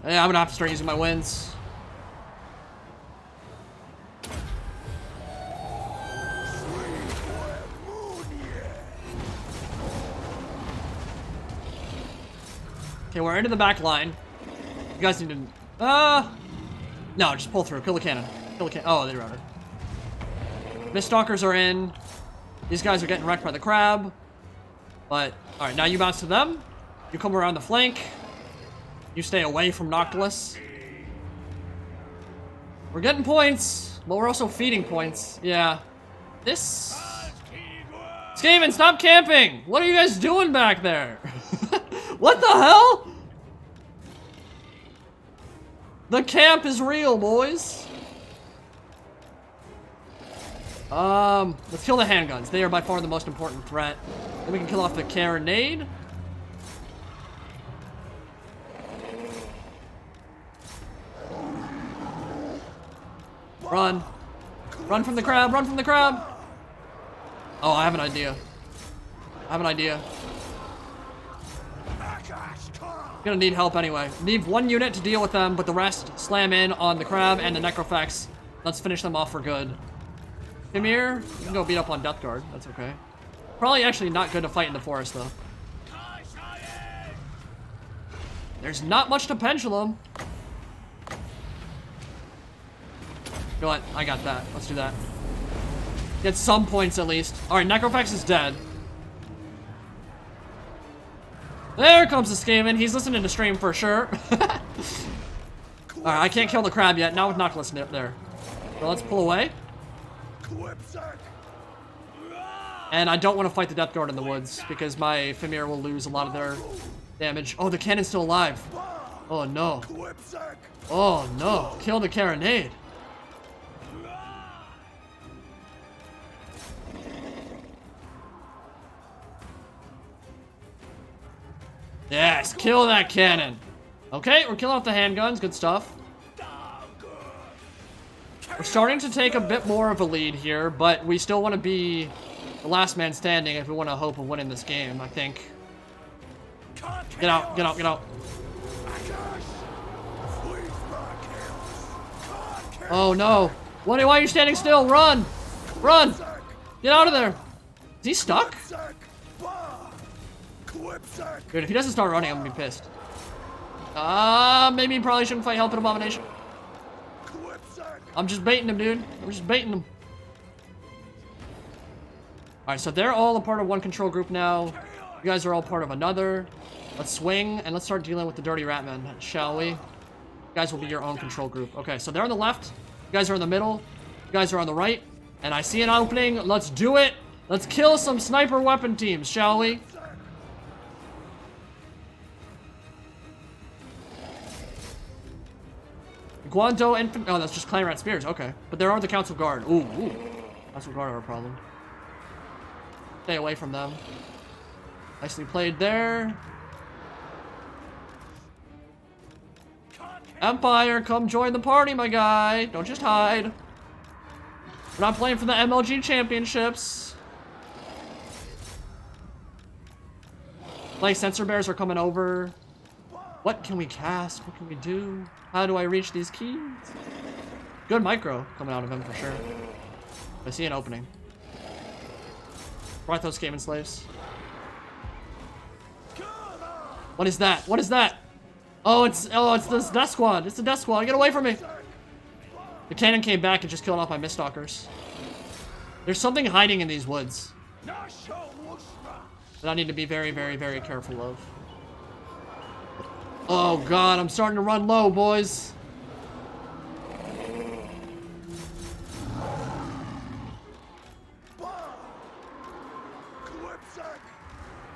A: Yeah, I'm gonna have to start using my winds. Okay, we're into the back line. You guys need to... No, just pull through. Kill the cannon. Kill the cannon. Oh, they routed. Mist Stalkers are in. These guys are getting wrecked by the crab. But, alright, now you bounce to them. You come around the flank. You stay away from Noctilus. We're getting points. But we're also feeding points. Yeah. This... Skaven, stop camping! What are you guys doing back there? What the hell? The camp is real, boys. Let's kill the handguns. They are by far the most important threat. Then we can kill off the carronade. Run. Run from the crab, run from the crab! Oh, I have an idea. I have an idea. Gonna need help anyway. Need one unit to deal with them, but the rest slam in on the crab and the necrofex. Let's finish them off for good. Himir, you can go beat up on Death Guard. That's okay. Probably actually not good to fight in the forest though. There's not much to pendulum. Go on, I got that. Let's do that. Get some points at least. Alright, Necrofex is dead. There comes the Skaven. He's listening to stream for sure. Alright, I can't kill the crab yet. Not with Knuckles there. So let's pull away. And I don't want to fight the Death Guard in the woods because my Fimir will lose a lot of their damage. Oh, the cannon's still alive. Oh no. Oh no. Kill the carronade. Yes, kill that cannon. Okay, we're killing off the handguns. Good stuff. We're starting to take a bit more of a lead here, but we still want to be the last man standing if we want a hope of winning this game, I think. Get out, get out, get out. Oh no. Why are you standing still? Run! Run! Get out of there! Is he stuck? Dude, if he doesn't start running, I'm gonna be pissed. Maybe he probably shouldn't fight Helping Abomination. I'm just baiting him, dude. I'm just baiting him. Alright, so they're all a part of one control group now. You guys are all part of another. Let's swing, and let's start dealing with the Dirty Ratmen, shall we? You guys will be your own control group. Okay, so they're on the left. You guys are in the middle. You guys are on the right. And I see an opening. Let's do it. Let's kill some sniper weapon teams, shall we? Guanto Infant. Oh, that's just Clan Rat Spears. Okay. But there are the Council Guard. Ooh. Council Guard are a problem. Stay away from them. Nicely played there. Empire, come join the party, my guy. Don't just hide. We're not playing for the MLG championships. Like, Sensor Bears are coming over. What can we cast? What can we do? How do I reach these keys? Good micro coming out of him for sure. I see an opening. Right, those Skaven slaves. What is that? What is that? Oh, it's this Death Squad. It's the Death Squad. Get away from me. The cannon came back and just killed off my Miststalkers. There's something hiding in these woods that I need to be very, very, very careful of. Oh god, I'm starting to run low, boys.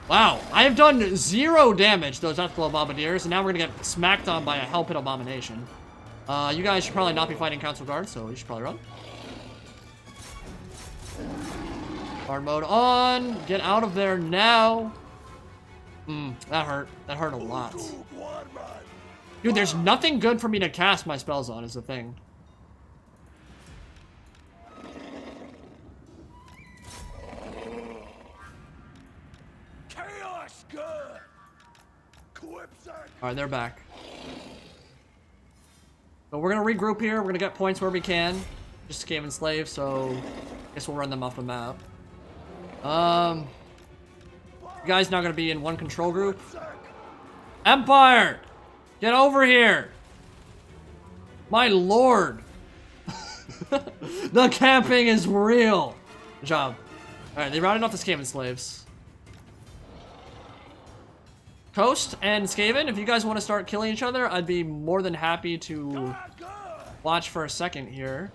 A: Wow, I have done 0 damage to those ethical bombardiers, and now we're gonna get smacked on by a Hell Pit Abomination. You guys should probably not be fighting Council Guard, so you should probably run. Guard mode on. Get out of there now. That hurt. That hurt a lot. Dude, there's nothing good for me to cast my spells on, is the thing. Alright, they're back. So we're gonna regroup here. We're gonna get points where we can. Just Skaven slaves, so I guess we'll run them off the map. You guys now gonna be in one control group. Empire! Get over here! My lord! The camping is real! Good job. Alright, they routed off the Skaven slaves. Coast and Skaven, if you guys want to start killing each other, I'd be more than happy to watch for a second here.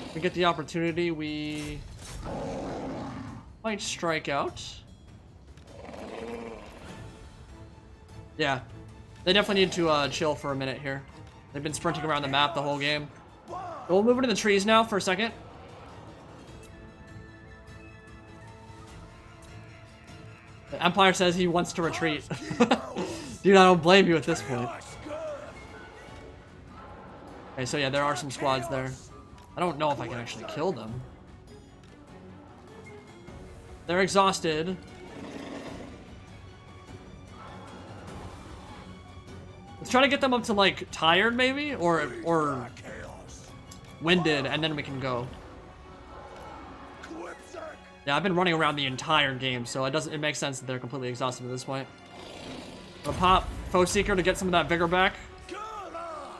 A: If we get the opportunity, we might strike out. Yeah, they definitely need to chill for a minute here. They've been sprinting around the map the whole game. So we'll move into the trees now for a second. The Empire says he wants to retreat. Dude, I don't blame you at this point. Okay, so yeah, there are some squads there. I don't know if I can actually kill them. They're exhausted. Let's try to get them up to like tired maybe, or winded, and then we can go. Yeah, I've been running around the entire game, so it makes sense that they're completely exhausted at this point. I'm gonna pop Foe Seeker to get some of that vigor back.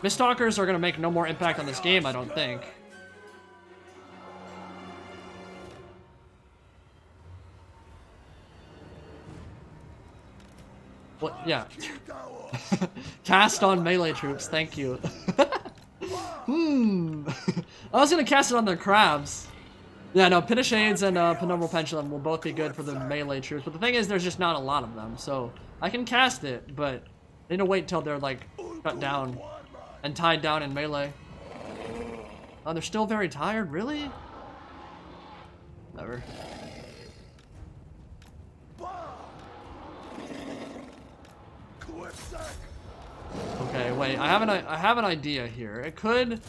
A: Miststalkers are gonna make no more impact on this game, I don't think. What? Yeah. Cast on melee troops, thank you. I was gonna cast it on their crabs. Yeah, no, Pit of Shades and Penumbral Pendulum will both be good for the melee troops, but the thing is, there's just not a lot of them, so I can cast it, but I need to wait till they're like cut down and tied down in melee. Oh, they're still very tired, really? Never. Okay, wait. I have an idea here. It could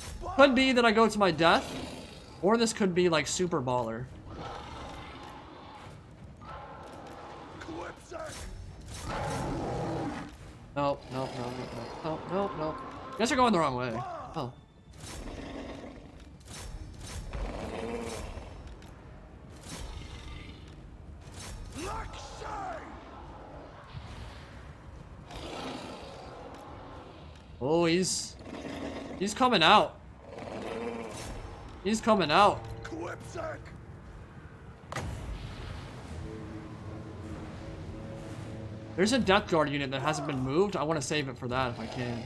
A: be that I go to my death, or this could be like super baller. No. You guys are going the wrong way. Oh. Oh, he's coming out. He's coming out. There's a Death Guard unit that hasn't been moved. I want to save it for that if I can.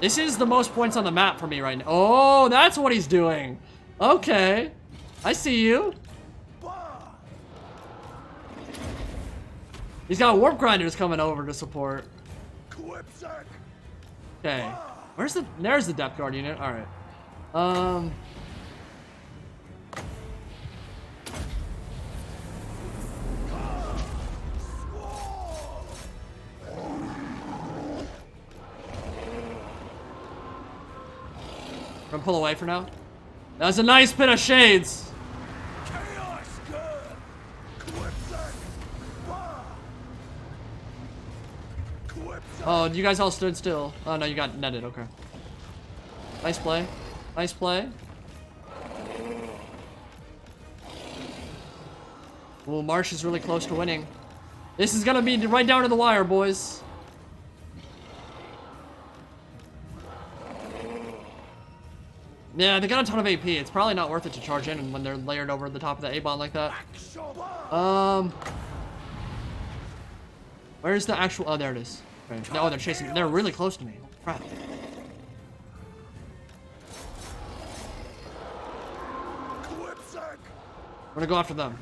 A: This is the most points on the map for me right now. Oh, that's what he's doing. Okay. I see you. He's got Warp Grinders coming over to support. Okay. There's the Depth Guard unit. Alright. I'm gonna pull away for now. That was a nice Pit of Shades. Oh, you guys all stood still. Oh no, you got netted, okay. Nice play. Nice play. Well, Marsh is really close to winning. This is gonna be right down to the wire, boys. Yeah, they got a ton of AP. It's probably not worth it to charge in when they're layered over the top of the A-bomb like that. Where's the actual... Oh, there it is. Okay. No, they're chasing... They're really close to me. Crap. I'm gonna go after them.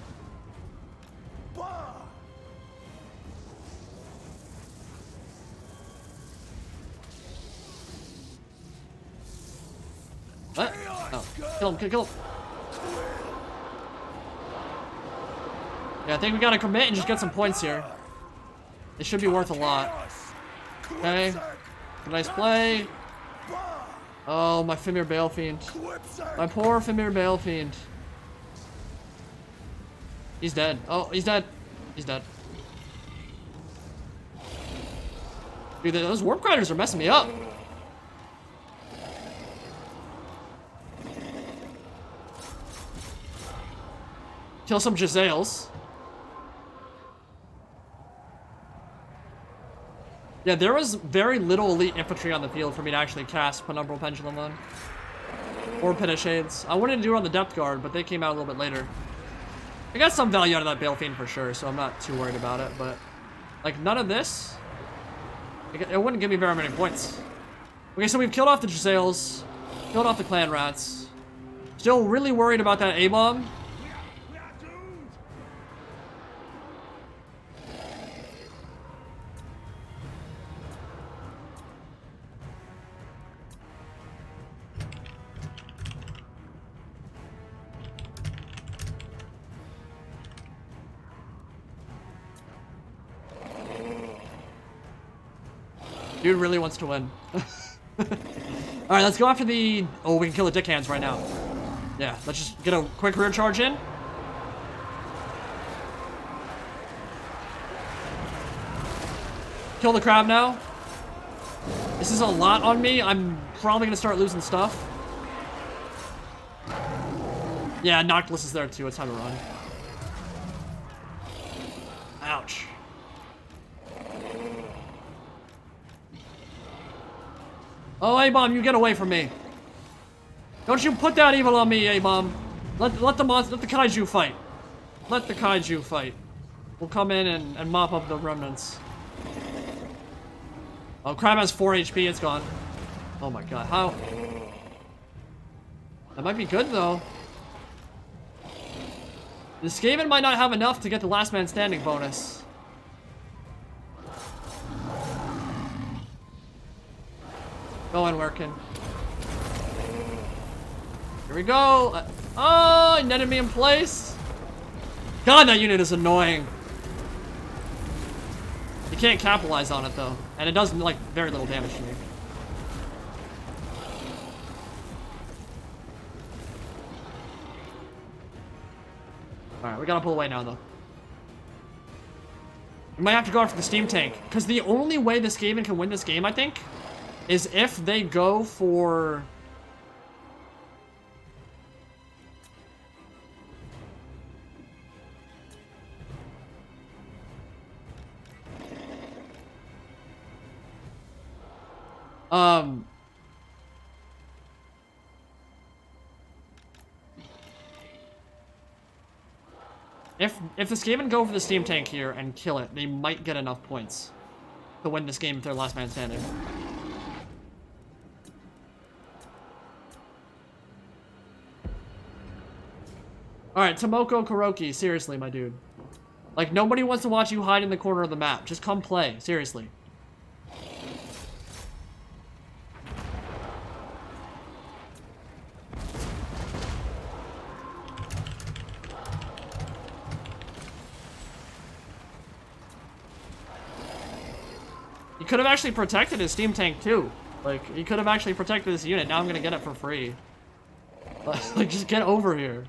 A: What? Oh, kill him, kill him. Yeah, I think we gotta commit and just get some points here. It should be worth a lot. Okay. Nice play. Oh, my Fimir Balefiend. My poor Fimir Balefiend. He's dead. Oh, he's dead. He's dead. Dude, those Warp Grinders are messing me up. Kill some Giselles. Yeah, there was very little elite infantry on the field for me to actually cast Penumbral Pendulum on. Or Pit of Shades. I wanted to do it on the Depth Guard, but they came out a little bit later. I got some value out of that Balefiend for sure, so I'm not too worried about it, but... Like, none of this... It wouldn't give me very many points. Okay, so we've killed off the Giselles, killed off the clan rats. Still really worried about that A-bomb.
B: We are doomed.
A: Dude really wants to win. Alright, let's go after the... Oh, we can kill the dick hands right now. Yeah, let's just get a quick rear charge in. Kill the crab now. This is a lot on me. I'm probably gonna start losing stuff. Yeah, Noctilus is there too. It's time to run. Ouch. Oh, A-bomb, you get away from me. Don't you put that evil on me, A-bomb. Let the kaiju fight. Let the kaiju fight. We'll come in and mop up the remnants. Oh, crab has 4 HP, it's gone. Oh my god, how? That might be good though. The Skaven might not have enough to get the last man standing bonus. Going, working. Here we go. Oh, it netted me in place. God, that unit is annoying. You can't capitalize on it though, and it does like very little damage to me. All right, we gotta pull away now though. We might have to go after the steam tank, because the only way the Skaven can win this game, I think, is if they go for... If the Skaven go for the steam tank here and kill it, they might get enough points to win this game if they're last man standing. Alright, Tomoko Kuroki, seriously, my dude. Like, nobody wants to watch you hide in the corner of the map. Just come play, seriously. He could have actually protected his steam tank too. Like, he could have actually protected this unit. Now I'm gonna get it for free. Like, just get over here.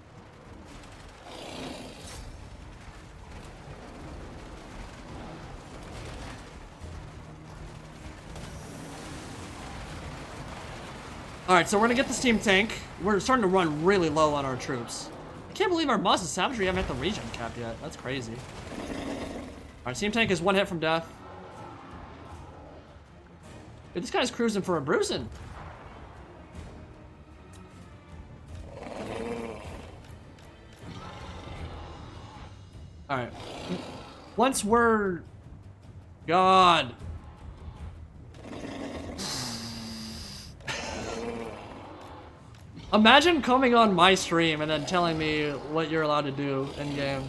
A: Alright, so we're gonna get the steam tank. We're starting to run really low on our troops. I can't believe our Moss's Savagery haven't hit the regen cap yet. That's crazy. Alright, steam tank is 1 hit from death. Dude, this guy's cruising for a bruising. Alright. Once we're... God. Imagine coming on my stream and then telling me what you're allowed to do in-game.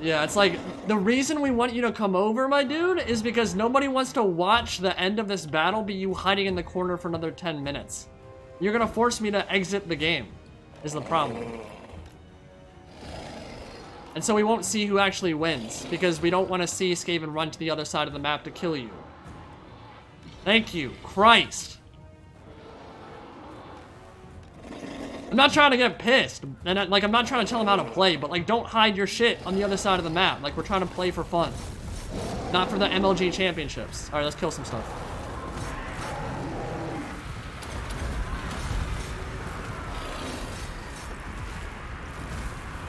A: Yeah, it's like, the reason we want you to come over, my dude, is because nobody wants to watch the end of this battle be you hiding in the corner for another 10 minutes. You're gonna force me to exit the game, is the problem. And so we won't see who actually wins, because we don't want to see Skaven run to the other side of the map to kill you. Thank you, Christ. I'm not trying to get pissed, and I'm not trying to tell him how to play, but like, don't hide your shit on the other side of the map. Like, we're trying to play for fun, not for the MLG championships. All right, let's kill some stuff.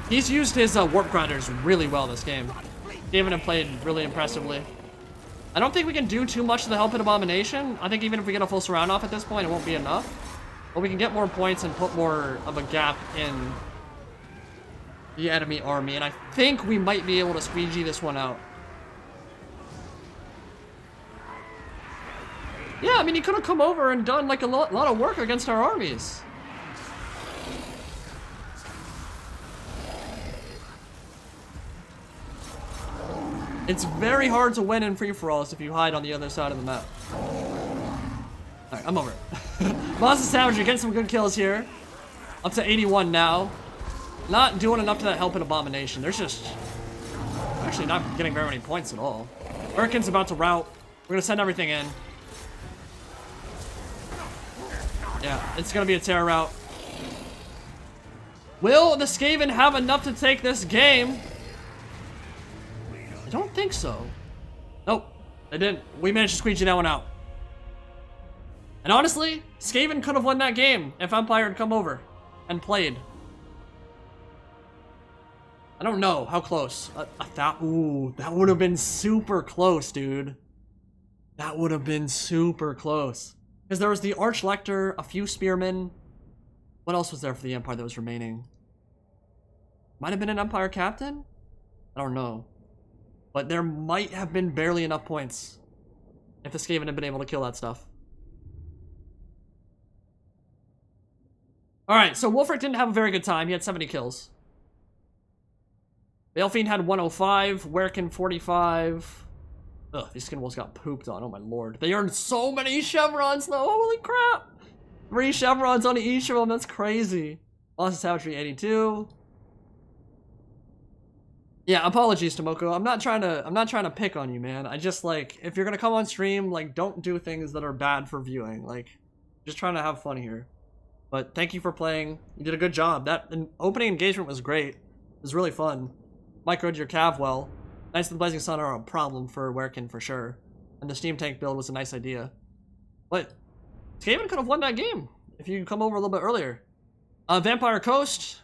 A: He's used his warp grinders really well this game. David have played really impressively. I don't think we can do too much to the Hell Pit Abomination. I think even if we get a full surround off at this point, it won't be enough. But we can get more points and put more of a gap in the enemy army. And I think we might be able to squeegee this one out. Yeah, I mean, he could have come over and done like a lot of work against our armies. It's very hard to win in free-for-alls if you hide on the other side of the map. Alright, I'm over it. Monster Savagery getting some good kills here. Up to 81 now. Not doing enough to that help in Abomination. There's just... actually not getting very many points at all. Hurricane's about to rout. We're gonna send everything in. Yeah, it's gonna be a terror rout. Will the Skaven have enough to take this game? I don't think so. Nope, they didn't. We managed to squeegee that one out. And honestly, Skaven could have won that game if Empire had come over and played. I don't know how close. Ooh, that would have been super close, dude. That would have been super close. Because there was the Archlector, a few Spearmen. What else was there for the Empire that was remaining? Might have been an Empire Captain? I don't know. But there might have been barely enough points if the Skaven had been able to kill that stuff. Alright, so Wolfric didn't have a very good time. He had 70 kills. Balefiend had 105. Werkin 45. Ugh, these skin wolves got pooped on. Oh my lord. They earned so many chevrons though. Holy crap. 3 chevrons on each of them. That's crazy. Lost of Savagery 82. Yeah, apologies, Tomoko. I'm not trying to pick on you, man. I just like, if you're gonna come on stream, like, don't do things that are bad for viewing. Like, just trying to have fun here. But thank you for playing. You did a good job. That opening engagement was great. It was really fun. Microed your cav well. Knights of the Blazing Sun are a problem for Werkin for sure. And the Steam Tank build was a nice idea. But Skaven could have won that game if you come over a little bit earlier. Vampire Coast.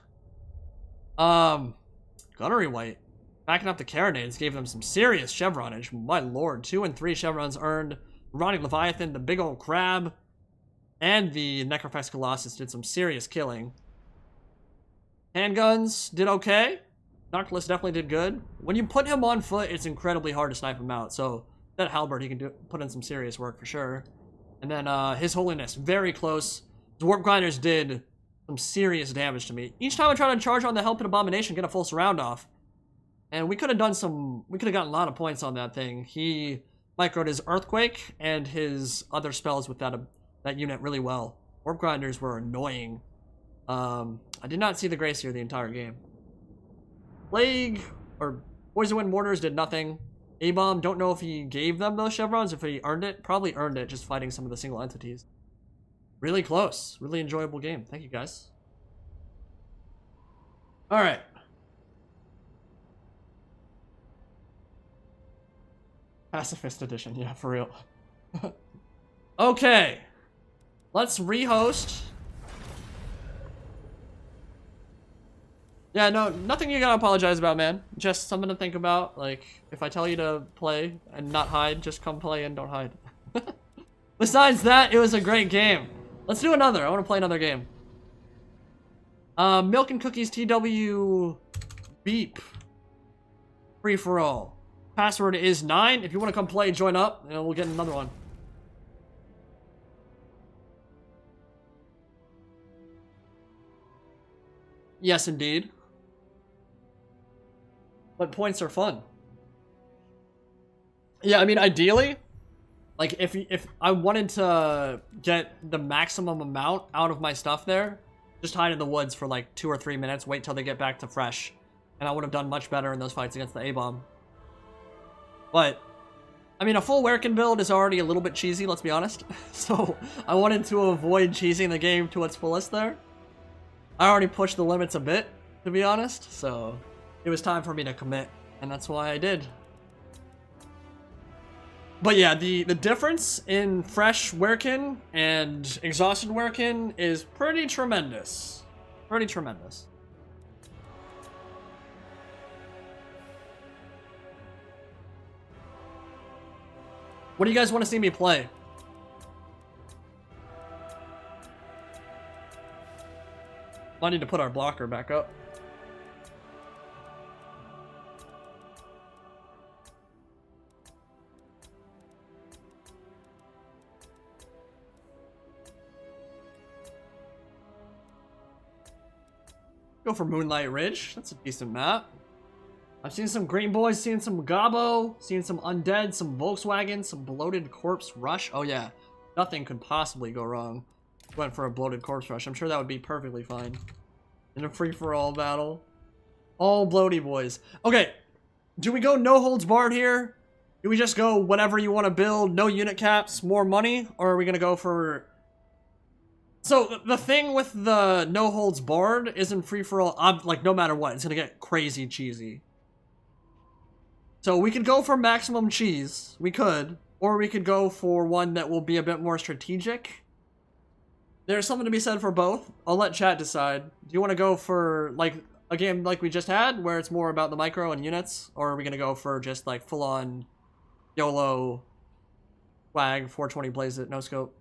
A: Gunnery White. Backing up the Carronades gave them some serious chevronage. My lord, 2 and 3 chevrons earned. Rotting Leviathan, the big old crab, and the Necrofax Colossus did some serious killing. Handguns did okay. Narcolis definitely did good. When you put him on foot, it's incredibly hard to snipe him out. So that halberd, he can put in some serious work for sure. And then His Holiness, very close. The Warp Grinders did some serious damage to me. Each time I tried to charge on the Help and Abomination, get a full surround off. And we could have gotten a lot of points on that thing. He microed his Earthquake and his other spells with that unit really well. Warp Grinders were annoying. I did not see the Gracier the entire game. Plague, or Poison Wind Mortars did nothing. A-Bomb, don't know if he gave them those chevrons, if he earned it. Probably earned it just fighting some of the single entities. Really close. Really enjoyable game. Thank you, guys. Alright. Pacifist edition, yeah, for real. Okay. Let's rehost. Yeah, no, nothing you gotta apologize about, man. Just something to think about. Like, if I tell you to play and not hide, just come play and don't hide. Besides that, it was a great game. Let's do another. I want to play another game. milkandcookiesTW beep. Free for all. Password is 9. If you want to come play, join up, and we'll get another one. Yes, indeed. But points are fun. Yeah, I mean, ideally, like, if I wanted to get the maximum amount out of my stuff there, just hide in the woods for like 2 or 3 minutes, wait till they get back to fresh, and I would have done much better in those fights against the A-Bomb. But, I mean, a full Werkin build is already a little bit cheesy, let's be honest. So, I wanted to avoid cheesing the game to its fullest there. I already pushed the limits a bit, to be honest, so it was time for me to commit, and that's why I did. But yeah, the difference in fresh Werkin and exhausted Werkin is pretty tremendous. Pretty tremendous. What do you guys want to see me play? I need to put our blocker back up. Go for Moonlight Ridge. That's a decent map. I've seen some Green Boys, seen some Gabo, seen some Undead, some Volkswagen, some Bloated Corpse Rush. Oh yeah, nothing could possibly go wrong. Went for a Bloated Corpse Rush. I'm sure that would be perfectly fine. In a free-for-all battle. All bloaty boys. Okay, do we go no holds barred here? Do we just go whatever you want to build, no unit caps, more money? Or are we gonna go for... So, the thing with the no holds barred isn't free-for-all, like no matter what, it's gonna get crazy cheesy. So we could go for maximum cheese, we could, or we could go for one that will be a bit more strategic. There's something to be said for both. I'll let chat decide. Do you want to go for like a game like we just had, where it's more about the micro and units, or are we gonna go for just like full-on YOLO swag, 420 blaze it, no scope?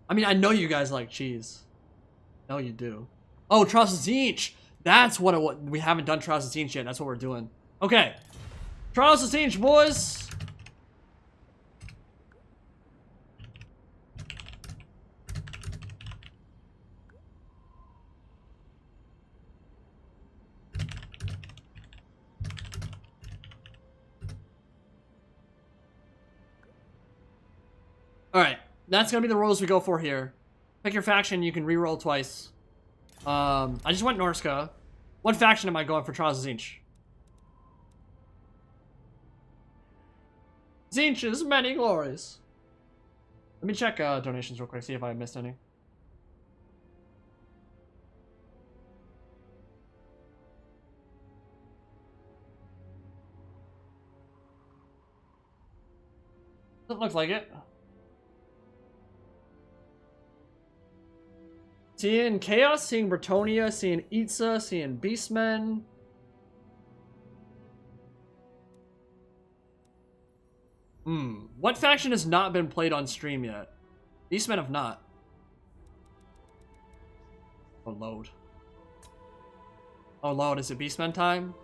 A: I mean, I know you guys like cheese. No, you do. Oh, Trials of Tzeentch! That's what it was. We haven't done Trials of Tzeentch yet. That's what we're doing. Okay. Trials of Tzeentch, boys! Alright. That's gonna be the rules we go for here. Pick your faction, you can reroll twice. I just went Norska. What faction am I going for Trials of Tzeentch? Tzeentch's many glories. Let me check donations real quick, see if I missed any. Doesn't look like it. Seeing Chaos, seeing Bretonia, seeing Itza, seeing Beastmen. What faction has not been played on stream yet? Beastmen have not. Oh, load. Oh, load. Is it Beastmen time?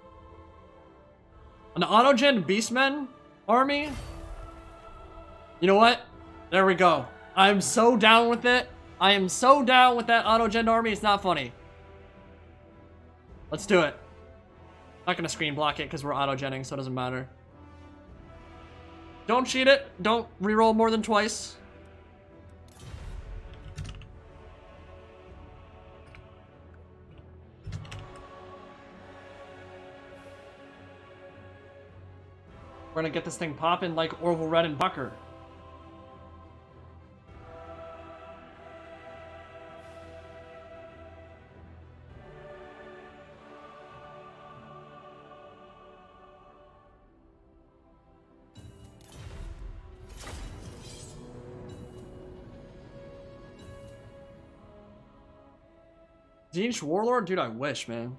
A: An auto-gen Beastmen army? You know what? There we go. I'm so down with it. I am so down with that auto-gen army, it's not funny. Let's do it. Not gonna screen block it because we're auto-genning, so it doesn't matter. Don't cheat it. Don't reroll more than twice. We're gonna get this thing popping like Orville Red and Bucker. Tzeentch Warlord? Dude, I wish, man.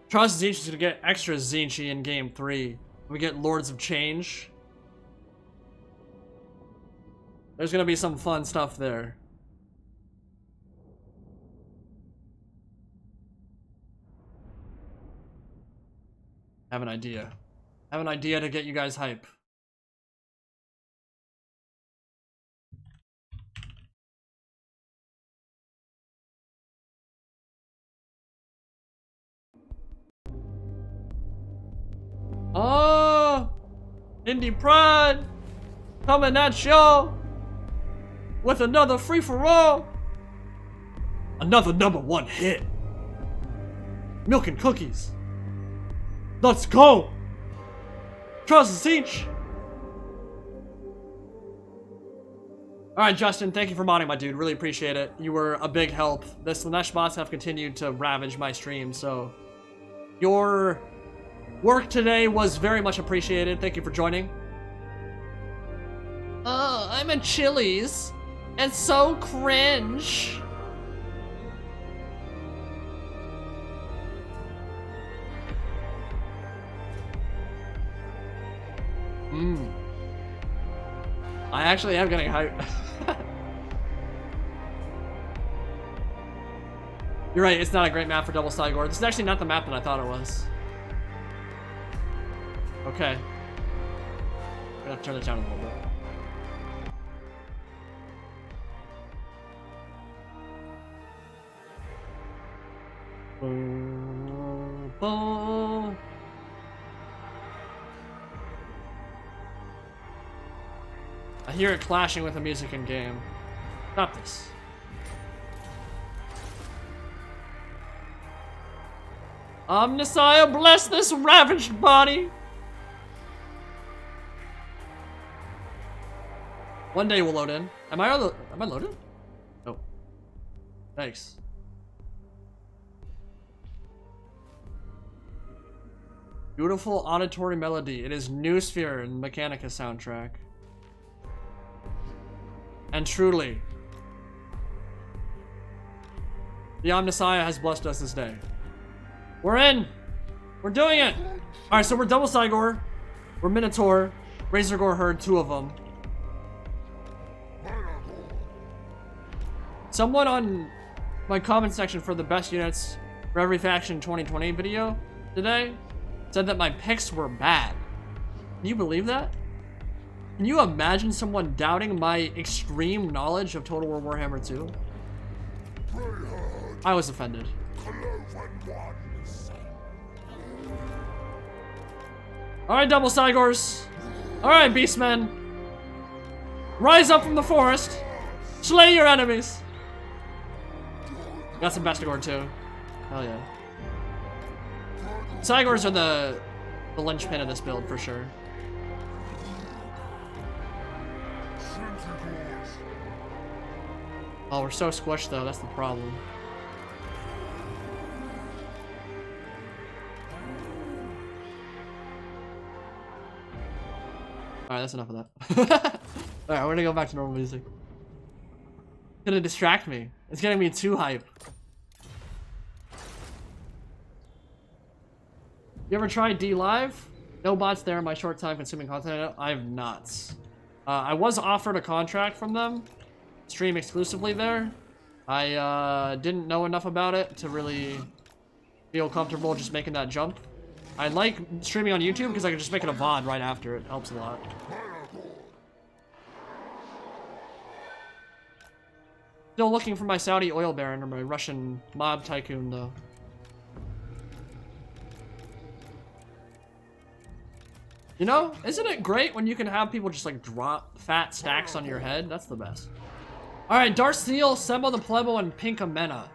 A: Trials of Tzeentch is gonna get extra Tzeentchy in game 3. We get Lords of Change. There's gonna be some fun stuff there. Have an idea. Have an idea to get you guys hype. Oh, Indie Pride coming at y'all with another free-for-all, another #1 hit. Milk and cookies. Let's go. Trials of Tzeentch. All right, Justin, thank you for modding, my dude. Really appreciate it. You were a big help. The Slanesh bots have continued to ravage my stream, so your work today was very much appreciated. Thank you for joining. Oh, I'm in Chili's. It's so cringe. I actually am getting hyped. You're right, it's not a great map for double Cygor. This is actually not the map that I thought it was. Okay. I'm gonna have to turn this down a little bit. Boom, boom. I hear it clashing with the music in game. Stop this. Omnissiah, bless this ravaged body. One day we'll load in. Am I loaded? Oh. Thanks. Beautiful auditory melody. It is New Sphere and Mechanica soundtrack. And truly, the Omnissiah has blessed us this day. We're in! We're doing it! Alright, so we're double Cygor. We're Minotaur. Razorgore Herd, 2 of them. Someone on my comment section for the best units for every faction 2020 video today said that my picks were bad. Can you believe that? Can you imagine someone doubting my extreme knowledge of Total War Warhammer 2? I was offended. Alright, double Cygors. Alright, Beastmen. Rise up from the forest. Slay your enemies. Got some Bestigor too. Hell yeah. Cygors are the linchpin of this build for sure. Oh, we're so squished though, that's the problem. Alright, that's enough of that. Alright, we're gonna go back to normal music. It's gonna distract me. It's getting me too hype. You ever tried D Live? No bots there in my short time consuming content. I have not. I was offered a contract from them. Stream exclusively there. I didn't know enough about it to really feel comfortable just making that jump. I like streaming on YouTube because I can just make it a VOD right after. It helps a lot. Still looking for my Saudi oil baron or my Russian mob tycoon though. You know, isn't it great when you can have people just like drop fat stacks on your head? That's the best. Alright, Darsteel, Sembo the Plebo, and Pinkamena.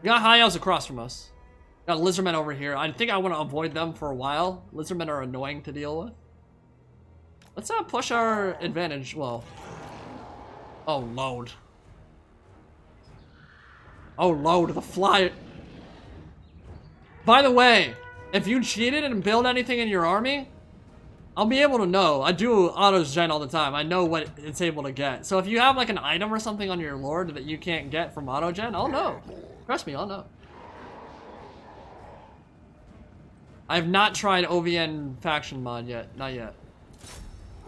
A: We got high elves across from us. Got lizardmen over here. I think I want to avoid them for a while. Lizardmen are annoying to deal with. Let's push our advantage. Well. Oh, load. Oh, load. The fly. By the way, if you cheated and build anything in your army, I'll be able to know. I do autos gen all the time. I know what it's able to get. So if you have like an item or something on your lord that you can't get from auto gen, I'll know. Trust me, I'll know. I have not tried OVN faction mod yet. Not yet.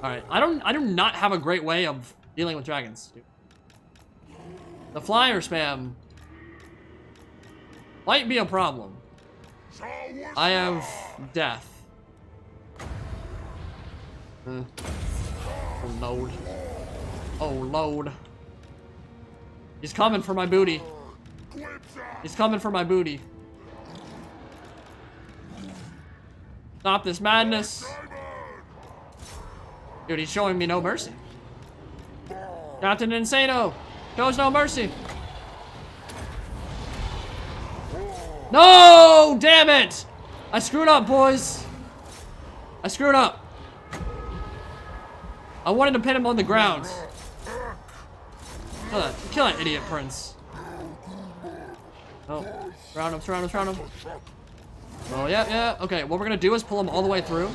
A: Alright, I do not have a great way of dealing with dragons, dude. The flyer spam might be a problem. I have death. Oh, load. Oh, load. He's coming for my booty. He's coming for my booty. Stop this madness. Dude, he's showing me no mercy. Captain Insano shows no mercy. No! Damn it! I screwed up, boys. I screwed up. I wanted to pin him on the ground. Kill that idiot prince. Oh, surround him, surround him, surround him. Oh, yeah, yeah. Okay, what we're gonna do is pull him all the way through.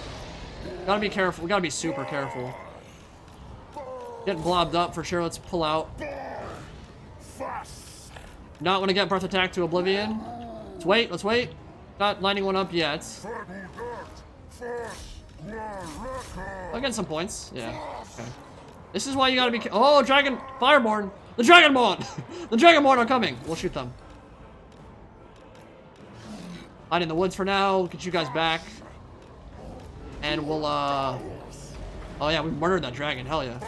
A: Gotta be careful. We gotta be super careful. Getting blobbed up for sure. Let's pull out. Not want to get Breath Attack to Oblivion. Let's wait, let's wait. Not lining one up yet. I'll get some points. Yeah. Okay. This is why you gotta be. Oh, dragon, Fireborn, the Dragonborn, the Dragonborn are coming. We'll shoot them. Hide in the woods for now. Get you guys back, and we'll. Oh yeah, we murdered that dragon. Hell yeah.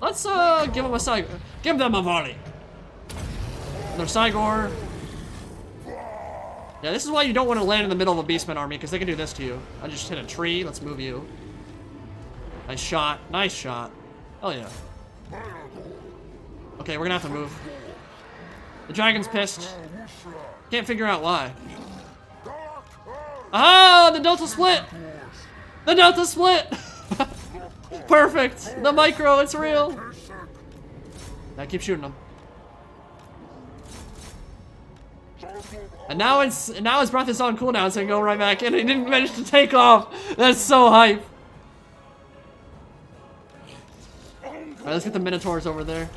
A: Let's give them a side. Give them a volley. Another Cygor. Yeah, this is why you don't want to land in the middle of a Beastman army, because they can do this to you. I just hit a tree. Let's move you. Nice shot. Nice shot. Hell yeah. Okay, we're gonna have to move. The dragon's pissed. Can't figure out why. Ah, the Delta split! The Delta split! Perfect! The micro, it's real! I keep shooting them. And now his breath is on cooldown, so I can go right back in. He didn't manage to take off. That's so hype. Alright, let's get the Minotaurs over there.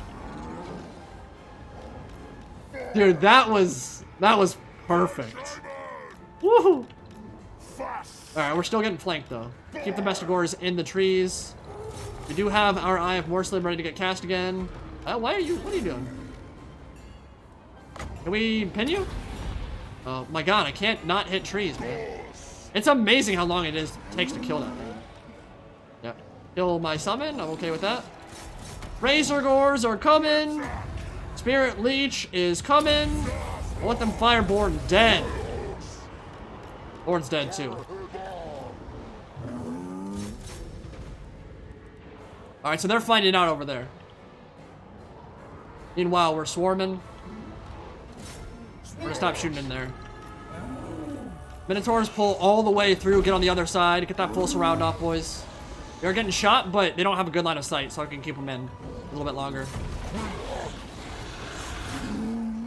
A: Dude, that was perfect. Woohoo! Alright, we're still getting flanked though. Keep the Mestigors in the trees. We do have our Eye of Morslib ready to get cast again. What are you doing? Can we pin you? Oh my god, I can't not hit trees, man. It's amazing how long it takes to kill that thing. Yep. Kill my summon, I'm okay with that. Razor Gores are coming. Spirit Leech is coming. I want them Fireborn dead. Born's dead too. Alright, so they're fighting out over there. Meanwhile, we're swarming. We're gonna stop shooting in there. Minotaurs pull all the way through, get on the other side, get that full surround off, boys. They're getting shot, but they don't have a good line of sight, so I can keep them in a little bit longer.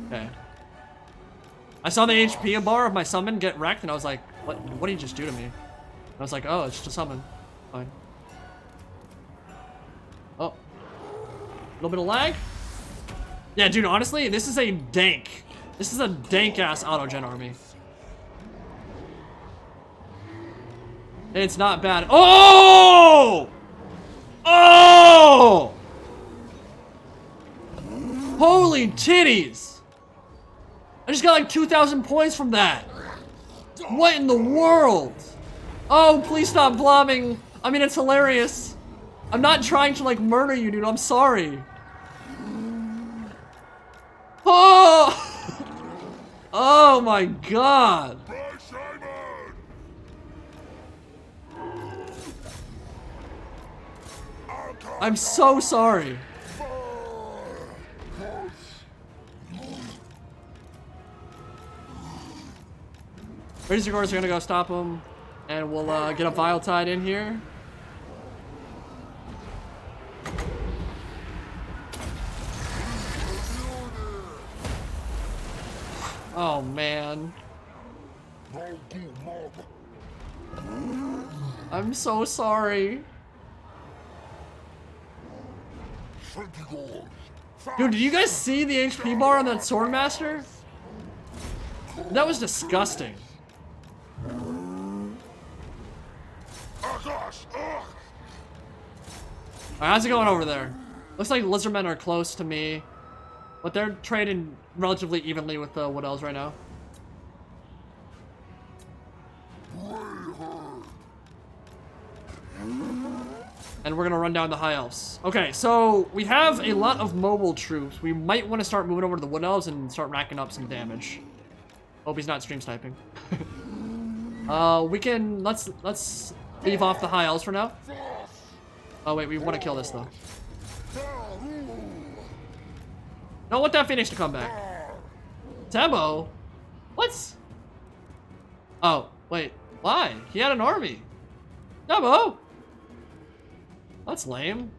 A: Okay. I saw the HP bar of my summon get wrecked, and I was like, what did he just do to me? I was like, oh, it's just a summon. Fine. Oh. A little bit of lag? Yeah, dude, honestly, this is a dank. This is a dank-ass auto-gen army. It's not bad. Oh! Oh! Holy titties! I just got like 2,000 points from that. What in the world? Oh, please stop blobbing. I mean, it's hilarious. I'm not trying to like murder you, dude. I'm sorry. Oh! Oh my god. I'm so sorry. Razor Gores are gonna go stop him, and we'll get a Vile Tide in here. Oh man. I'm so sorry. Dude, did you guys see the HP bar on that Swordmaster? That was disgusting. Alright, how's it going over there? Looks like Lizardmen are close to me, but they're trading relatively evenly with the Wood Elves right now. And we're gonna run down the High Elves. Okay, so we have a lot of mobile troops. We might want to start moving over to the Wood Elves and start racking up some damage. Hope he's not stream sniping. We can let's leave off the High Elves for now. Oh wait, we want to kill this though. Don't want that Phoenix to come back. Tebo? What? Oh, wait. Why? He had an army. Tebo? That's lame.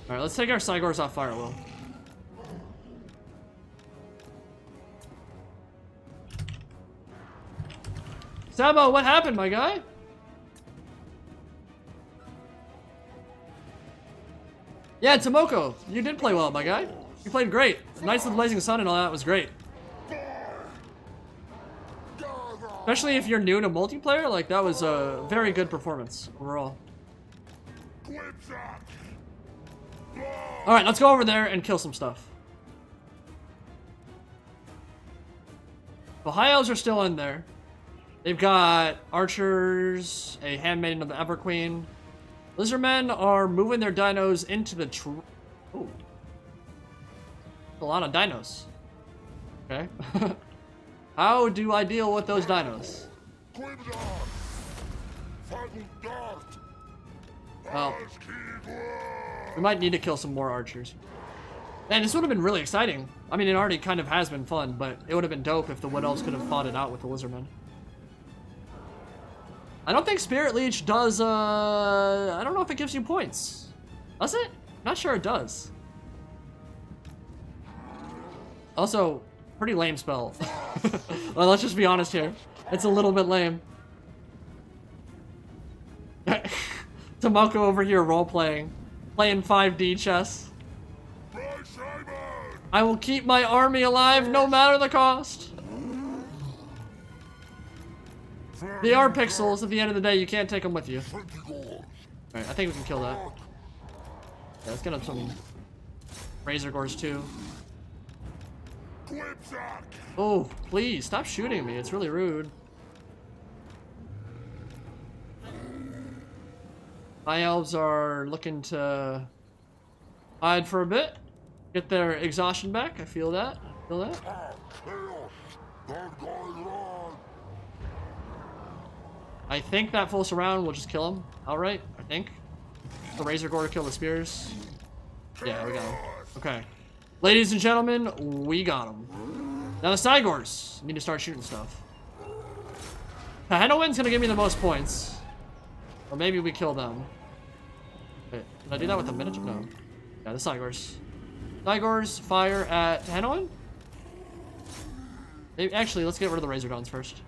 A: Alright, let's take our Cygors off Firewall. Sabo, what happened, my guy? Yeah, Tomoko, you did play well, my guy. You played great. Knights of the Blazing Sun and all that was great. Especially if you're new to multiplayer, like that was a very good performance overall. Alright, let's go over there and kill some stuff. The High Elves are still in there. They've got archers, a handmaiden of the Everqueen. Lizardmen are moving their dinos into the Ooh. A lot of dinos. Okay. How do I deal with those dinos? Well, we might need to kill some more archers. Man, this would have been really exciting. I mean, it already kind of has been fun, but it would have been dope if the Wood Elves could have fought it out with the Lizardmen. I don't think Spirit Leech does, I don't know if it gives you points. Does it? Not sure it does. Also, pretty lame spell. Well, let's just be honest here. It's a little bit lame. Tomoko over here role-playing. Playing 5D chess. I will keep my army alive no matter the cost. They are pixels. At the end of the day, you can't take them with you. Alright, I think we can kill that. Yeah, let's get up some Razor Gores too. Oh, please, stop shooting me. It's really rude. High Elves are looking to hide for a bit. Get their exhaustion back. I feel that. Feel that. I think that full surround will just kill him outright. I think. The Razor Gore to kill the spears. Yeah, we got him. Okay. Ladies and gentlemen, we got him. Now the Cygors need to start shooting stuff. Kahenowen's gonna give me the most points. Or maybe we kill them. Wait, did I do that with a Minotaur? No. Yeah, the Cygors. Cygors fire at Kahenowen? Maybe, actually, let's get rid of the Razor Dons first.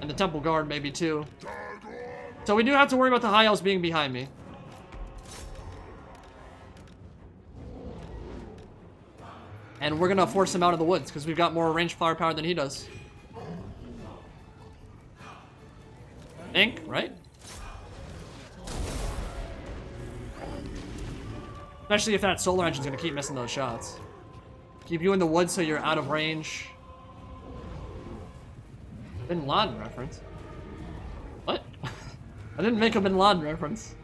A: And the Temple Guard maybe too. So we do have to worry about the High Elves being behind me. And we're gonna force him out of the woods because we've got more ranged firepower than he does. Think, right? Especially if that solar engine's gonna keep missing those shots. Keep you in the woods so you're out of range. Bin Laden reference? What? I didn't make a Bin Laden reference.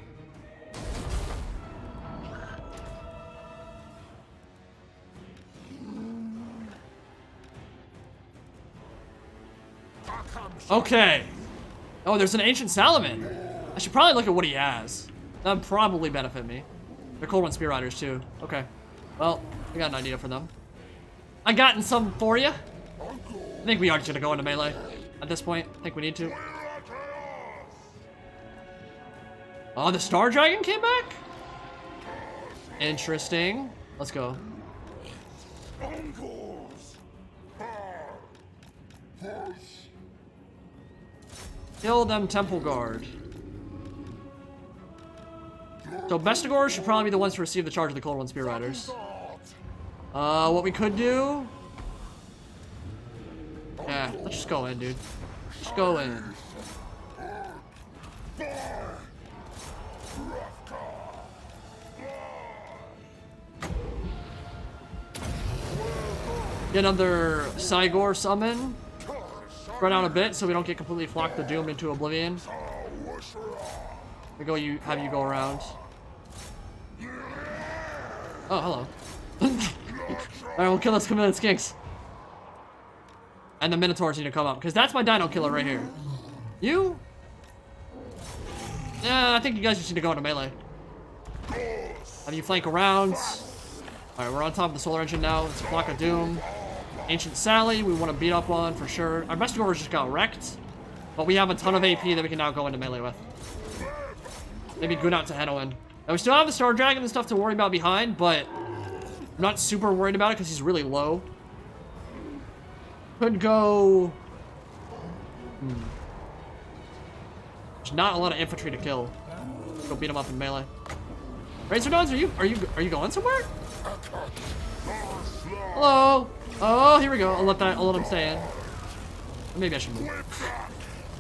A: Okay. Oh, there's an Ancient Salaman. I should probably look at what he has. That would probably benefit me. They're Cold One Spear Riders too. Okay. Well, I got an idea for them. I gotten some for you. I think we are just gonna go into melee at this point. I think we need to. Oh, the Star Dragon came back? Interesting. Let's go. Kill them Temple Guard. So Bestigor should probably be the ones to receive the charge of the Cold One Spear Riders. What we could do... Yeah, let's just go in, dude. Just go in. Get another Cygor summon. Spread out a bit so we don't get completely flocked to doom into oblivion. We go, have you go around. Oh, hello. Alright, we'll kill those committed skinks. And the Minotaurs need to come up, because that's my dino killer right here. You? Yeah, I think you guys just need to go into melee. Have you flank around. Alright, we're on top of the solar engine now. It's a flock of doom. Ancient Sally, we want to beat up on for sure. Our Bestigors just got wrecked. But we have a ton of AP that we can now go into melee with. Maybe good out to Henowen. Now we still have the Star Dragon and stuff to worry about behind, but I'm not super worried about it because he's really low. Could go... There's not a lot of infantry to kill. Go beat him up in melee. Razor Dons, are you going somewhere? Hello. Oh, here we go. I'll let him stay in. Maybe I should move.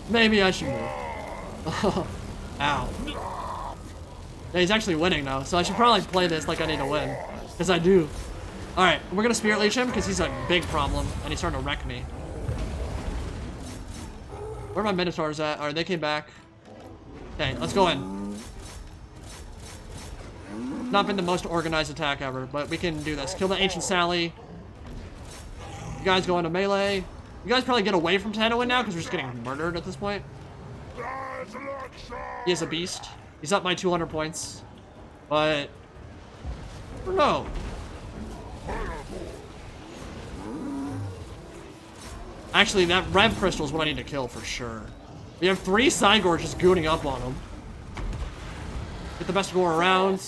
A: Maybe I should move. Ow. Yeah, he's actually winning now, so I should probably play this like I need to win. Because I do. Alright, we're gonna Spirit Leech him because he's a big problem and he's starting to wreck me. Where are my Minotaurs at? Alright, they came back. Okay, let's go in. Not been the most organized attack ever, but we can do this. Kill the Ancient Sally. You guys go into melee. You guys probably get away from Tanoin now because we're just getting murdered at this point. He is a beast. He's up by 200 points. But... no. Actually, that Rev Crystal is what I need to kill for sure. We have 3 Cygors just gooning up on him. Get the best gore around.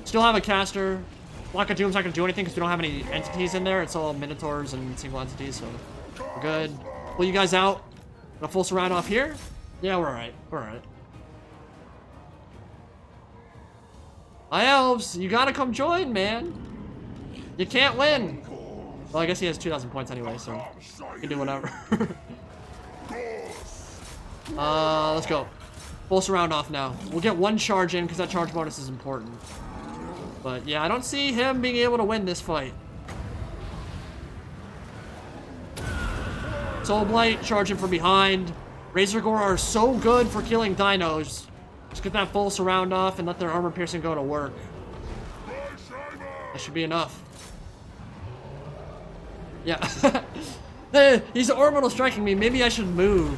A: Still have a caster. Block of Doom's not going to do anything because we don't have any entities in there. It's all Minotaurs and single entities, so we're good. Pull you guys out. Gonna full surround off here. Yeah, we're alright. We're alright. My elves, you gotta come join, man. You can't win. Well, I guess he has 2,000 points anyway, so you can do whatever. Let's go. Full surround off now. We'll get 1 charge in because that charge bonus is important. But yeah, I don't see him being able to win this fight. Soul Blight charging from behind. Razor Gore are so good for killing dinos. Just get that full surround off and let their armor piercing go to work. That should be enough. Yeah. He's orbital striking me. Maybe I should move.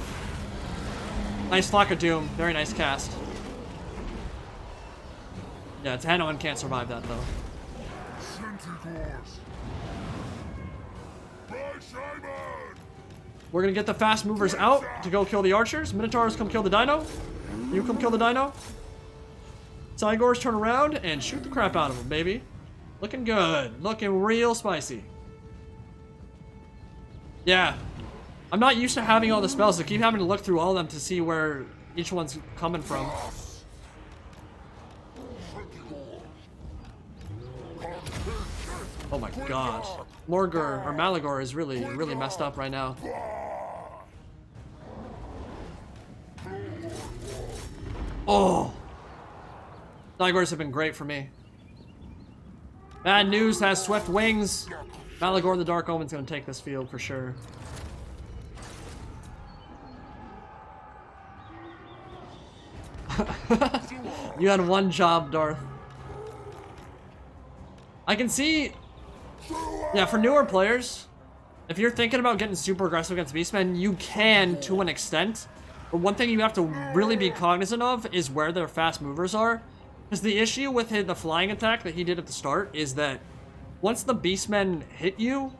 A: Nice Flock of Doom. Very nice cast. Yeah, Tanoin can't survive that though. We're gonna get the fast movers out to go kill the archers. Minotaurs come kill the dino. You come kill the dino. Cygors turn around and shoot the crap out of them, baby. Looking good. Looking real spicy. Yeah. I'm not used to having all the spells, so I keep having to look through all of them to see where each one's coming from. Oh my god. Morgur, or Malagor is really messed up right now. Oh! Cygors have been great for me. Bad news has swift wings. Malagor the Dark Omen's gonna take this field for sure. You had 1 job, Darth. I can see... yeah, for newer players, if you're thinking about getting super aggressive against Beastmen, you can to an extent. But one thing you have to really be cognizant of is where their fast movers are. Because the issue with the flying attack that he did at the start is that once the Beastmen hit you,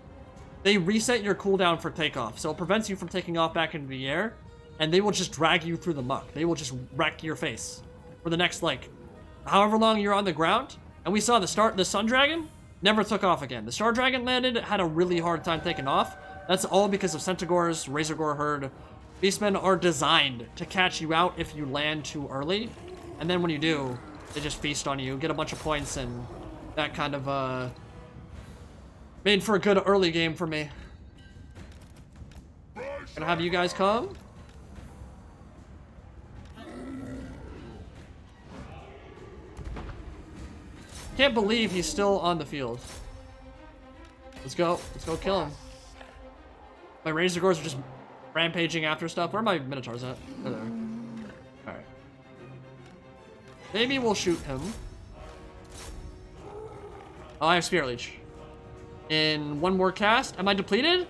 A: they reset your cooldown for takeoff. So it prevents you from taking off back into the air, and they will just drag you through the muck. They will just wreck your face for the next, like, however long you're on the ground. And we saw the Sun Dragon never took off again. The Star Dragon landed, had a really hard time taking off. That's all because of Centaurs, Razor Gore Herd. Beastmen are designed to catch you out if you land too early. And then when you do, they just feast on you, get a bunch of points, and that kind of, made for a good early game for me. Gonna have you guys come. Can't believe he's still on the field. Let's go. Let's go kill him. My Razor Gores are just rampaging after stuff. Where are my Minotaurs at? Oh, there. Alright. Maybe we'll shoot him. Oh, I have Spirit Leech. In 1 more cast. Am I depleted?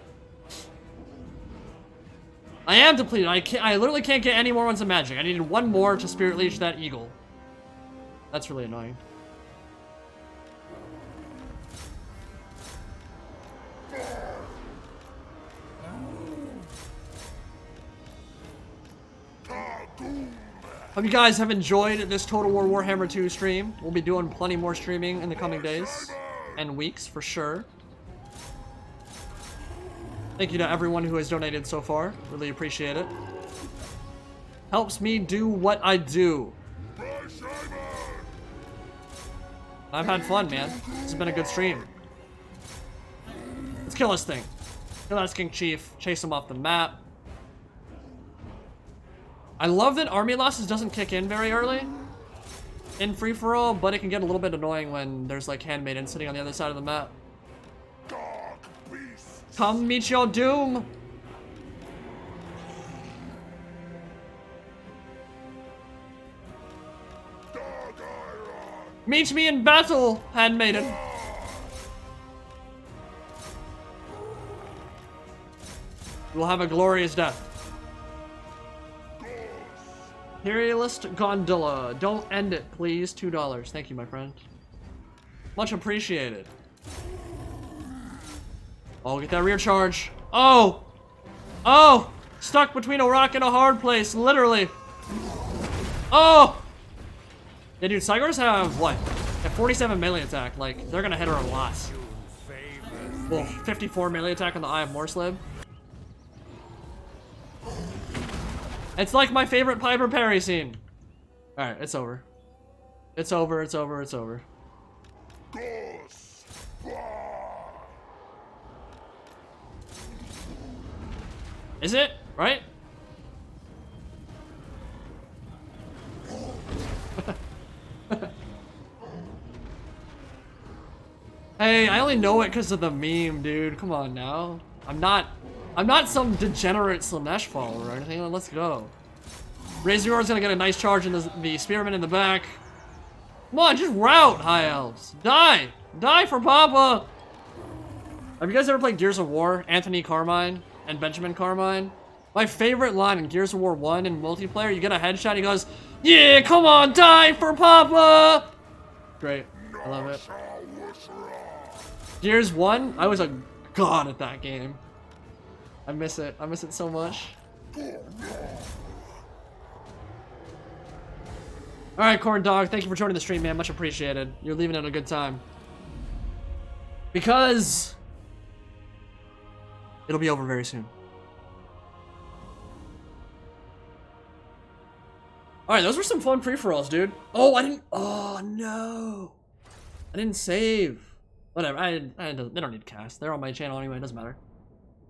A: I am depleted. I literally can't get any more ones of magic. I needed 1 more to Spirit Leech that eagle. That's really annoying. Hope you guys have enjoyed this Total War Warhammer 2 stream. We'll be doing plenty more streaming in the coming days and weeks for sure. Thank you to everyone who has donated so far. Really appreciate it. Helps me do what I do. I've had fun, man. This has been a good stream. Let's kill this thing. Kill that Skink Chief. Chase him off the map. I love that army losses doesn't kick in very early in free-for-all, but it can get a little bit annoying when there's like handmaiden sitting on the other side of the map. Come meet your doom! Meet me in battle, handmaiden. You will have a glorious death. Imperialist Gondola. Don't end it, please. $2. Thank you, my friend. Much appreciated. Oh, get that rear charge. Oh! Oh! Stuck between a rock and a hard place, literally. Oh! Yeah, dude, Cygors have, what? Have 47 melee attack. Like, they're gonna hit her a lot. Well, 54 melee attack on the Eye of Morslib. It's like my favorite Piper Parry scene. Alright, it's over. It's over, it's over, it's over. Is it? Right? Hey, I only know it because of the meme, dude. Come on now. I'm not some degenerate Slanesh follower or anything. Let's go. Razor's gonna get a nice charge in the Spearman in the back. Come on, just route, High Elves. Die! Die for Papa! Have you guys ever played Gears of War? Anthony Carmine and Benjamin Carmine? My favorite line in Gears of War 1 in multiplayer, you get a headshot, he goes, yeah, come on, die for Papa! Great. I love it. Gears 1, I was a god at that game. I miss it. I miss it so much. Alright, Corn Dog, thank you for joining the stream, man. Much appreciated. You're leaving it a good time. Because it'll be over very soon. Alright, those were some fun free-for-alls, dude. Oh, I didn't... Oh, no. I didn't save. Whatever. They don't need to cast. They're on my channel anyway. It doesn't matter.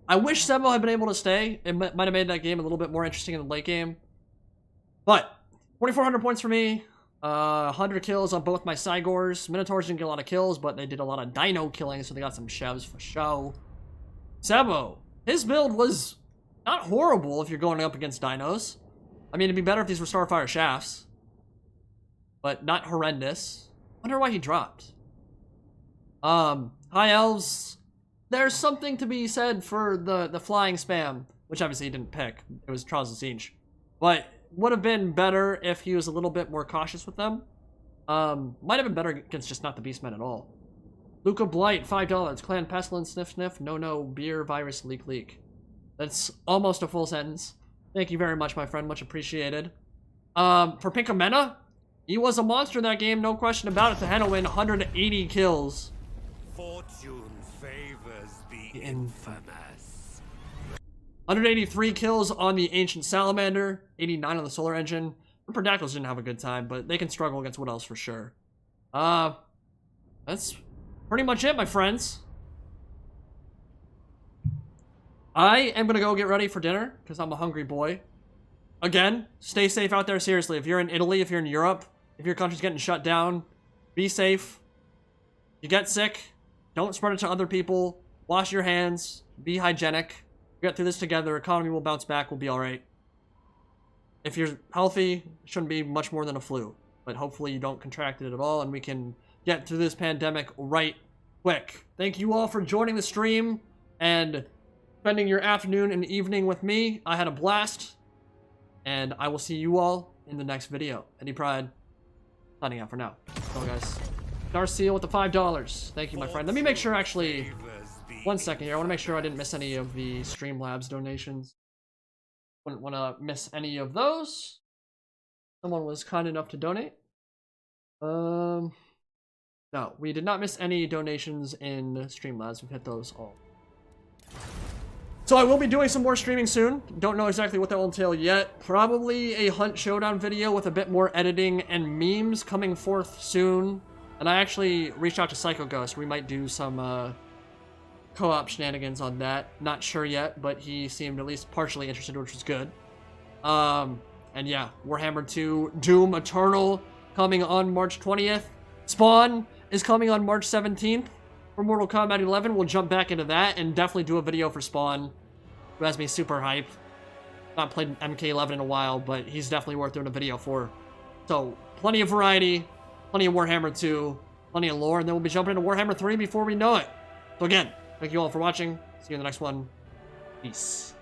A: I wish Sebo had been able to stay. It might have made that game a little bit more interesting in the late game. But 2,400 points for me. 100 kills on both my Cygors. Minotaurs didn't get a lot of kills, but they did a lot of dino killing, so they got some chevs for show. Sebo, his build was not horrible if you're going up against dinos. I mean, it'd be better if these were Starfire Shafts. But not horrendous. Wonder why he dropped. High Elves, there's something to be said for the flying spam, which obviously he didn't pick. It was Trials of Siege. But would have been better if he was a little bit more cautious with them. Might have been better against just not the Beastmen at all. Luca Blight, $5. Clan Pestilence, Sniff Sniff, No Beer, Virus, Leak. That's almost a full sentence. Thank you very much, my friend. Much appreciated. For Pinkamena, he was a monster in that game, no question about it. The Hena win 180 kills.
B: Fortune favors the infamous.
A: 183 kills on the Ancient Salamander, 89 on the Solar Engine. The Pterodactyls didn't have a good time, but they can struggle against what else for sure. That's pretty much it, my friends. I am gonna go get ready for dinner, because I'm a hungry boy. Again, stay safe out there, seriously. If you're in Italy, if you're in Europe, if your country's getting shut down, be safe. You get sick, don't spread it to other people. Wash your hands, be hygienic. Get through this together, economy will bounce back, we'll be alright. If you're healthy, it shouldn't be much more than a flu. But hopefully you don't contract it at all, and we can get through this pandemic right quick. Thank you all for joining the stream, and spending your afternoon and evening with me. I had a blast, and I will see you all in the next video. Eddie Pride, signing out for now. So guys, Darceal with the $5. Thank you, my friend. Let me make sure, actually, 1 second here. I want to make sure I didn't miss any of the Streamlabs donations. Wouldn't want to miss any of those. Someone was kind enough to donate. No, we did not miss any donations in Streamlabs. We've hit those all. So I will be doing some more streaming soon. Don't know exactly what that will entail yet. Probably a Hunt Showdown video with a bit more editing and memes coming forth soon. And I actually reached out to Psycho Ghost. We might do some co-op shenanigans on that. Not sure yet, but he seemed at least partially interested, which was good. And yeah, Warhammer 2 Doom Eternal coming on March 20th. Spawn is coming on March 17th. For Mortal Kombat 11, we'll jump back into that and definitely do a video for Spawn, who has me super hype. Not played MK11 in a while, but he's definitely worth doing a video for. So, plenty of variety, plenty of Warhammer 2, plenty of lore, and then we'll be jumping into Warhammer 3 before we know it. So again, thank you all for watching. See you in the next one. Peace.